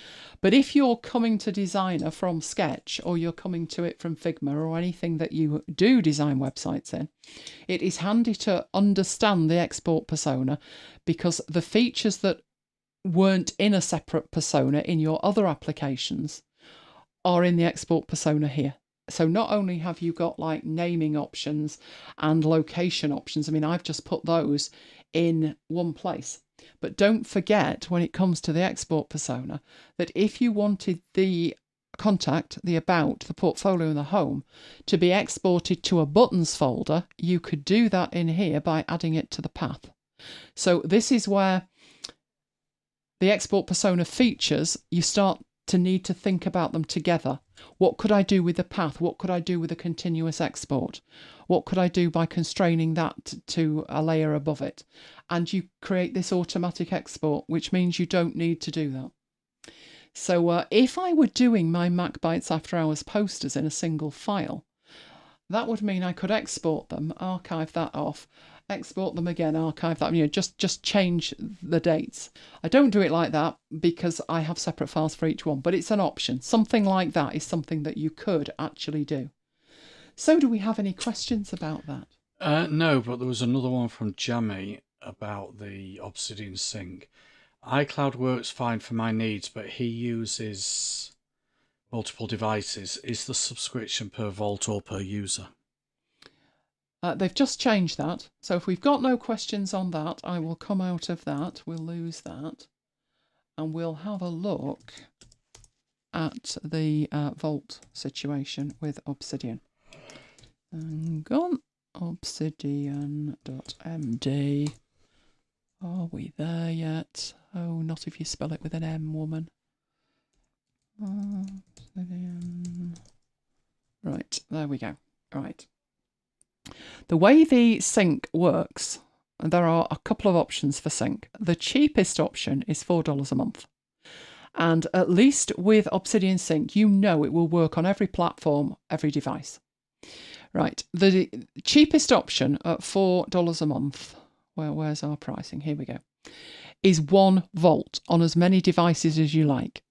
but if you're coming to Designer from Sketch or you're coming to it from Figma or anything that you do design websites in, it is handy to understand the export persona, because the features that weren't in a separate persona in your other applications are in the export persona here. So not only have you got like naming options and location options, I mean, I've just put those in one place. But don't forget, when it comes to the export persona, that if you wanted the contact, the about, the portfolio and the home to be exported to a buttons folder, you could do that in here by adding it to the path. So this is where the export persona features, you start to need to think about them together. What could I do with the path? What could I do with a continuous export? What could I do by constraining that to a layer above it? And you create this automatic export, which means you don't need to do that. So if I were doing my MacBites After Hours posters in a single file, that would mean I could export them, archive that off, export them again, archive that, just change the dates. I don't do it like that because I have separate files for each one, but it's an option. Something like that is something that you could actually do. So do we have any questions about that? No, but there was another one from Jamie about the Obsidian sync. iCloud works fine for my needs, but he uses multiple devices. Is the subscription per vault or per user? They've just changed that. So if we've got no questions on that, I will come out of that. We'll lose that. And we'll have a look at the Vault situation with Obsidian. Hang on. Obsidian.md. Are we there yet? Oh, not if you spell it with an M, woman. Obsidian. Right, there we go. Right. The way the sync works, there are a couple of options for sync. The cheapest option is $4 a month. And at least with Obsidian Sync, you know it will work on every platform, every device. Right, the cheapest option at $4 a month, where's our pricing? Here we go, is 1 volt on as many devices as you like.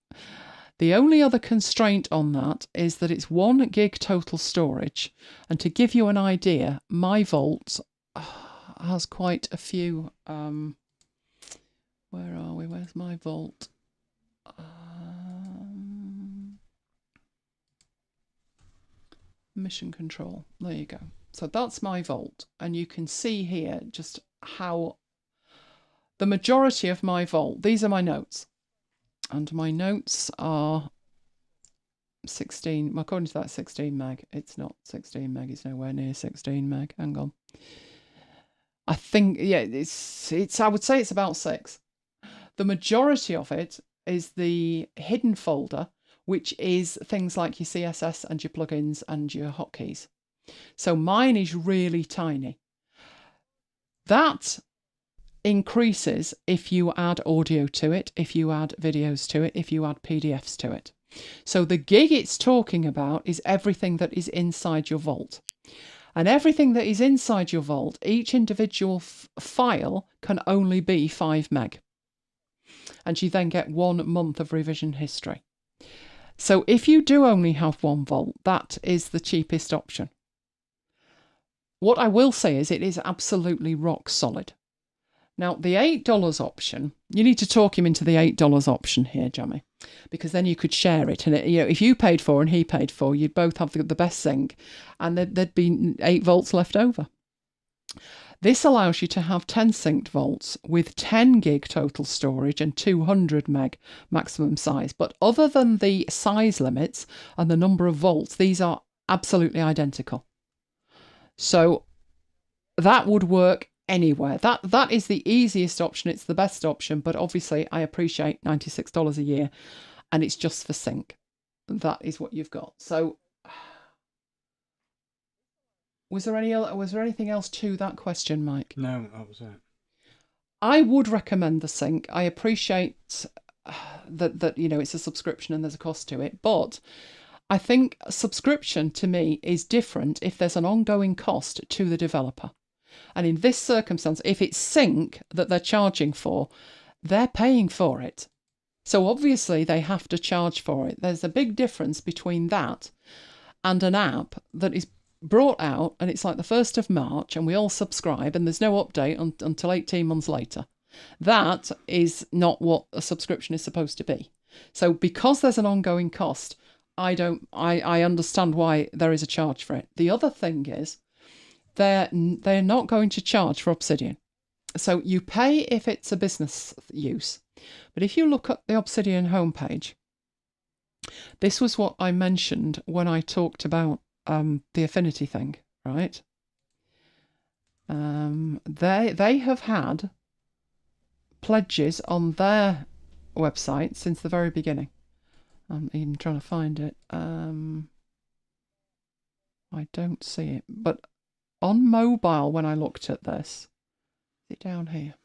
The only other constraint on that is that it's 1 gig total storage. And to give you an idea, my Vault has quite a few. Where are we? Where's my Vault? Mission control. There you go. So that's my Vault. And you can see here just how the majority of my Vault, these are my notes. And my notes are 16, according to that 16 meg. It's not 16 meg, it's nowhere near 16 meg. Hang on. I think, yeah, it's I would say it's about 6. The majority of it is the hidden folder, which is things like your CSS and your plugins and your hotkeys. So mine is really tiny. That increases if you add audio to it, if you add videos to it, if you add PDFs to it. So the gig it's talking about is everything that is inside your Vault. And everything that is inside your Vault, each individual file can only be 5 meg. And you then get 1 month of revision history. So if you do only have 1 Vault, that is the cheapest option. What I will say is it is absolutely rock solid. Now, the $8 option, you need to talk him into the $8 option here, Jamie, because then you could share it. And if you paid for and he paid for, you'd both have the best sync, and there'd be 8 volts left over. This allows you to have 10 synced volts with 10 gig total storage and 200 meg maximum size. But other than the size limits and the number of volts, these are absolutely identical. So that would work anywhere. That is the easiest option. It's the best option, but obviously I appreciate $96 a year and it's just for sync. That is what you've got. So was there anything else to that question, Mike? No, that was it. I would recommend the sync. I appreciate that it's a subscription and there's a cost to it, but I think a subscription to me is different if there's an ongoing cost to the developer. And in this circumstance, if it's sync that they're charging for, they're paying for it. So obviously they have to charge for it. There's a big difference between that and an app that is brought out and it's like the 1st of March and we all subscribe and there's no update until 18 months later. That is not what a subscription is supposed to be. So because there's an ongoing cost, I understand why there is a charge for it. The other thing is they're not going to charge for Obsidian. So you pay if it's a business use. But if you look at the Obsidian homepage, this was what I mentioned when I talked about the Affinity thing, right? They have had pledges on their website since the very beginning. I'm even trying to find it. I don't see it. But on mobile, when I looked at this, is it down here?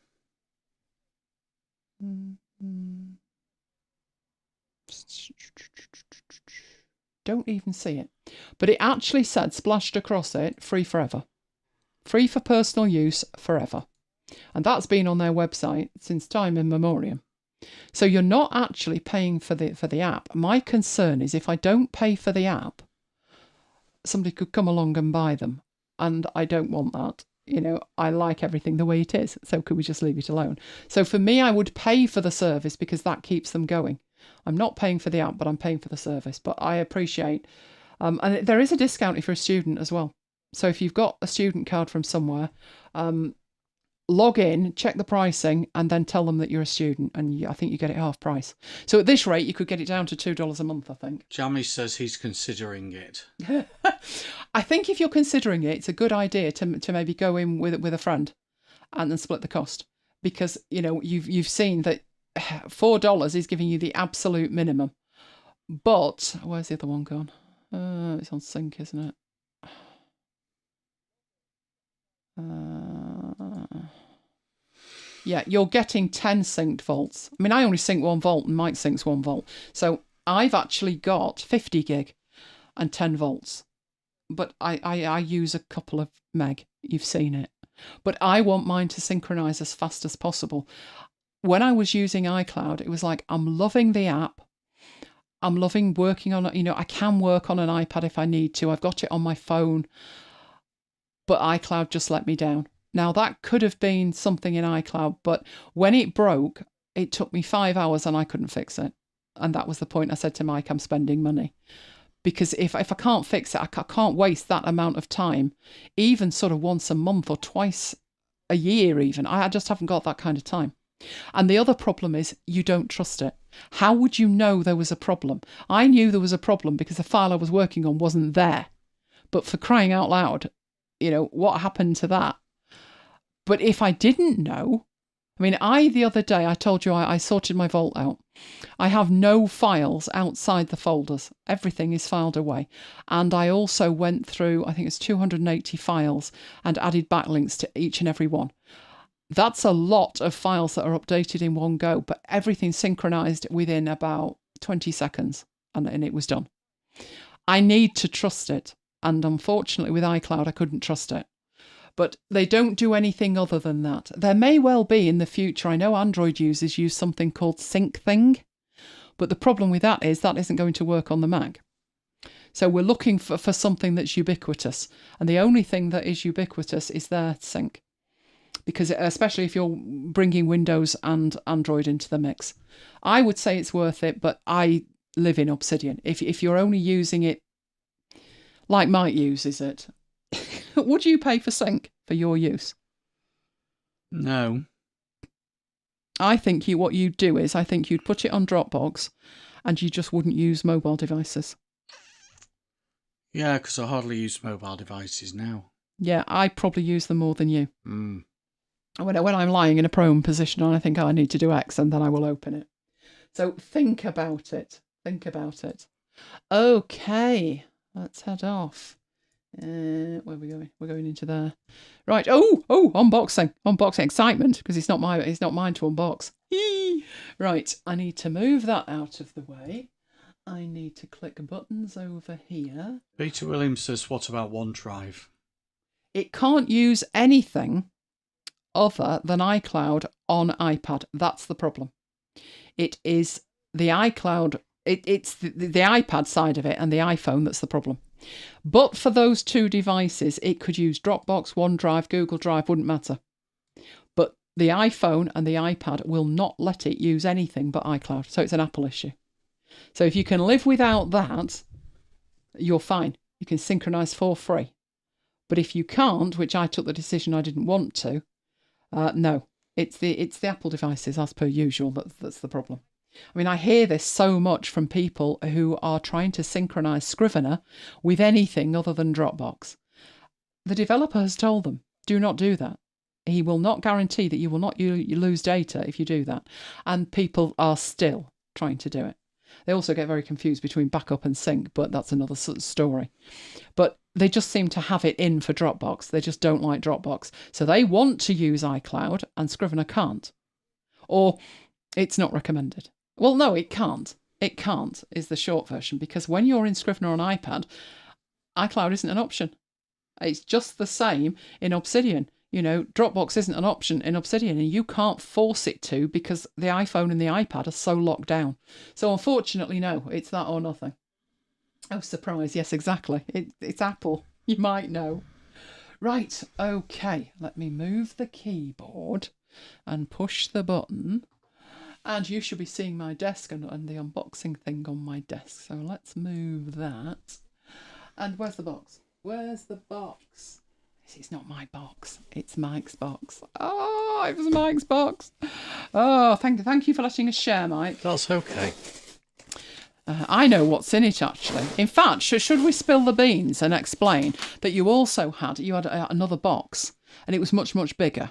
Don't even see it. But it actually said, splashed across it, free forever. Free for personal use forever. And that's been on their website since time immemorial. So you're not actually paying for the app. My concern is if I don't pay for the app, somebody could come along and buy them. And I don't want that. I like everything the way it is. So could we just leave it alone? So for me, I would pay for the service because that keeps them going. I'm not paying for the app, but I'm paying for the service. But I appreciate, and there is a discount if you're a student as well. So if you've got a student card from somewhere, log in, check the pricing, and then tell them that you're a student, and I think you get it half price. So at this rate, you could get it down to $2 a month, I think. Jamie says he's considering it. I think if you're considering it, it's a good idea to maybe go in with a friend and then split the cost, because you've seen that $4 is giving you the absolute minimum. But where's the other one gone? It's on sync, isn't it? Yeah, you're getting 10 synced volts. I mean, I only sync 1 volt and Mike syncs 1 volt. So I've actually got 50 gig and 10 volts. But I use a couple of meg. You've seen it. But I want mine to synchronize as fast as possible. When I was using iCloud, it was like, I'm loving the app. I'm loving working on it. I can work on an iPad if I need to. I've got it on my phone. But iCloud just let me down. Now, that could have been something in iCloud, but when it broke, it took me 5 hours and I couldn't fix it. And that was the point. I said to Mike, I'm spending money. Because if I can't fix it, I can't waste that amount of time, even sort of once a month or twice a year even. I just haven't got that kind of time. And the other problem is you don't trust it. How would you know there was a problem? I knew there was a problem because the file I was working on wasn't there. But for crying out loud, what happened to that? But if I didn't know, the other day, I told you I sorted my vault out. I have no files outside the folders. Everything is filed away. And I also went through, I think it's 280 files and added backlinks to each and every one. That's a lot of files that are updated in one go, but everything's synchronized within about 20 seconds and it was done. I need to trust it. And unfortunately with iCloud, I couldn't trust it. But they don't do anything other than that. There may well be in the future. I know Android users use something called SyncThing, but the problem with that is that isn't going to work on the Mac. So we're looking for something that's ubiquitous. And the only thing that is ubiquitous is their sync. Because especially if you're bringing Windows and Android into the mix. I would say it's worth it, but I live in Obsidian. If you're only using it like Mike uses it, would you pay for sync for your use? No. I think what you'd do is, I think you'd put it on Dropbox and you just wouldn't use mobile devices. Yeah, because I hardly use mobile devices now. Yeah, I probably use them more than you. Mm. When I'm lying in a prone position and I think I need to do X, and then I will open it. So think about it. Think about it. Okay, let's head off. Where are we going? We're going into there. Right. Oh, unboxing excitement, because it's not mine to unbox. Right. I need to move that out of the way. I need to click buttons over here. Peter Williams says, what about OneDrive? It can't use anything other than iCloud on iPad. That's the problem. It is the iCloud. It's the iPad side of it and the iPhone that's the problem. But for those two devices, it could use Dropbox, OneDrive, Google Drive, wouldn't matter. But the iPhone and the iPad will not let it use anything but iCloud. So it's an Apple issue. So if you can live without that, you're fine. You can synchronize for free. But if you can't, which I took the decision I didn't want to, no. It's the Apple devices, as per usual, that's the problem. I hear this so much from people who are trying to synchronize Scrivener with anything other than Dropbox. The developer has told them, do not do that. He will not guarantee that you will not you lose data if you do that. And people are still trying to do it. They also get very confused between backup and sync, but that's another story. But they just seem to have it in for Dropbox. They just don't like Dropbox. So they want to use iCloud and Scrivener can't. Or it's not recommended. Well, no, it can't. It can't is the short version, because when you're in Scrivener on iPad, iCloud isn't an option. It's just the same in Obsidian. Dropbox isn't an option in Obsidian, and you can't force it to because the iPhone and the iPad are so locked down. So unfortunately, no, it's that or nothing. Oh, surprise. Yes, exactly. It's Apple. You might know. Right. Okay. Let me move the keyboard and push the button. And you should be seeing my desk and the unboxing thing on my desk. So let's move that. And where's the box? Where's the box? It's not my box. It's Mike's box. Oh, it was Mike's box. Oh, thank you for letting us share, Mike. That's okay. I know what's in it, actually. In fact, should we spill the beans and explain that you had another box, and it was much, much bigger.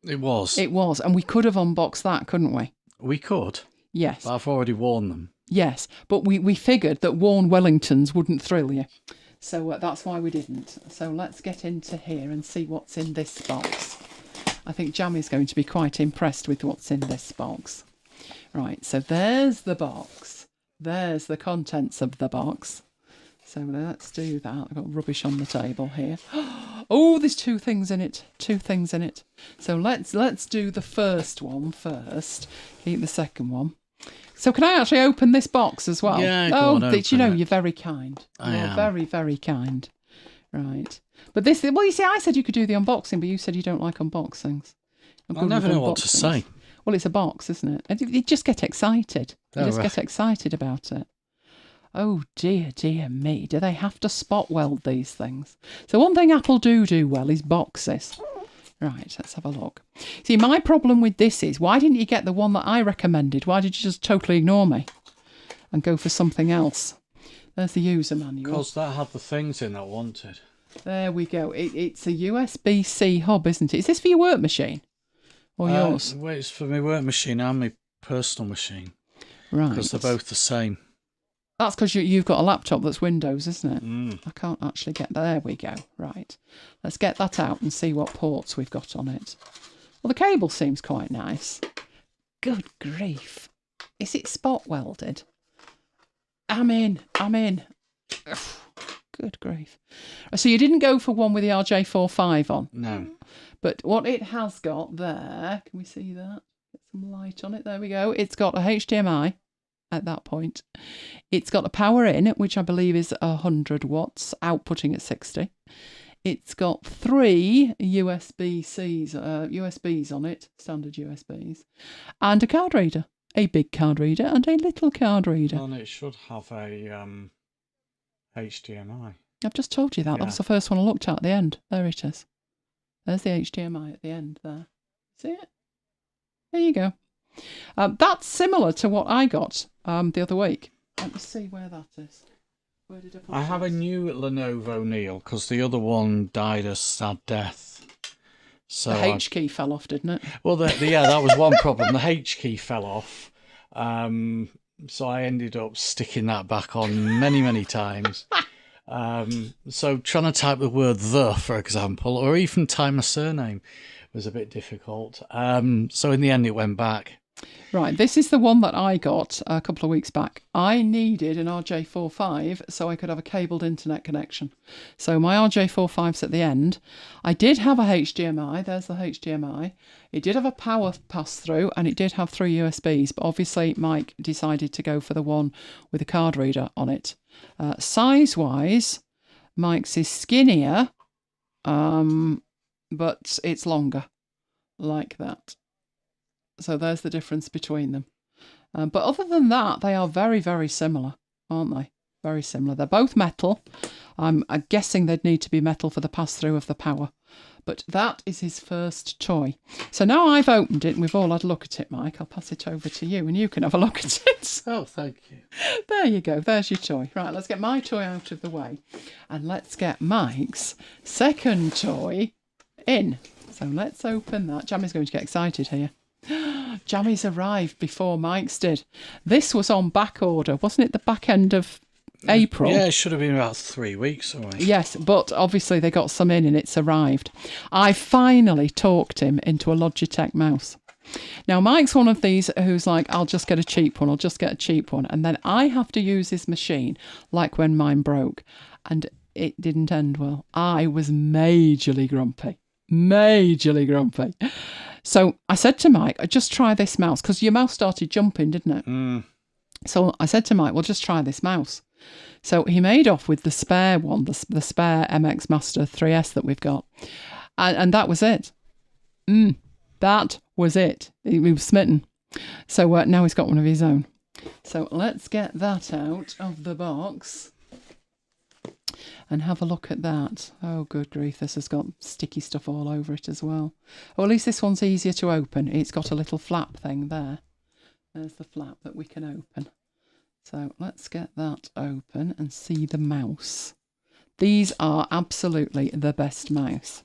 It was. It was, and we could have unboxed that, couldn't we? We could. Yes. But I've already worn them. Yes, but we figured that worn Wellingtons wouldn't thrill you. So that's why we didn't. So let's get into here and see what's in this box. I think Jammy's going to be quite impressed with what's in this box. Right, so there's the box. There's the contents of the box. So let's do that. I've got rubbish on the table here. Oh, there's two things in it. Two things in it. So let's do the first one first. Keep the second one. So can I actually open this box as well? Yeah, go on, open it. You're very kind. You're very, very kind. Right. But you see, I said you could do the unboxing, but you said you don't like unboxings. I never know what to say. Well, it's a box, isn't it? And you just get excited. Get excited about it. Oh, dear me. Do they have to spot weld these things? So one thing Apple do well is boxes. Right, let's have a look. See, my problem with this is, why didn't you get the one that I recommended? Why did you just totally ignore me and go for something else? There's the user manual. Because that had the things in I wanted. There we go. It's a USB-C hub, isn't it? Is this for your work machine? Or yours? Well, it's for my work machine and my personal machine. Right. Because they're both the same. That's because you've got a laptop that's Windows, isn't it? Mm. I can't actually get... There we go. Right. Let's get that out and see what ports we've got on it. Well, the cable seems quite nice. Good grief. Is it spot welded? I'm in. Ugh, good grief. So you didn't go for one with the RJ45 on? No. But what it has got there... Can we see that? Get some light on it. There we go. It's got a HDMI. At that point, it's got a power in, which I believe is 100 watts, outputting at 60. It's got 3 USBs on it, standard USBs, and a card reader, a big card reader and a little card reader. And it should have a HDMI. I've just told you that. Yeah. That was the first one I looked at the end. There it is. There's the HDMI at the end there. See it? There you go. That's similar to what I got the other week. Let me see where that is. Where did I put I have a new Lenovo, Neil, because the other one died a sad death. So the H key fell off, didn't it? Well, that was one problem. The H key fell off. So I ended up sticking that back on many times. So trying to type the word "the," for example, or even type my surname was a bit difficult. So in the end, it went back. Right, this is the one that I got a couple of weeks back. I needed an RJ45 so I could have a cabled internet connection. So my RJ45's at the end. I did have a HDMI. There's the HDMI. It did have a power pass-through and it did have 3 USBs, but obviously Mike decided to go for the one with a card reader on it. Size-wise, Mike's is skinnier, but it's longer, like that. So there's the difference between them. But other than that, they are very, very similar, aren't they? Very similar. They're both metal. I'm guessing they'd need to be metal for the pass-through of the power. But that is his first toy. So now I've opened it and we've all had a look at it, Mike. I'll pass it over to you and you can have a look at it. Oh, thank you. There you go. There's your toy. Right, let's get my toy out of the way. And let's get Mike's second toy in. So let's open that. Jammy's going to get excited here. Jammy's arrived before Mike's did. This was on back order, wasn't it? The back end of April. Yeah, it should have been about 3 weeks away. Yes, but obviously they got some in and it's arrived. I finally talked him into a Logitech mouse. Now, Mike's one of these who's like, I'll just get a cheap one. And then I have to use his machine like when mine broke. And it didn't end well. I was majorly grumpy. So I said to Mike, just try this mouse, because your mouse started jumping, didn't it? Mm. So I said to Mike, well, just try this mouse. So he made off with the spare one, the spare MX Master 3S that we've got. And that was it. That was it. He was smitten. So now he's got one of his own. So let's get that out of the box. and have a look at that. Oh, good grief, this has got sticky stuff all over it as well. Or at least this one's easier to open. It's got a little flap thing there. There's the flap that we can open. So let's get that open and see the mouse. These are absolutely the best mouse.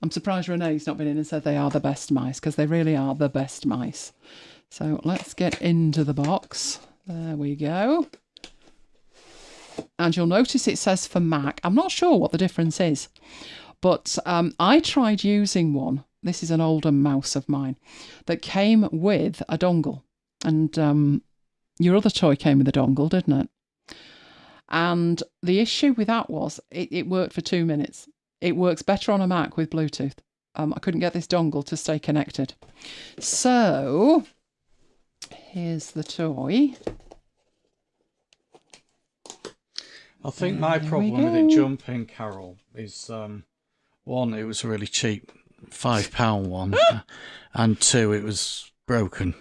I'm surprised Renee's not been in and said they are the best mice, because they really are the best mice. So let's get into the box. There we go. And you'll notice it says for Mac. I'm not sure what the difference is, but I tried using one. This is an older mouse of mine that came with a dongle. And your other toy came with a dongle, didn't it? And the issue with that was it worked for 2 minutes. It works better on a Mac with Bluetooth. I couldn't get this dongle to stay connected. So here's the toy. I think my problem with it jumping, Carol, is one, it was really cheap, £5 one, and two, it was broken.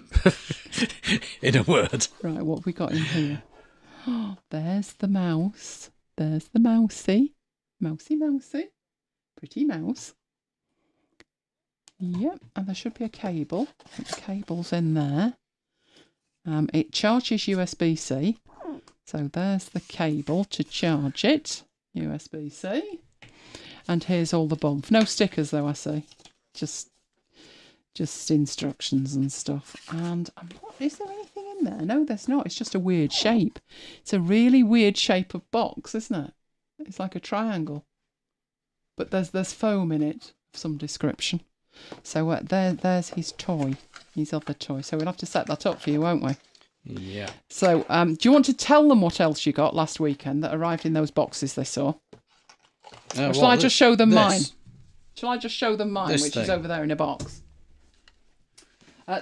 In a word. Right, what have we got in here? Oh, there's the mouse. There's the mousey. Mousey, mousey. Pretty mouse. Yep, and there should be a cable. I think the cable's in there. It charges USB-C. So there's the cable to charge it. USB-C. And here's all the bump. No stickers though, I see. Just instructions and stuff. And is there anything in there? No, there's not. It's just a weird shape. It's a really weird shape of box, isn't it? It's like a triangle. But there's foam in it of some description. So there's his toy. His other toy. So we'll have to set that up for you, won't we? Yeah. So do you want to tell them what else you got last weekend that arrived in those boxes they saw? Or shall I just show them mine? Shall I just show them mine, which is over there in a box?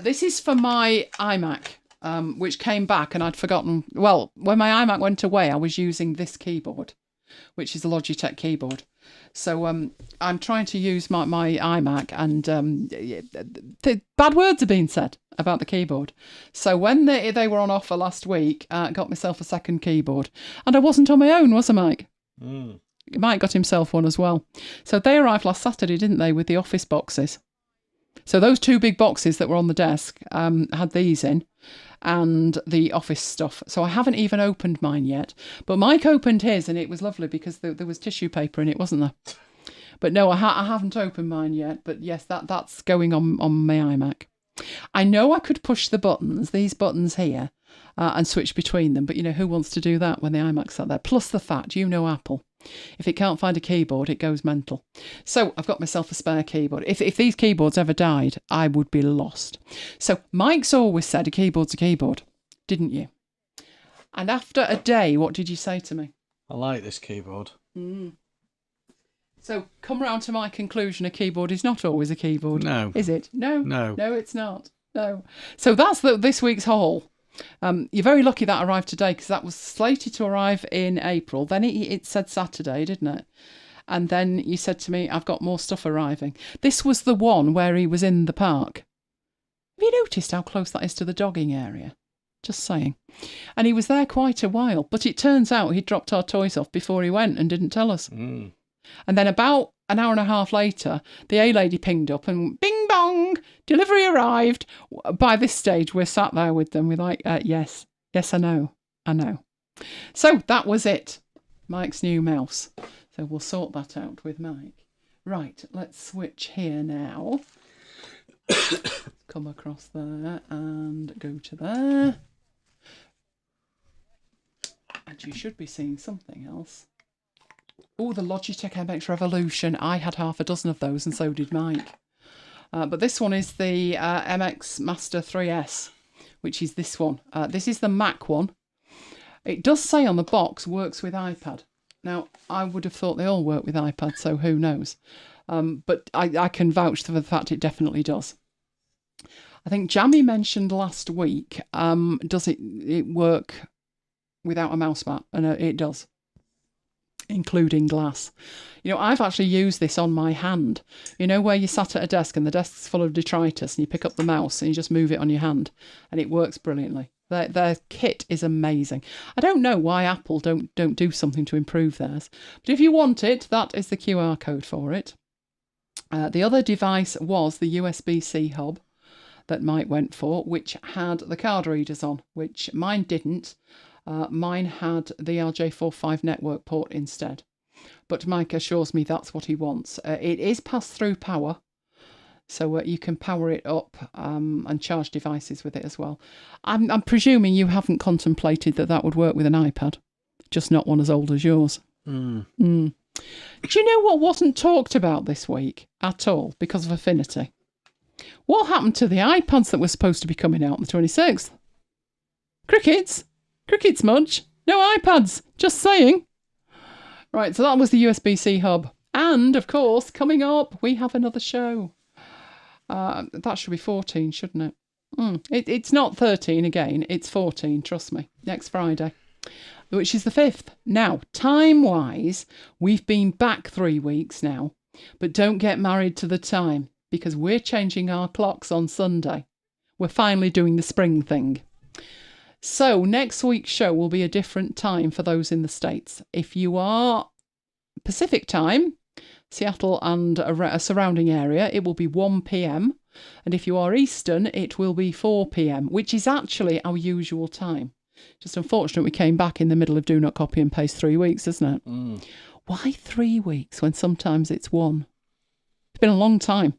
This is for my iMac, which came back and I'd forgotten. Well, when my iMac went away, I was using this keyboard, which is a Logitech keyboard. So I'm trying to use my iMac, and the bad words are being said about the keyboard. So when they were on offer last week, I got myself a second keyboard. And I wasn't on my own, was I, Mike? Mm. Mike got himself one as well. So they arrived last Saturday, didn't they, with the office boxes? So those two big boxes that were on the desk had these in and the office stuff. So I haven't even opened mine yet. But Mike opened his and it was lovely because there was tissue paper in it, wasn't there? But no, I haven't opened mine yet. But yes, that's going on my iMac. I know I could push the buttons, these buttons here, and switch between them. But, you know, who wants to do that when the iMac's out there? Plus the fact, you know Apple. If it can't find a keyboard, it goes mental. So I've got myself a spare keyboard. If these keyboards ever died, I would be lost. So Mike's always said a keyboard's a keyboard, didn't you? And after a day, what did you say to me? I like this keyboard. Mm. So come round to my conclusion, a keyboard is not always a keyboard. No. Is it? No. No. No, it's not. No. So that's this week's haul. You're very lucky that arrived today because that was slated to arrive in April. Then it said Saturday, didn't it? And then you said to me, I've got more stuff arriving. This was the one where he was in the park. Have you noticed how close that is to the dogging area? Just saying. And he was there quite a while. But it turns out he dropped our toys off before he went and didn't tell us. Mm. And then about an hour and a half later, the A-lady pinged up and bing bong, delivery arrived. By this stage, we're sat there with them. We're like, yes, I know. So that was it. Mike's new mouse. So we'll sort that out with Mike. Right, let's switch here now. Come across there and go to there. And you should be seeing something else. Oh, the Logitech MX Revolution. I had half a dozen of those and so did Mike. But this one is the MX Master 3S, which is this one. This is the Mac one. It does say on the box, works with iPad. Now, I would have thought they all work with iPad, so who knows. But I can vouch for the fact it definitely does. I think Jamie mentioned last week, does it work without a mouse mat? And it does. Including glass. You know, I've actually used this on my hand. You know, where you sat at a desk and the desk's full of detritus and you pick up the mouse and you just move it on your hand and it works brilliantly. Their kit is amazing. I don't know why Apple don't do something to improve theirs. But if you want it, that is the QR code for it. The other device was the USB-C hub that Mike went for, which had the card readers on, which mine didn't. Mine had the RJ45 network port instead. But Mike assures me that's what he wants. It is pass-through power, so you can power it up and charge devices with it as well. I'm presuming you haven't contemplated that would work with an iPad, just not one as old as yours. Do you know what wasn't talked about this week at all because of Affinity? What happened to the iPads that were supposed to be coming out on the 26th? Crickets much? No iPads, just saying. Right, so that was the USB-C hub. And, of course, coming up, we have another show. That should be 14, shouldn't it? It's not 13 again, it's 14, trust me, next Friday, which is the 5th. Now, time-wise, we've been back 3 weeks now, but don't get married to the time, because we're changing our clocks on Sunday. We're finally doing the spring thing. So next week's show will be a different time for those in the States. If you are Pacific time, Seattle and a surrounding area, it will be 1 p.m. And if you are Eastern, it will be 4 p.m, which is actually our usual time. Just unfortunate we came back in the middle of Do Not Copy and Paste 3 weeks, isn't it? Why 3 weeks when sometimes it's 1? It's been a long time.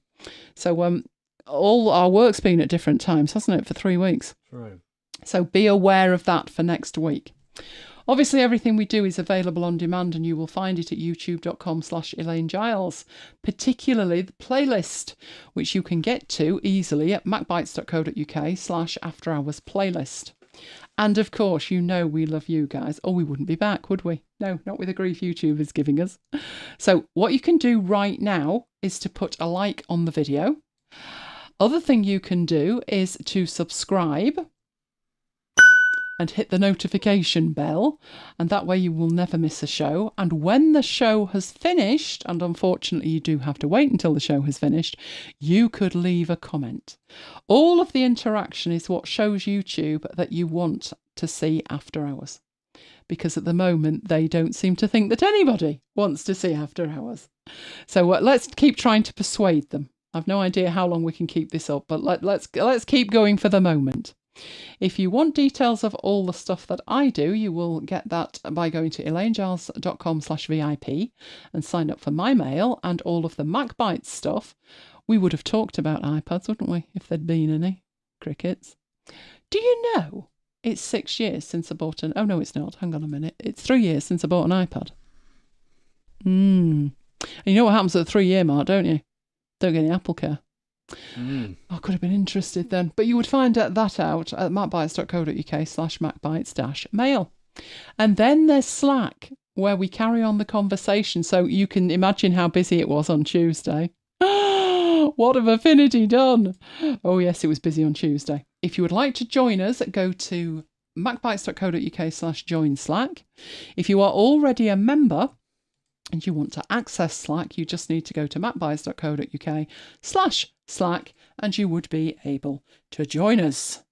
So all our work's been at different times, hasn't it, for 3 weeks? True. So be aware of that for next week. Obviously, everything we do is available on demand, and you will find it at youtube.com/Elaine Giles, particularly the playlist, which you can get to easily at macbites.co.uk/After Hours playlist. And of course, you know we love you guys, or we wouldn't be back, would we? No, not with the grief YouTube is giving us. So what you can do right now is to put a like on the video. Other thing you can do is to subscribe and hit the notification bell, and that way you will never miss a show. And when the show has finished, and unfortunately you do have to wait until the show has finished, you could leave a comment. All of the interaction is what shows YouTube that you want to see After Hours, because at the moment they don't seem to think that anybody wants to see After Hours. So let's keep trying to persuade them. I've no idea how long we can keep this up, but let's keep going for the moment. If you want details of all the stuff that I do, you will get that by going to elainegiles.com/VIP and sign up for my mail and all of the MacBites stuff. We would have talked about iPads, wouldn't we, if there'd been any? Crickets. Do you know it's 6 years since I bought an... Oh, no, it's not. Hang on a minute. It's 3 years since I bought an iPad. And you know what happens at the 3-year mark, don't you? Don't get any Apple Care. I could have been interested then. But you would find that out at macbites.co.uk/macbites-mail. And then there's Slack, where we carry on the conversation. So you can imagine how busy it was on Tuesday. What have Affinity done? Oh, yes, it was busy on Tuesday. If you would like to join us, go to macbites.co.uk/join Slack. If you are already a member and you want to access Slack, you just need to go to macbites.co.uk/Slack and you would be able to join us.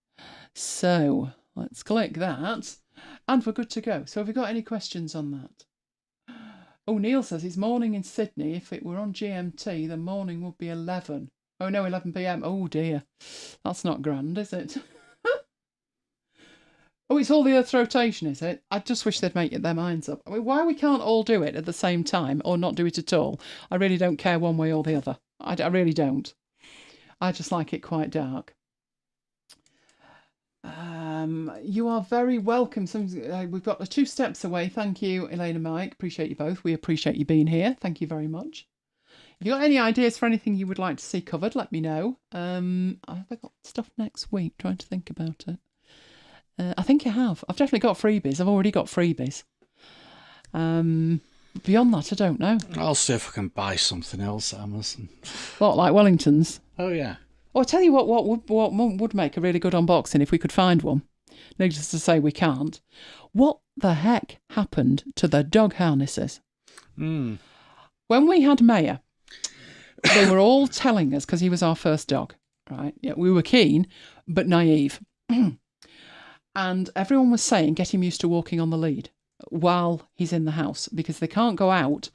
So let's click that and we're good to go. So have we got any questions on that? Oh, Neil says it's morning in Sydney. If it were on GMT, the morning would be 11. Oh no, 11 p.m. Oh dear. That's not grand, is it? Oh, it's all the Earth's rotation, is it? I just wish they'd make their minds up. I mean, why we can't all do it at the same time or not do it at all? I really don't care one way or the other. I really don't. I just like it quite dark. You are very welcome. We've got 2 steps away. Thank you, Elaine and Mike. Appreciate you both. We appreciate you being here. Thank you very much. If you've got any ideas for anything you would like to see covered, let me know. Have I got stuff next week? Trying to think about it. I think I have. I've definitely got freebies. I've already got freebies. Beyond that, I don't know. I'll see if I can buy something else at Amazon. What, like Wellingtons? Oh, yeah. Oh, I'll tell you what would make a really good unboxing if we could find one. Needless to say, we can't. What the heck happened to the dog harnesses? When we had Maya, they were all telling us, because he was our first dog, right? Yeah, we were keen, but naive. And everyone was saying, get him used to walking on the lead while he's in the house, because they can't go out.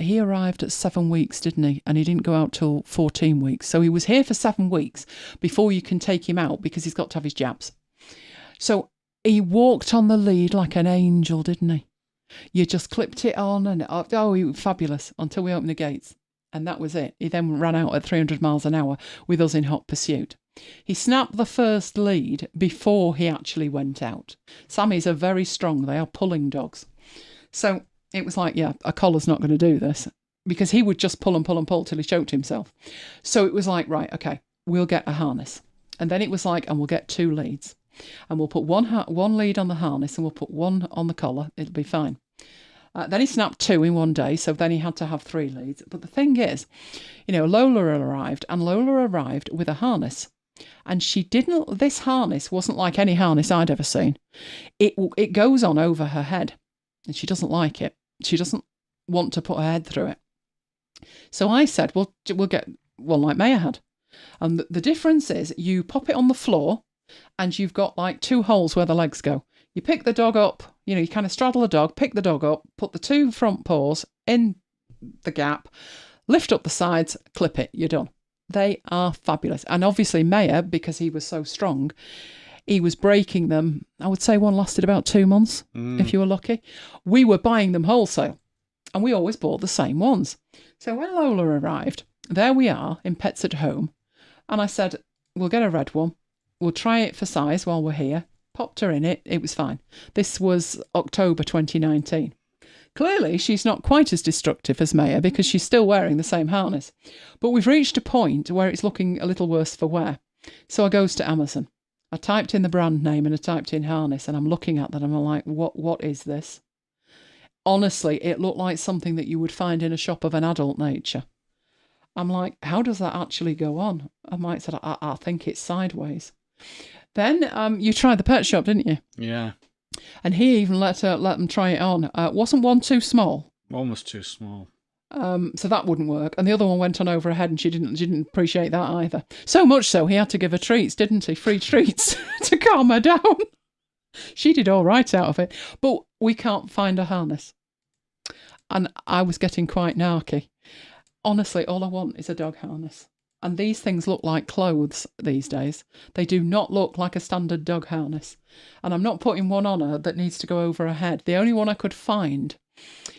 He arrived at 7 weeks, didn't he? And he didn't go out till 14 weeks. So he was here for 7 weeks before you can take him out, because he's got to have his jabs. So he walked on the lead like an angel, didn't he? You just clipped it on and, oh, he was fabulous until we opened the gates. And that was it. He then ran out at 300 miles an hour with us in hot pursuit. He snapped the first lead before he actually went out. Sammies are very strong. They are pulling dogs. So it was like, yeah, a collar's not going to do this, because he would just pull and pull and pull till he choked himself. So it was like, right, okay, we'll get a harness. And then it was like, and we'll get 2 leads. And we'll put one lead on the harness and we'll put one on the collar. It'll be fine. Then he snapped 2 in one day, so then he had to have 3 leads. But the thing is, Lola arrived with a harness. And this harness wasn't like any harness I'd ever seen. It goes on over her head, and she doesn't like it. She doesn't want to put her head through it. So I said, well, we'll get one like Maya had. And the difference is you pop it on the floor, and you've got like 2 holes where the legs go. You pick the dog up, you kind of straddle the dog, pick the dog up, put the 2 front paws in the gap, lift up the sides, clip it, you're done. They are fabulous. And obviously Maya, because he was so strong, he was breaking them. I would say one lasted about 2 months, if you were lucky. We were buying them wholesale, and we always bought the same ones. So when Lola arrived, there we are in Pets at Home. And I said, we'll get a red one. We'll try it for size while we're here. Popped her in it. It was fine. This was October 2019. Clearly, she's not quite as destructive as Maya, because she's still wearing the same harness. But we've reached a point where it's looking a little worse for wear. So I goes to Amazon. I typed in the brand name and I typed in harness, and I'm looking at that and I'm like, what is this? Honestly, it looked like something that you would find in a shop of an adult nature. I'm like, how does that actually go on? I might say, I think it's sideways. Then you tried the pet shop, didn't you? Yeah. And he even let them try it on. Wasn't one too small? One was too small. So that wouldn't work. And the other one went on over her head, and she didn't appreciate that either. So much so, he had to give her treats, didn't he? Free treats to calm her down. She did all right out of it. But we can't find a harness. And I was getting quite narky. Honestly, all I want is a dog harness. And these things look like clothes these days. They do not look like a standard dog harness. And I'm not putting one on her that needs to go over her head. The only one I could find.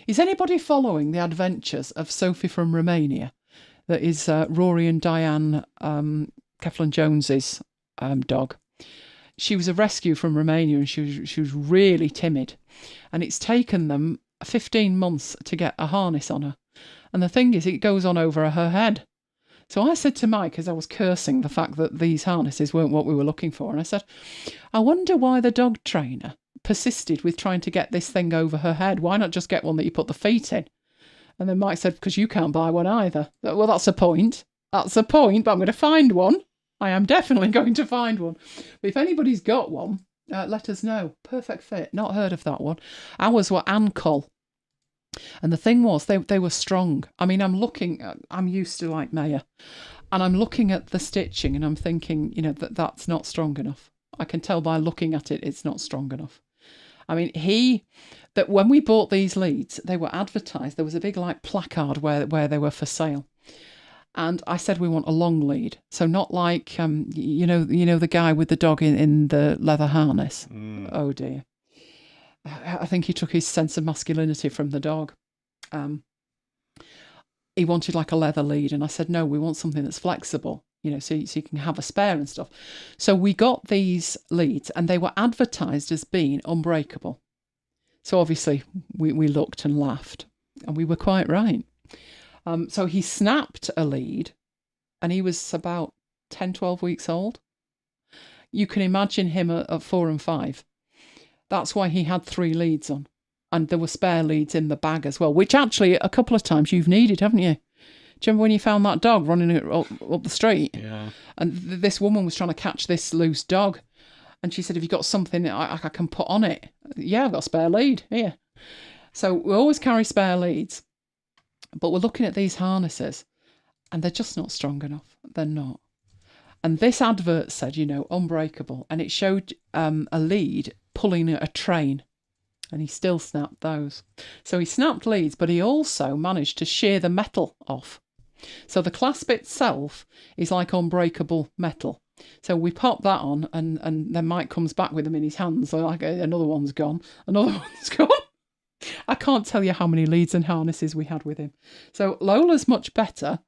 Is anybody following the adventures of Sophie from Romania? That is Rory and Diane Keflin-Jones's dog. She was a rescue from Romania, and she was really timid. And it's taken them 15 months to get a harness on her. And the thing is, it goes on over her head. So I said to Mike, as I was cursing the fact that these harnesses weren't what we were looking for, and I said, I wonder why the dog trainer persisted with trying to get this thing over her head. Why not just get one that you put the feet in? And then Mike said, because you can't buy one either. Well, that's a point. That's a point, but I'm going to find one. I am definitely going to find one. But if anybody's got one, let us know. Perfect fit. Not heard of that one. Ours were ankle. And the thing was, they were strong. I mean, I'm used to like Maya, and I'm looking at the stitching and I'm thinking, that's not strong enough. I can tell by looking at it, it's not strong enough. I mean, that when we bought these leads, they were advertised. There was a big like placard where they were for sale. And I said, we want a long lead. So not like, the guy with the dog in the leather harness. Oh dear. I think he took his sense of masculinity from the dog. He wanted like a leather lead, and I said, no, we want something that's flexible, so you can have a spare and stuff. So we got these leads, and they were advertised as being unbreakable. So obviously we looked and laughed, and we were quite right. So he snapped a lead, and he was about 10, 12 weeks old. You can imagine him at 4 and 5. That's why he had 3 leads on. And there were spare leads in the bag as well, which actually a couple of times you've needed, haven't you? Do you remember when you found that dog running up the street? Yeah. And this woman was trying to catch this loose dog. And she said, have you got something I can put on it? Yeah, I've got a spare lead here. So we always carry spare leads. But we're looking at these harnesses, and they're just not strong enough. They're not. And this advert said, unbreakable. And it showed a lead pulling a train. And he still snapped those. So he snapped leads, but he also managed to shear the metal off. So the clasp itself is like unbreakable metal. So we pop that on, and then Mike comes back with them in his hands. So like another one's gone, another one's gone. I can't tell you how many leads and harnesses we had with him. So Lola's much better,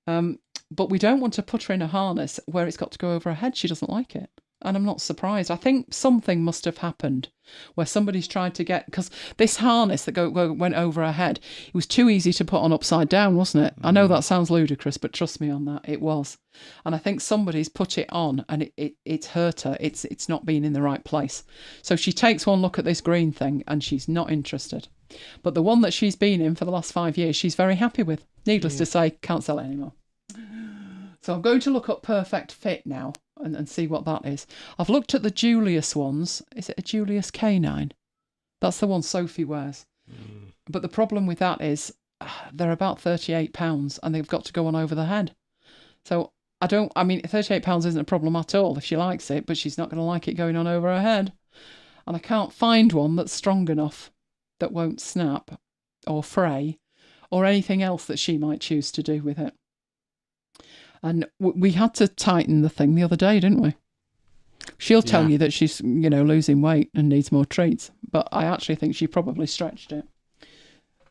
but we don't want to put her in a harness where it's got to go over her head. She doesn't like it. And I'm not surprised. I think something must have happened where somebody's tried to get... Because this harness that went over her head, it was too easy to put on upside down, wasn't it? I know that sounds ludicrous, but trust me on that, it was. And I think somebody's put it on and it's hurt her. It's not been in the right place. So she takes one look at this green thing and she's not interested. But the one that she's been in for the last 5 years, she's very happy with. Needless to say, can't sell it anymore. So I'm going to look up Perfect Fit now and see what that is. I've looked at the Julius ones. Is it a Julius K9? That's the one Sophie wears. But the problem with that is they're about £38 and they've got to go on over the head. So £38 isn't a problem at all if she likes it, but she's not going to like it going on over her head. And I can't find one that's strong enough that won't snap or fray or anything else that she might choose to do with it. And we had to tighten the thing the other day, didn't we? She'll tell you that she's, losing weight and needs more treats. But I actually think she probably stretched it.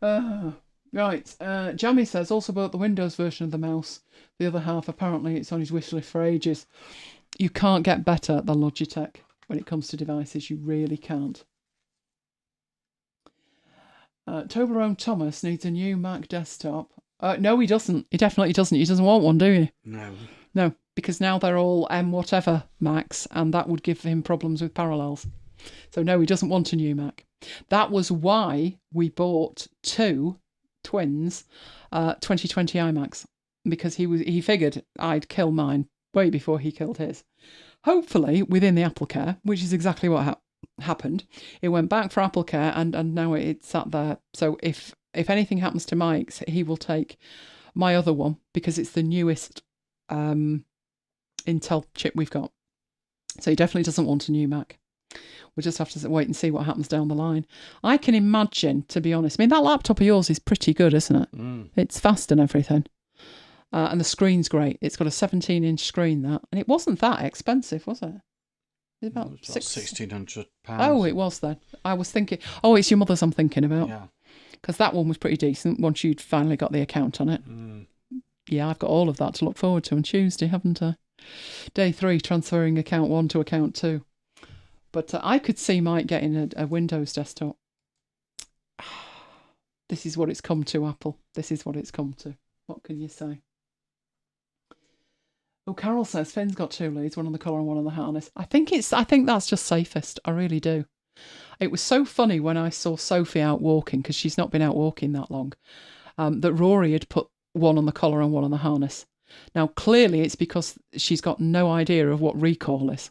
Right. Jamie says, also bought the Windows version of the mouse. The other half, apparently, it's on his wish list for ages. You can't get better than Logitech when it comes to devices. You really can't. Toblerone Thomas needs a new Mac desktop. No, he doesn't. He definitely doesn't. He doesn't want one, do you? No, because now they're all whatever Macs, and that would give him problems with parallels. So no, he doesn't want a new Mac. That was why we bought two twins 2020 iMacs, because he figured I'd kill mine way before he killed his. Hopefully within the Apple Care, which is exactly what happened. It went back for Apple Care, and now it's sat there. So if anything happens to Mike's, he will take my other one because it's the newest Intel chip we've got. So he definitely doesn't want a new Mac. We'll just have to wait and see what happens down the line. I can imagine, to be honest. I mean, that laptop of yours is pretty good, isn't it? It's fast and everything. And the screen's great. It's got a 17-inch screen, that. And it wasn't that expensive, was it? It was about £1,600. Oh, it was then. I was thinking... Oh, it's your mother's I'm thinking about. Yeah. Because that one was pretty decent once you'd finally got the account on it. Yeah, I've got all of that to look forward to on Tuesday, haven't I? Day 3, transferring account 1 to account 2. But I could see Mike getting a Windows desktop. This is what it's come to, Apple. This is what it's come to. What can you say? Oh, Carol says Finn's got 2 leads, one on the collar and one on the harness. I think that's just safest. I really do. It was so funny when I saw Sophie out walking, because she's not been out walking that long, that Rory had put one on the collar and one on the harness. Now, clearly it's because she's got no idea of what recall is,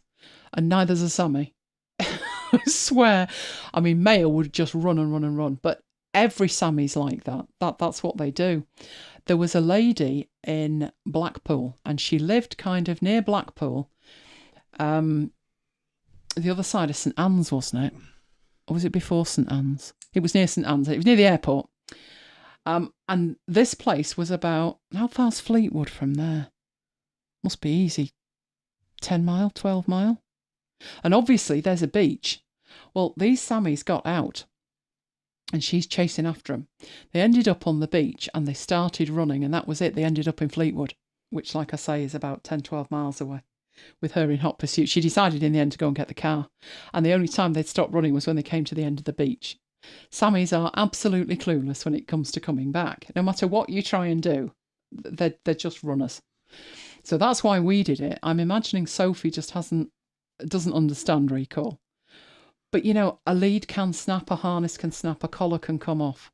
and neither does Sammy. I swear. I mean, Maya would just run and run and run, but every Sammy's like that. That's what they do. There was a lady in Blackpool, and she lived kind of near Blackpool, the other side of St Anne's, wasn't it? Or was it before St Anne's? It was near St Anne's. It was near the airport. And this place was about... How far's Fleetwood from there? Must be easy. 10 mile, 12 mile? And obviously there's a beach. Well, these Sammies got out and she's chasing after them. They ended up on the beach and they started running, and that was it. They ended up in Fleetwood, which, like I say, is about 10, 12 miles away. With her in hot pursuit, she decided in the end to go and get the car. And the only time they'd stopped running was when they came to the end of the beach. Sammies are absolutely clueless when it comes to coming back. No matter what you try and do, they're just runners. So that's why we did it. I'm imagining Sophie just doesn't understand recall. But, a lead can snap, a harness can snap, a collar can come off.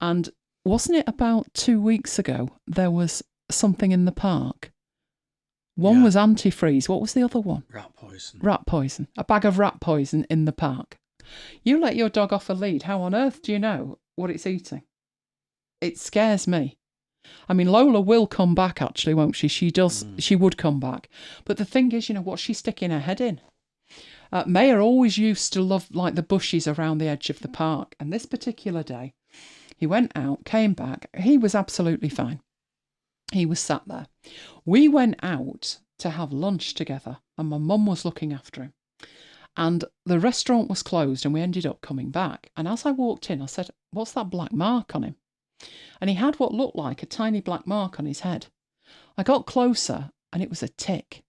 And wasn't it about 2 weeks ago, there was something in the park? One was antifreeze. What was the other one? Rat poison. Rat poison. A bag of rat poison in the park. You let your dog off a lead. How on earth do you know what it's eating? It scares me. I mean, Lola will come back, actually, won't she? She does. She would come back. But the thing is, what's she sticking her head in? Maya always used to love, like, the bushes around the edge of the park. And this particular day, he went out, came back. He was absolutely fine. He was sat there. We went out to have lunch together, and my mum was looking after him. And the restaurant was closed, and we ended up coming back. And as I walked in, I said, "What's that black mark on him?" And he had what looked like a tiny black mark on his head. I got closer, and it was a tick.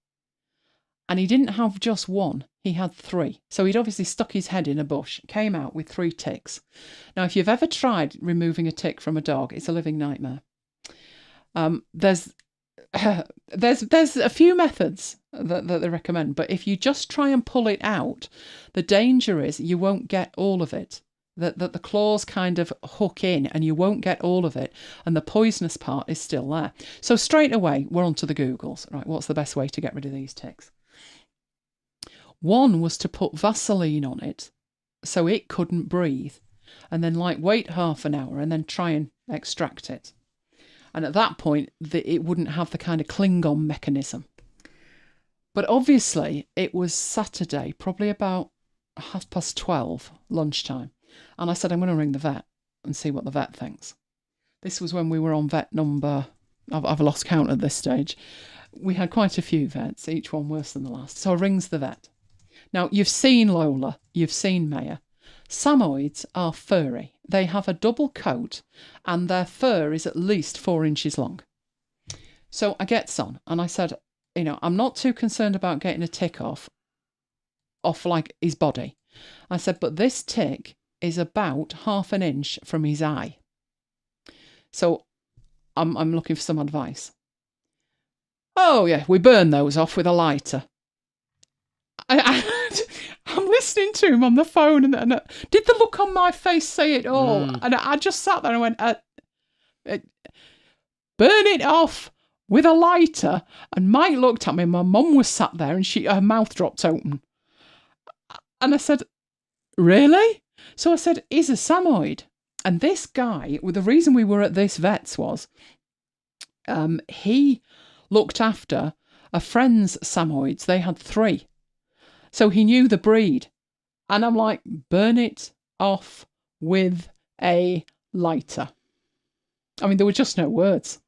And he didn't have just one, he had 3. So he'd obviously stuck his head in a bush, came out with 3 ticks. Now, if you've ever tried removing a tick from a dog, it's a living nightmare. There's a few methods that they recommend, but if you just try and pull it out, the danger is you won't get all of it. That the claws kind of hook in and you won't get all of it, and the poisonous part is still there. So straight away, we're onto the Googles. Right, what's the best way to get rid of these ticks? One was to put Vaseline on it so it couldn't breathe, and then wait half an hour and then try and extract it. And at that point, it wouldn't have the kind of cling-on mechanism. But obviously, it was Saturday, probably about 12:30, lunchtime. And I said, I'm going to ring the vet and see what the vet thinks. This was when we were on vet number, I've lost count at this stage. We had quite a few vets, each one worse than the last. So I rings the vet. Now, you've seen Lola, you've seen Maya. Samoyeds are furry. They have a double coat and their fur is at least 4 inches long. So I gets on and I said, I'm not too concerned about getting a tick off like his body. I said, but this tick is about 1/2 inch from his eye. So I'm looking for some advice. Oh yeah, we burn those off with a lighter. I'm listening to him on the phone, and did the look on my face say it all? And I just sat there and went, burn it off with a lighter. And Mike looked at me, and my mum was sat there, and her mouth dropped open. And I said, really? So I said, he's a Samoyed. And this guy, the reason we were at this vet's was, he looked after a friend's Samoyeds. They had 3. So he knew the breed. And I'm like, burn it off with a lighter. I mean, there were just no words.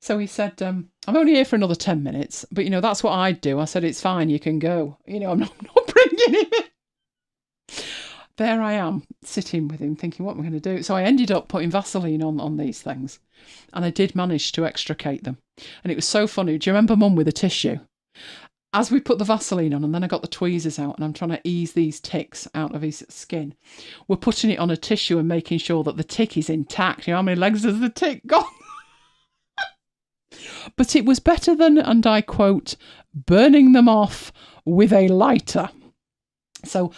So he said, I'm only here for another 10 minutes. But, that's what I'd do. I said, it's fine, you can go. I'm not bringing him in. There I am, sitting with him, thinking, what am I going to do? So I ended up putting Vaseline on these things. And I did manage to extricate them. And it was so funny. Do you remember Mum with a tissue? As we put the Vaseline on, and then I got the tweezers out, and I'm trying to ease these ticks out of his skin. We're putting it on a tissue and making sure that the tick is intact. How many legs has the tick got? But it was better than, and I quote, burning them off with a lighter. So,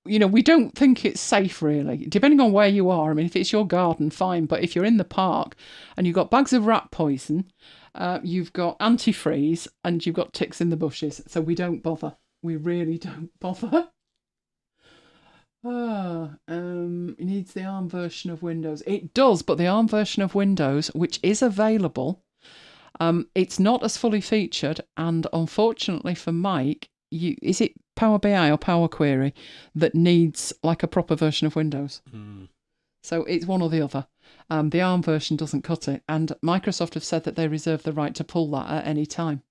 we don't think it's safe, really, depending on where you are. I mean, if it's your garden, fine. But if you're in the park and you've got bags of rat poison, you've got antifreeze, and you've got ticks in the bushes. So we don't bother. We really don't bother. It needs the ARM version of Windows. It does, but the ARM version of Windows, which is available, it's not as fully featured. And unfortunately for Mike, is it Power BI or Power Query that needs like a proper version of Windows? So it's one or the other. The ARM version doesn't cut it, and Microsoft have said that they reserve the right to pull that at any time.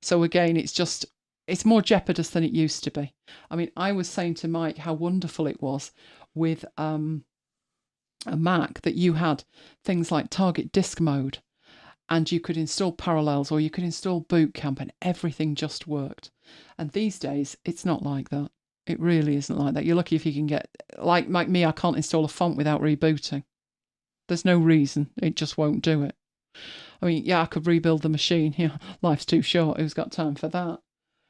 So again, it's more jeopardous than it used to be. I mean, I was saying to Mike how wonderful it was with a Mac that you had things like target disk mode, and you could install Parallels or you could install Boot Camp, and everything just worked. And these days, it's not like that. It really isn't like that. You're lucky if you can get, like me, I can't install a font without rebooting. There's no reason. It just won't do it. I mean, yeah, I could rebuild the machine. Life's too short. Who's got time for that?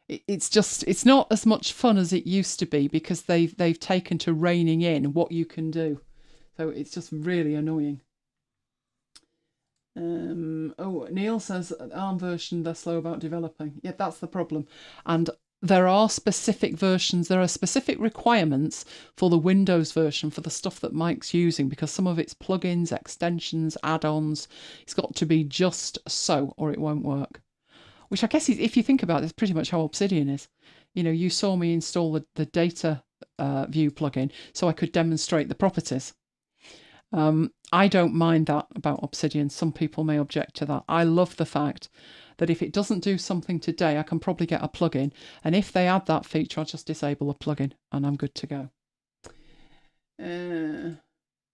It's not as much fun as it used to be because they've taken to reining in what you can do. So it's just really annoying. Neil says ARM version, they're slow about developing. Yeah, that's the problem. And there are specific versions, there are specific requirements for the Windows version for the stuff that Mike's using, because some of its plugins, extensions, add-ons, it's got to be just so or it won't work. Which I guess, if you think about it, it's pretty much how Obsidian is. You know, you saw me install the data view plugin so I could demonstrate the properties. I don't mind that about Obsidian. Some people may object to that. I love the fact that if it doesn't do something today, I can probably get a plugin. And if they add that feature, I'll just disable a plugin and I'm good to go.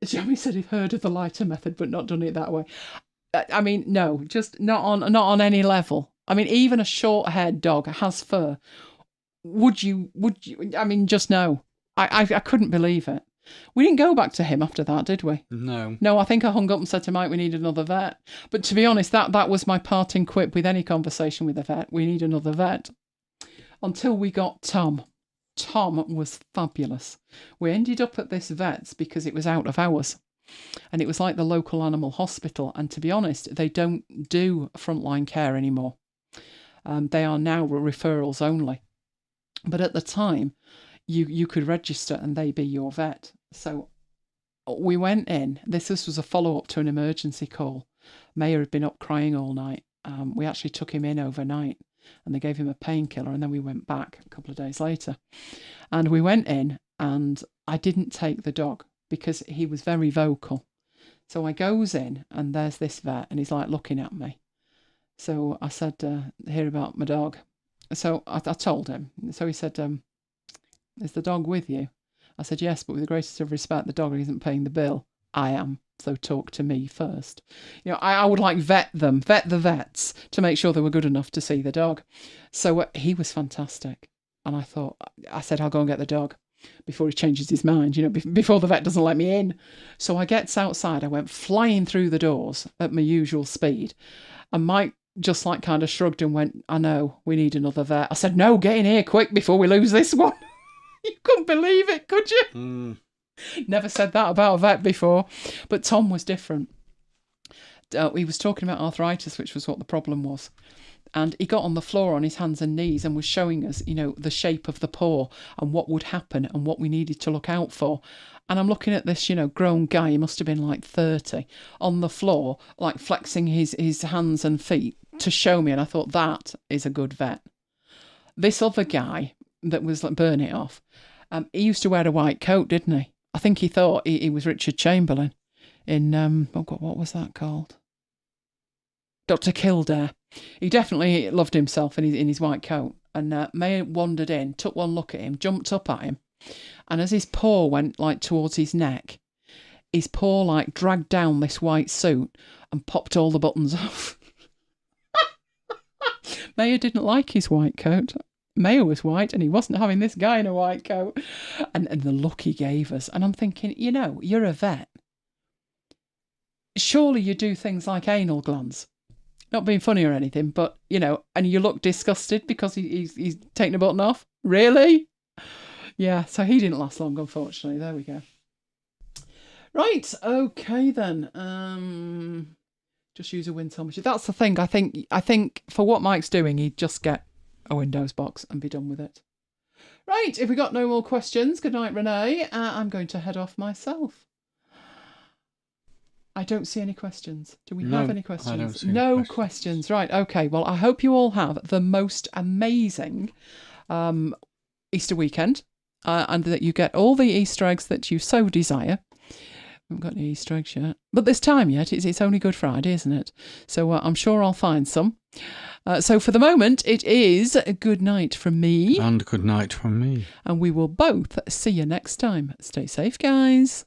Jamie said he'd heard of the lighter method, but not done it that way. I mean, no, just not on any level. I mean, even a short-haired dog has fur. Would you, I mean, just no. I couldn't believe it. We didn't go back to him after that, did we? No. No, I think I hung up and said to Mike, we need another vet. But to be honest, that was my parting quip with any conversation with a vet. We need another vet. Until we got Tom. Tom was fabulous. We ended up at this vet's because it was out of hours. And it was like the local animal hospital. And to be honest, they don't do frontline care anymore. They are now referrals only. But at the time, you could register and they be your vet. So we went in. This was a follow-up to an emergency call. Mayor had been up crying all night. We actually took him in overnight and they gave him a painkiller, and then we went back a couple of days later. And we went in and I didn't take the dog because he was very vocal. So I goes in and there's this vet and he's like looking at me. So I said, hear about my dog. So I told him. So he said, is the dog with you? I said, yes, but with the greatest of respect, the dog isn't paying the bill. I am. So talk to me first. You know, I would like vet the vets to make sure they were good enough to see the dog. So he was fantastic. And I said, I'll go and get the dog before he changes his mind, you know, before the vet doesn't let me in. So I gets outside. I went flying through the doors at my usual speed. And Mike just like kind of shrugged and went, I know, we need another vet. I said, no, get in here quick before we lose this one. You couldn't believe it, could you? Never said that about a vet before. But Tom was different. He was talking about arthritis, which was what the problem was. And he got on the floor on his hands and knees and was showing us, you know, the shape of the paw and what would happen and what we needed to look out for. And I'm looking at this, you know, grown guy, he must have been like 30, on the floor, like flexing his hands and feet to show me. And I thought, that is a good vet. This other guy that was like, burn it off, he used to wear a white coat, didn't he? I think he thought he was Richard Chamberlain in, what was that called? Dr. Kildare. He definitely loved himself in his white coat. And May wandered in, took one look at him, jumped up at him. And as his paw went like towards his neck, his paw like dragged down this white suit and popped all the buttons off. Mayor didn't like his white coat. Mayor was white and he wasn't having this guy in a white coat. And the look he gave us. And I'm thinking, you know, you're a vet. Surely you do things like anal glands. Not being funny or anything, but, you know, and you look disgusted because he's taken a button off? Really? Yeah, so he didn't last long, unfortunately. There we go. Right, okay then. Just use a Wintel machine. That's the thing. I think for what Mike's doing, he'd just get a Windows box and be done with it. Right, if we got no more questions, good night, Renee. I'm going to head off myself. I don't see any questions. Do we have any questions? I don't see no any questions. Right, okay. Well, I hope you all have the most amazing Easter weekend and that you get all the Easter eggs that you so desire. I haven't got any Easter eggs yet. But this time yet, it's only Good Friday, isn't it? So I'm sure I'll find some. So for the moment, it is a good night from me. And good night from me. And we will both see you next time. Stay safe, guys.